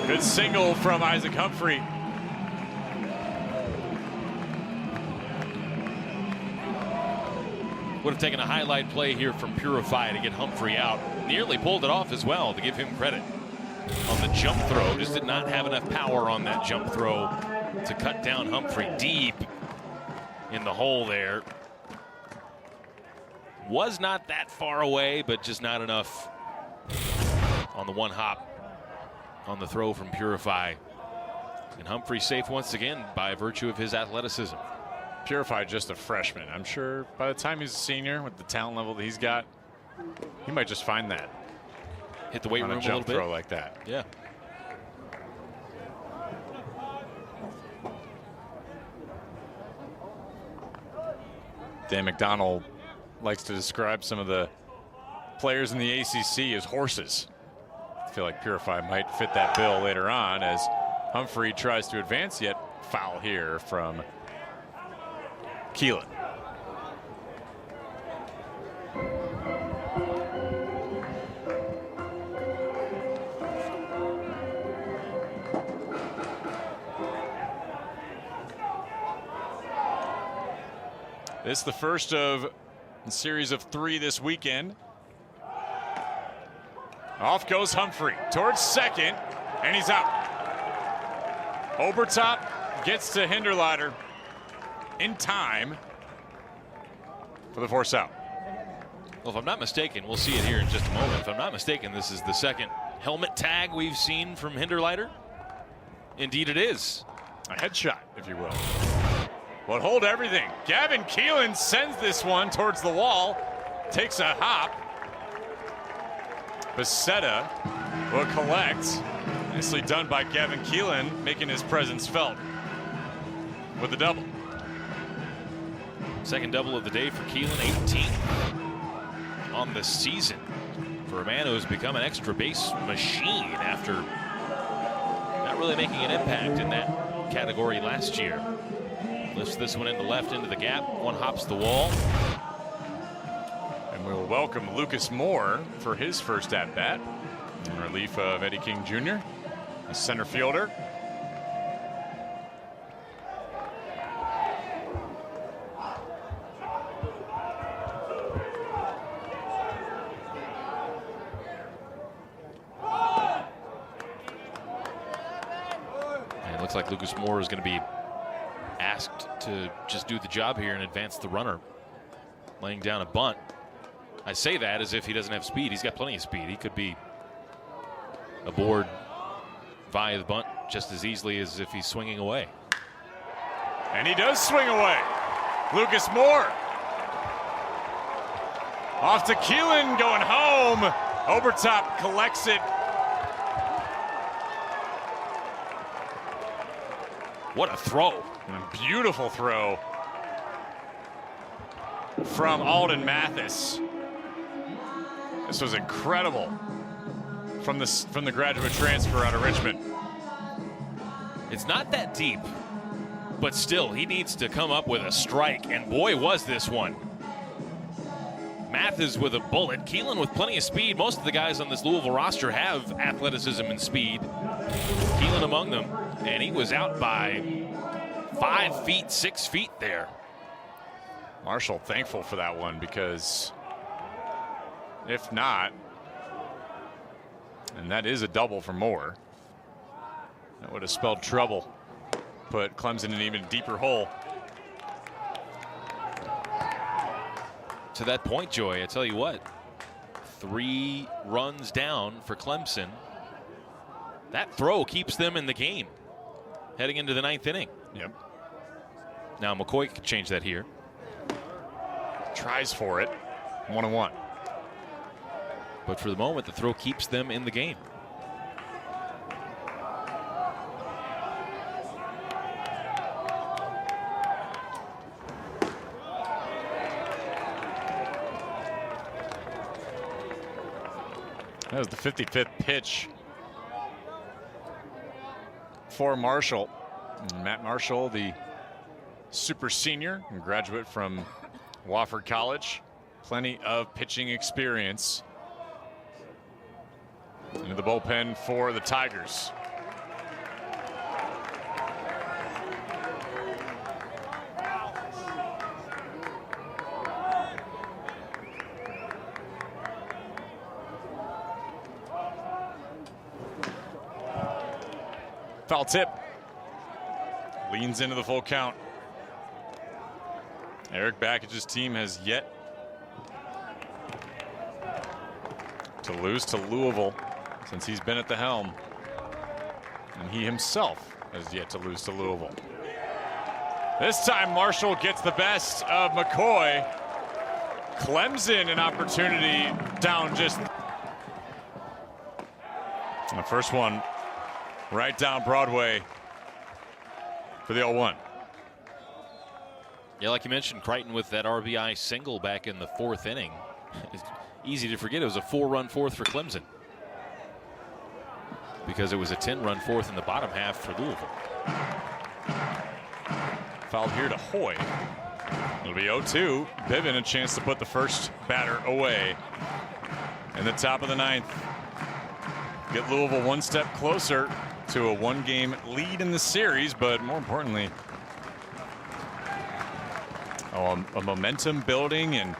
Good single from Isaac Humphrey. Would have taken a highlight play here from Purify to get Humphrey out. Nearly pulled it off as well, to give him credit on the jump throw. Just did not have enough power on that jump throw to cut down Humphrey deep in the hole there. was not that far away, but just not enough on the one hop on the throw from Purify. And Humphrey safe once again by virtue of his athleticism. Purify just a freshman. I'm sure by the time he's a senior with the talent level that he's got, he might just find that. Hit the weight room a little bit. Throw like that. Yeah. Dan McDonald likes to describe some of the players in the ACC as horses. I feel like Purify might fit that bill later on as Humphrey tries to advance, yet foul here from Keelan. This is the first of a series of 3 this weekend. Off goes Humphrey towards second, and he's out. Obertop gets to Hinderlader in time for the force out. Well, if I'm not mistaken, we'll see it here in just a moment. If I'm not mistaken, this is the second helmet tag we've seen from Hinderlader. Indeed it is. A headshot, if you will. Well, hold everything. Gavin Keelan sends this one towards the wall. Takes a hop. Becerra will collect. Nicely done by Gavin Keelan, making his presence felt with the double. Second double of the day for Keelan, 18th on the season for a man who has become an extra base machine after not really making an impact in that category last year. Lifts this one into left into the gap. One hops the wall. And we'll welcome Lucas Moore for his first at-bat in relief of Eddie King Jr., a center fielder. And it looks like Lucas Moore is going to be asked to just do the job here and advance the runner, laying down a bunt. I say that as if he doesn't have speed. He's got plenty of speed. He could be aboard via the bunt just as easily as if he's swinging away. And he does swing away. Lucas Moore. Off to Keelan, going home. Obertop collects it. What a throw. A beautiful throw from Alden Mathis. This was incredible from the graduate transfer out of Richmond. It's not that deep, but still, he needs to come up with a strike, and boy, was this one. Mathis with a bullet. Keelan with plenty of speed. Most of the guys on this Louisville roster have athleticism and speed. Keelan among them, and he was out by 5 feet, 6 feet there. Marshall thankful for that one, because if not, and that is a double for Moore, that would have spelled trouble. Put Clemson in an even deeper hole. To that point, Joy, I tell you what, 3 runs down for Clemson. That throw keeps them in the game heading into the 9th inning. Yep. Now McCoy could change that here. Tries for it. 1-1. But for the moment, the throw keeps them in the game. That was the 55th pitch for Marshall. And Matt Marshall, the super senior and graduate from Wofford College. Plenty of pitching experience. Into the bullpen for the Tigers. Foul tip. Leans into the full count. Eric Backage's team has yet to lose to Louisville since he's been at the helm. And he himself has yet to lose to Louisville. This time Marshall gets the best of McCoy. Clemson an opportunity down just. The first one right down Broadway for the 0-1. Yeah, like you mentioned, Crichton with that RBI single back in the 4th inning. It's easy to forget it was a 4-run fourth for Clemson, because it was a 10-run fourth in the bottom half for Louisville. Foul here to Hoy. It'll be 0-2. Bivin a chance to put the first batter away in the top of the 9th. Get Louisville one step closer to a 1-game lead in the series, but more importantly, a momentum building and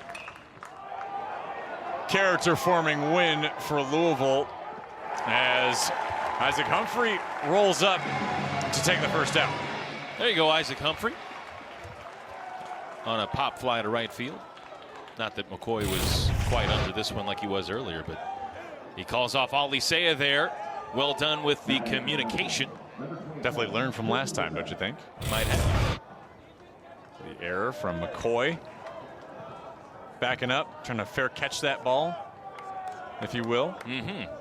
character forming win for Louisville as Isaac Humphrey rolls up to take the first out. There you go, Isaac Humphrey on a pop fly to right field. Not that McCoy was quite under this one like he was earlier, but he calls off Alisea there. Well done with the communication. Definitely learned from last time, don't you think? Might have. The error from McCoy. Backing up, trying to fair catch that ball, if you will. Mm-hmm.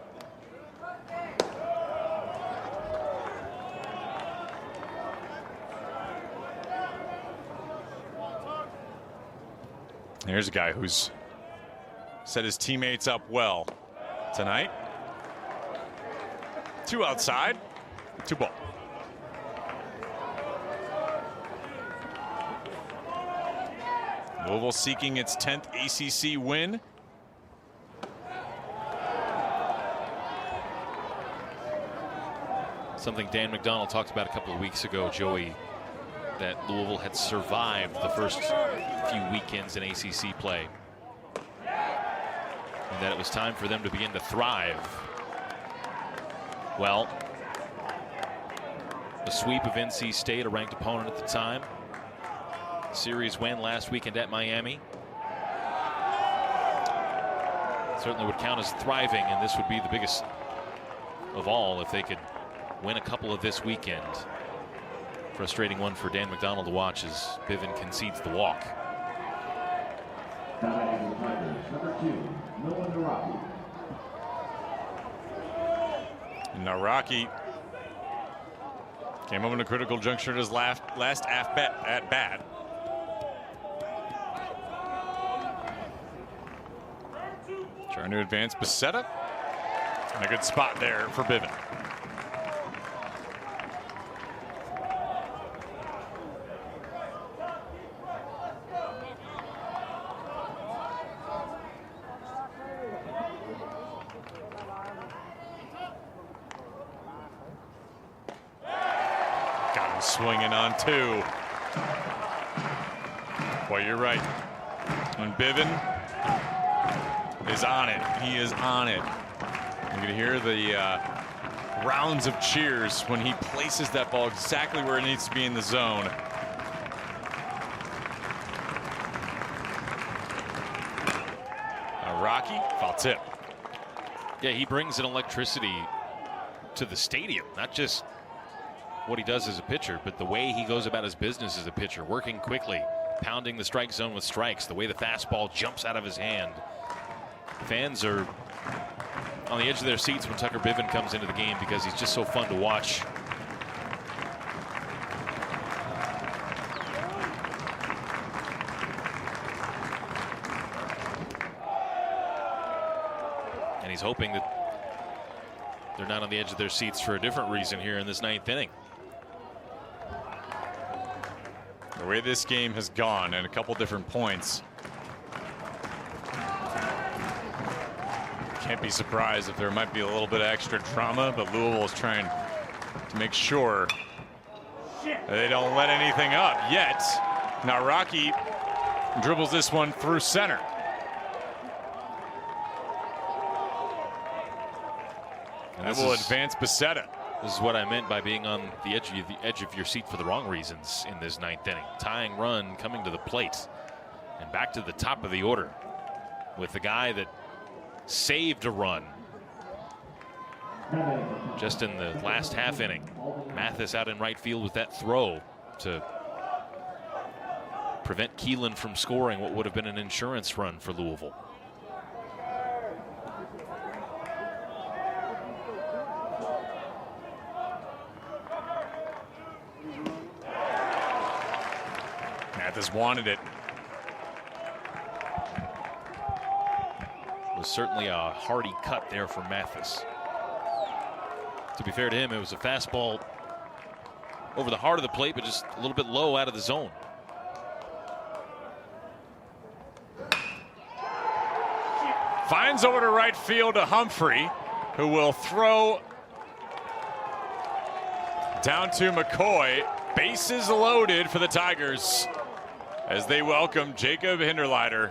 Here's a guy who's set his teammates up well tonight. 2 outside, 2 ball. Louisville seeking its 10th ACC win. Something Dan McDonald talked about a couple of weeks ago, Joey, that Louisville had survived the first few weekends in ACC play, and that it was time for them to begin to thrive. Well, a sweep of NC State, a ranked opponent at the time. Series win last weekend at Miami. Certainly would count as thriving, and this would be the biggest of all if they could win a couple of this weekend. Frustrating one for Dan McDonald to watch as Bivin concedes the walk. Naraki came up in a critical juncture at his last at bat. Trying to advance Becerra. And a good spot there for Bivin. Got him swinging on 2. Boy, you're right. When Bivin is on it, he is on it. You can hear the rounds of cheers when he places that ball exactly where it needs to be in the zone. Rocky, foul tip. Yeah, he brings an electricity to the stadium, not just what he does as a pitcher, but the way he goes about his business as a pitcher, working quickly, pounding the strike zone with strikes, the way the fastball jumps out of his hand. Fans are on the edge of their seats when Tucker Bivin comes into the game because he's just so fun to watch. And he's hoping that they're not on the edge of their seats for a different reason here in this 9th inning. The way this game has gone at a couple different points, can't be surprised if there might be a little bit of extra drama, but Louisville is trying to make sure that they don't let anything up yet. Now Rocky dribbles this one through center. And that will advance Becerra. This is what I meant by being on the edge of your seat for the wrong reasons in this 9th inning. Tying run coming to the plate and back to the top of the order with the guy that saved a run just in the last half inning. Mathis out in right field with that throw to prevent Keelan from scoring what would have been an insurance run for Louisville. Mathis wanted it. Was certainly a hearty cut there for Mathis. To be fair to him, it was a fastball over the heart of the plate, but just a little bit low out of the zone. Finds over to right field to Humphrey, who will throw down to McCoy. Bases loaded for the Tigers as they welcome Jacob Hinderleiter,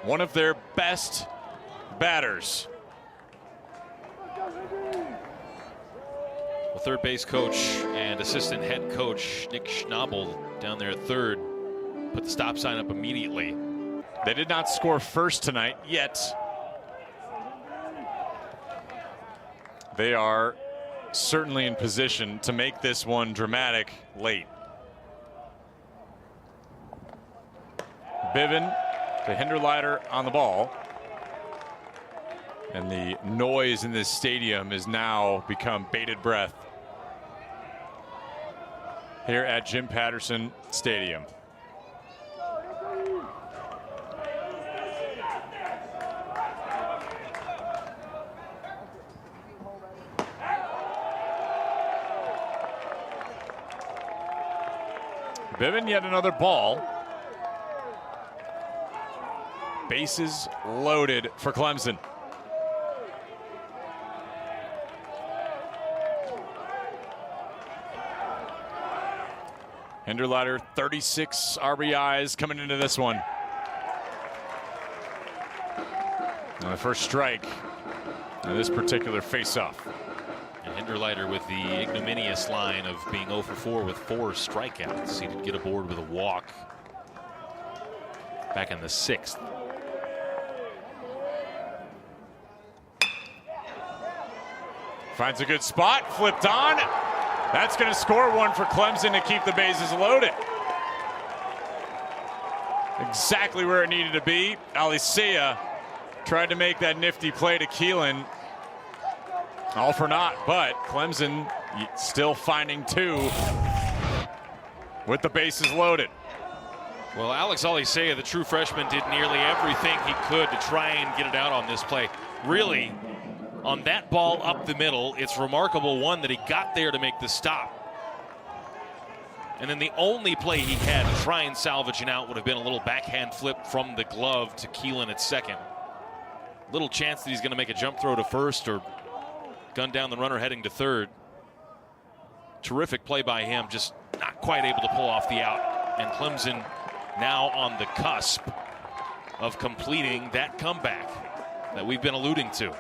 one of their best batters. The third base coach and assistant head coach Nick Schnabel down there at third put the stop sign up immediately. They did not score first tonight yet. They are certainly in position to make this one dramatic late. Bivin to Hinderleiter on the ball. And the noise in this stadium has now become bated breath here at Jim Patterson Stadium. Bivin, yet another ball. Bases loaded for Clemson. Hinderleiter, 36 RBIs coming into this one. And the first strike on this particular face-off. And Hinderleiter with the ignominious line of being 0 for 4 with 4 strikeouts. He did get aboard with a walk back in the 6th. Finds a good spot, flipped on. That's going to score one for Clemson to keep the bases loaded. Exactly where it needed to be. Alicea tried to make that nifty play to Keelan. All for naught, but Clemson still finding 2 with the bases loaded. Well, Alex Alicea, the true freshman, did nearly everything he could to try and get it out on this play. Really, on that ball up the middle, it's remarkable, one, that he got there to make the stop. And then the only play he had to try and salvage an out would have been a little backhand flip from the glove to Keelan at second. Little chance that he's going to make a jump throw to first or gun down the runner heading to third. Terrific play by him, just not quite able to pull off the out. And Clemson now on the cusp of completing that comeback that we've been alluding to.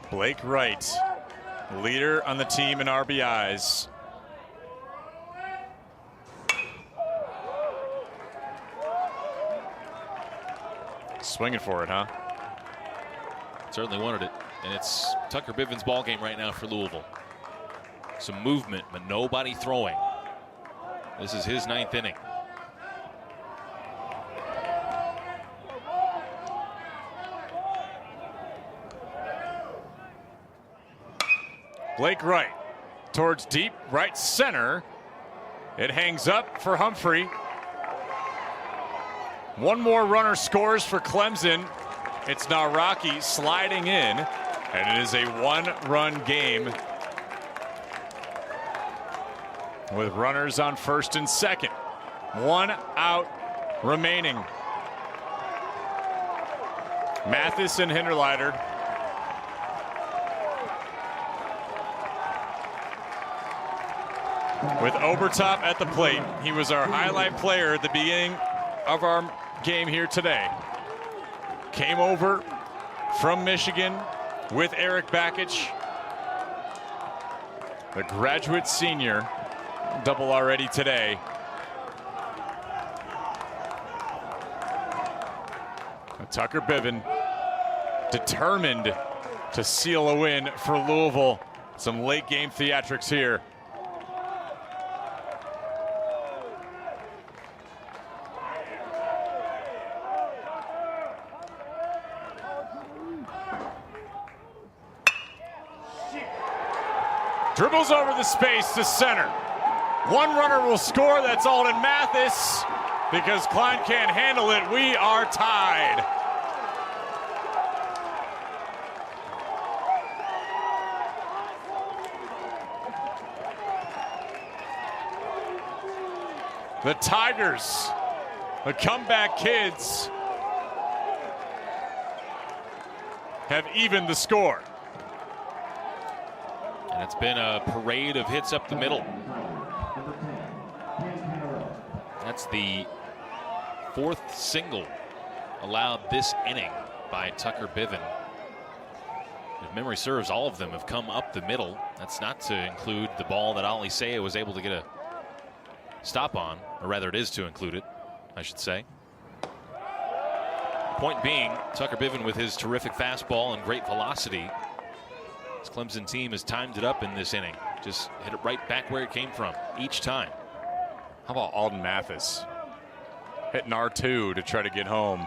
Blake Wright, leader on the team in RBIs. Swinging for it, huh? Certainly wanted it. And it's Tucker Bivens' ball game right now for Louisville. Some movement, but nobody throwing. This is his 9th inning. Blake Wright towards deep right center. It hangs up for Humphrey. One more runner scores for Clemson. It's now Rocky sliding in, and it is a 1-run game with runners on first and second. 1 out remaining. Mathis and Hinderleiter. With Obertop at the plate. He was our highlight player at the beginning of our game here today. Came over from Michigan with Eric Bakich, the graduate senior, double already today. Tucker Biven determined to seal a win for Louisville. Some late game theatrics here. Dribbles over the space to center. One runner will score. That's Alden Mathis. Because Klein can't handle it, we are tied. The Tigers, the comeback kids, have evened the score. And it's been a parade of hits up the middle. That's the 4th single allowed this inning by Tucker Biven. If memory serves, all of them have come up the middle. That's not to include the ball that Ali Seiya was able to get a stop on, or rather it is to include it, I should say. Point being, Tucker Biven with his terrific fastball and great velocity. This Clemson team has timed it up in this inning. Just hit it right back where it came from each time. How about Alden Mathis hitting R2 to try to get home?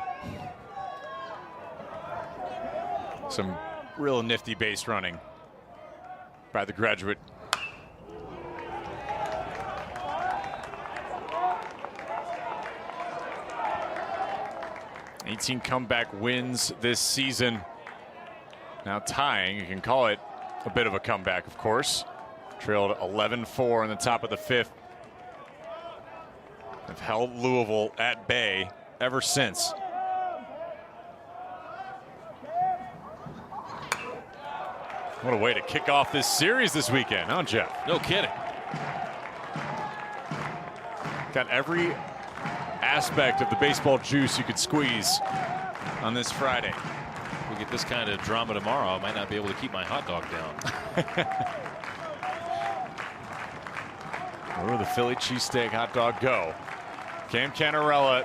Some real nifty base running by the graduate. '18 comeback wins this season. Now tying, you can call it a bit of a comeback, of course. Trailed 11-4 in the top of the 5th. Have held Louisville at bay ever since. What a way to kick off this series this weekend, huh, Jeff? No kidding. Got every aspect of the baseball juice you could squeeze on this Friday. If we get this kind of drama tomorrow, I might not be able to keep my hot dog down. Where will the Philly cheesesteak hot dog go? Cam Canarella,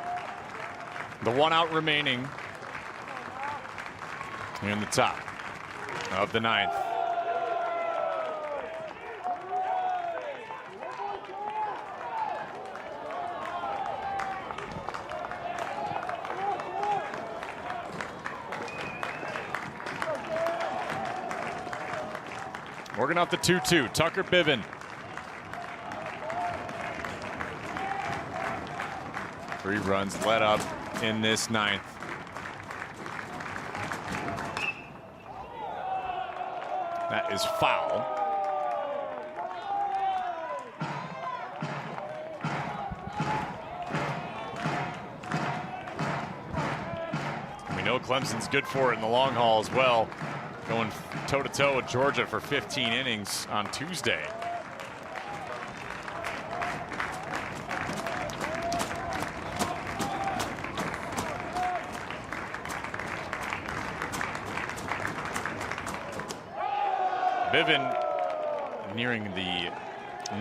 the 1 out remaining in the top of the 9th. Working off the 2-2, Tucker Biven. 3 runs let up in this 9th. That is foul. We know Clemson's good for it in the long haul as well. Going toe-to-toe with Georgia for 15 innings on Tuesday. Biven nearing the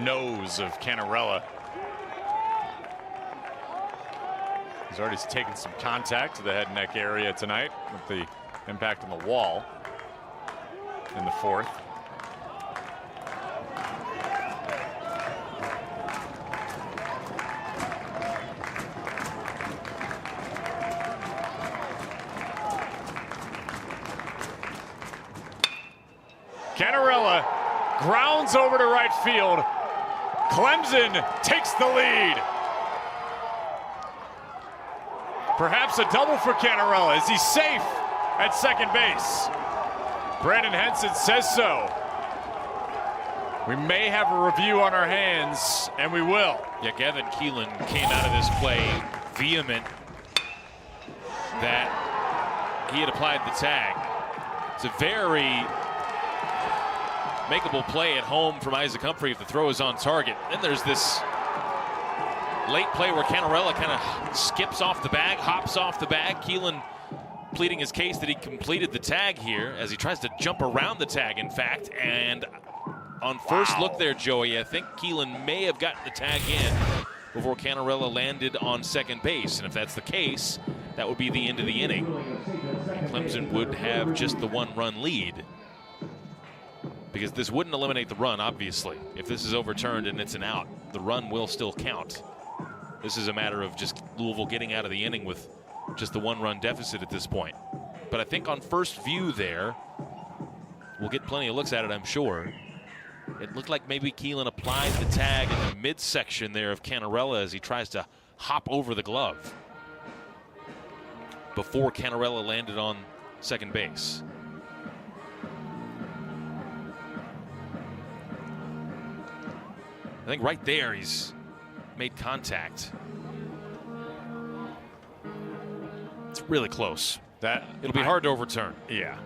nose of Canarella. He's already taken some contact to the head and neck area tonight with the impact on the wall in the 4th. Canarella grounds over to right field. Clemson takes the lead. Perhaps a double for Canarella. Is he safe at second base? Brandon Henson says so. We may have a review on our hands, and we will. Yeah, Gavin Keelan came out of this play vehement that he had applied the tag. It's a very makeable play at home from Isaac Humphrey if the throw is on target. Then there's this late play where Canarella kind of skips off the bag, hops off the bag. Keelan pleading his case that he completed the tag here as he tries to jump around the tag, in fact. And on first look there, Joey, I think Keelan may have gotten the tag in before Canarella landed on second base. And if that's the case, that would be the end of the inning. Clemson would have just the 1-run lead, because this wouldn't eliminate the run, obviously. If this is overturned and it's an out, the run will still count. This is a matter of just Louisville getting out of the inning with just the 1-run deficit at this point. But I think on first view there, we'll get plenty of looks at it, I'm sure. It looked like maybe Keelan applied the tag in the midsection there of Canarella as he tries to hop over the glove before Canarella landed on second base. I think right there he's made contact. It's really close. It'll be hard to overturn. Yeah.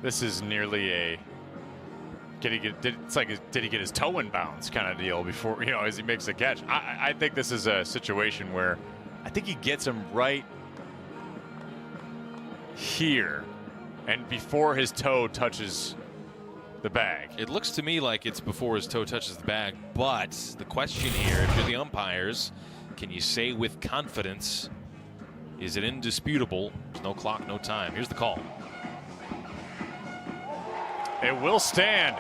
This is nearly a did he get his toe in bounds kind of deal before, as he makes the catch. I think this is a situation where I think he gets him right here and before his toe touches the bag. It looks to me like it's before his toe touches the bag, but the question here, if you're the umpires, can you say with confidence, is it indisputable? There's no clock, no time. Here's the call. It will stand.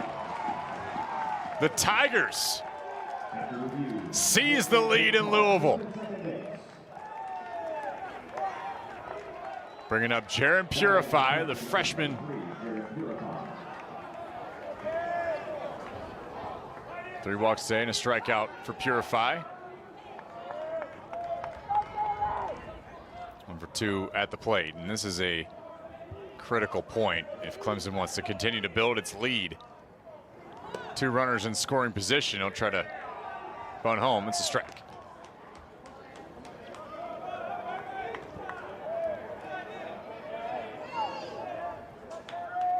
The Tigers seize the lead in Louisville. Bringing up Jaron Purify, the freshman. Three walks today and a strikeout for Purify. 1-for-2 at the plate, and this is a critical point if Clemson wants to continue to build its lead. 2 runners in scoring position. He'll try to bunt home. It's a strike.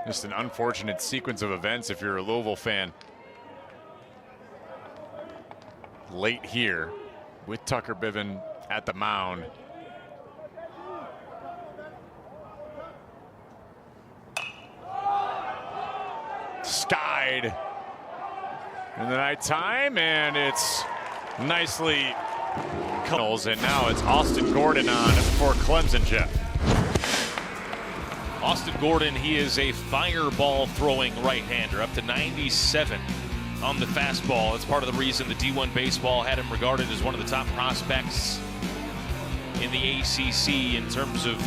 Just an unfortunate sequence of events if you're a Louisville fan. Late here with Tucker Biven at the mound. Skied in the nighttime, and it's nicely calls, and now it's Austin Gordon on for Clemson, Jeff. Austin Gordon, he is a fireball throwing right-hander, up to 97 on the fastball. It's part of the reason the D1 baseball had him regarded as one of the top prospects in the ACC in terms of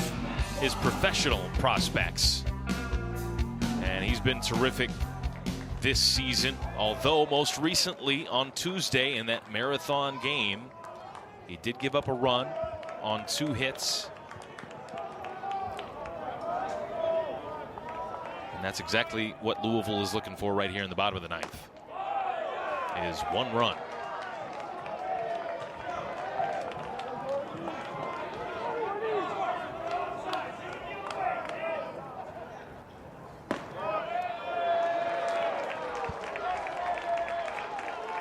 his professional prospects. And he's been terrific this season, although most recently on Tuesday in that marathon game, he did give up a run on 2 hits. And that's exactly what Louisville is looking for right here in the bottom of the 9th, is 1 run.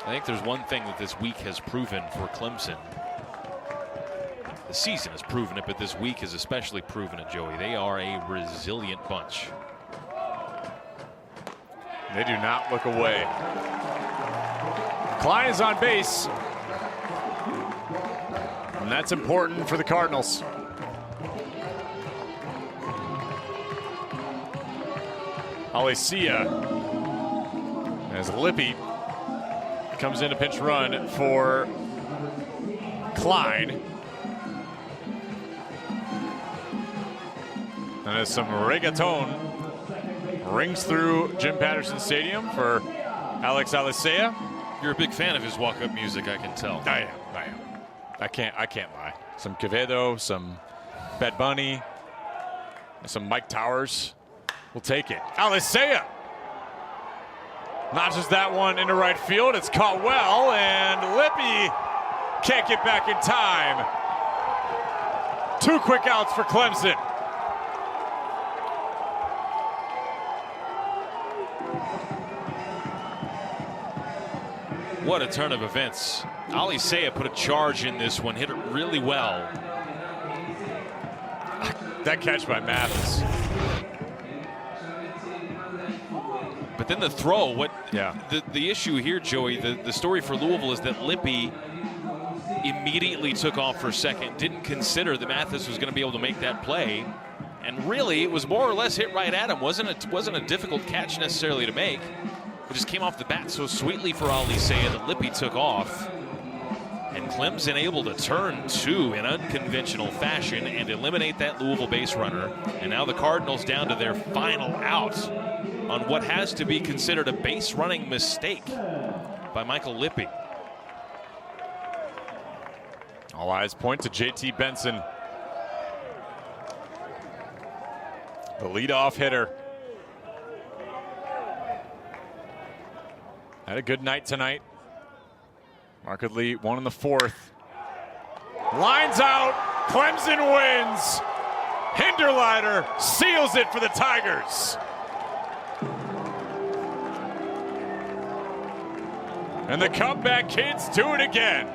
I think there's one thing that this week has proven for Clemson. The season has proven it, but this week has especially proven it, Joey. They are a resilient bunch. They do not look away. Klein is on base. And that's important for the Cardinals. Alicia as Lippy comes in a pinch run for Klein. And as some reggaeton rings through Jim Patterson Stadium for Alex Alicea. You're a big fan of his walk-up music, I can tell. I am. I can't lie. Some Quevedo, some Bad Bunny, some Mike Towers. We'll take it. Alicea notches that one into right field. It's caught well, and Lippy can't get back in time. 2 quick outs for Clemson. What a turn of events. Alicea put a charge in this one, hit it really well. That catch by Mathis. But then the throw, Yeah. the issue here, Joey, the story for Louisville is that Lippy, immediately took off for second, didn't consider that Mathis was going to be able to make that play. And really, it was more or less hit right at him. Wasn't a difficult catch necessarily to make. It just came off the bat so sweetly for Ali Sayed that Lippy took off. And Clemson able to turn two in unconventional fashion and eliminate that Louisville base runner. And now the Cardinals down to their final out on what has to be considered a base running mistake by Michael Lippy. All eyes point to JT Benson, the leadoff hitter. Had a good night tonight. Markedly won in the fourth. Lines out. Clemson wins. Hinderleiter seals it for the Tigers. And the comeback kids do it again.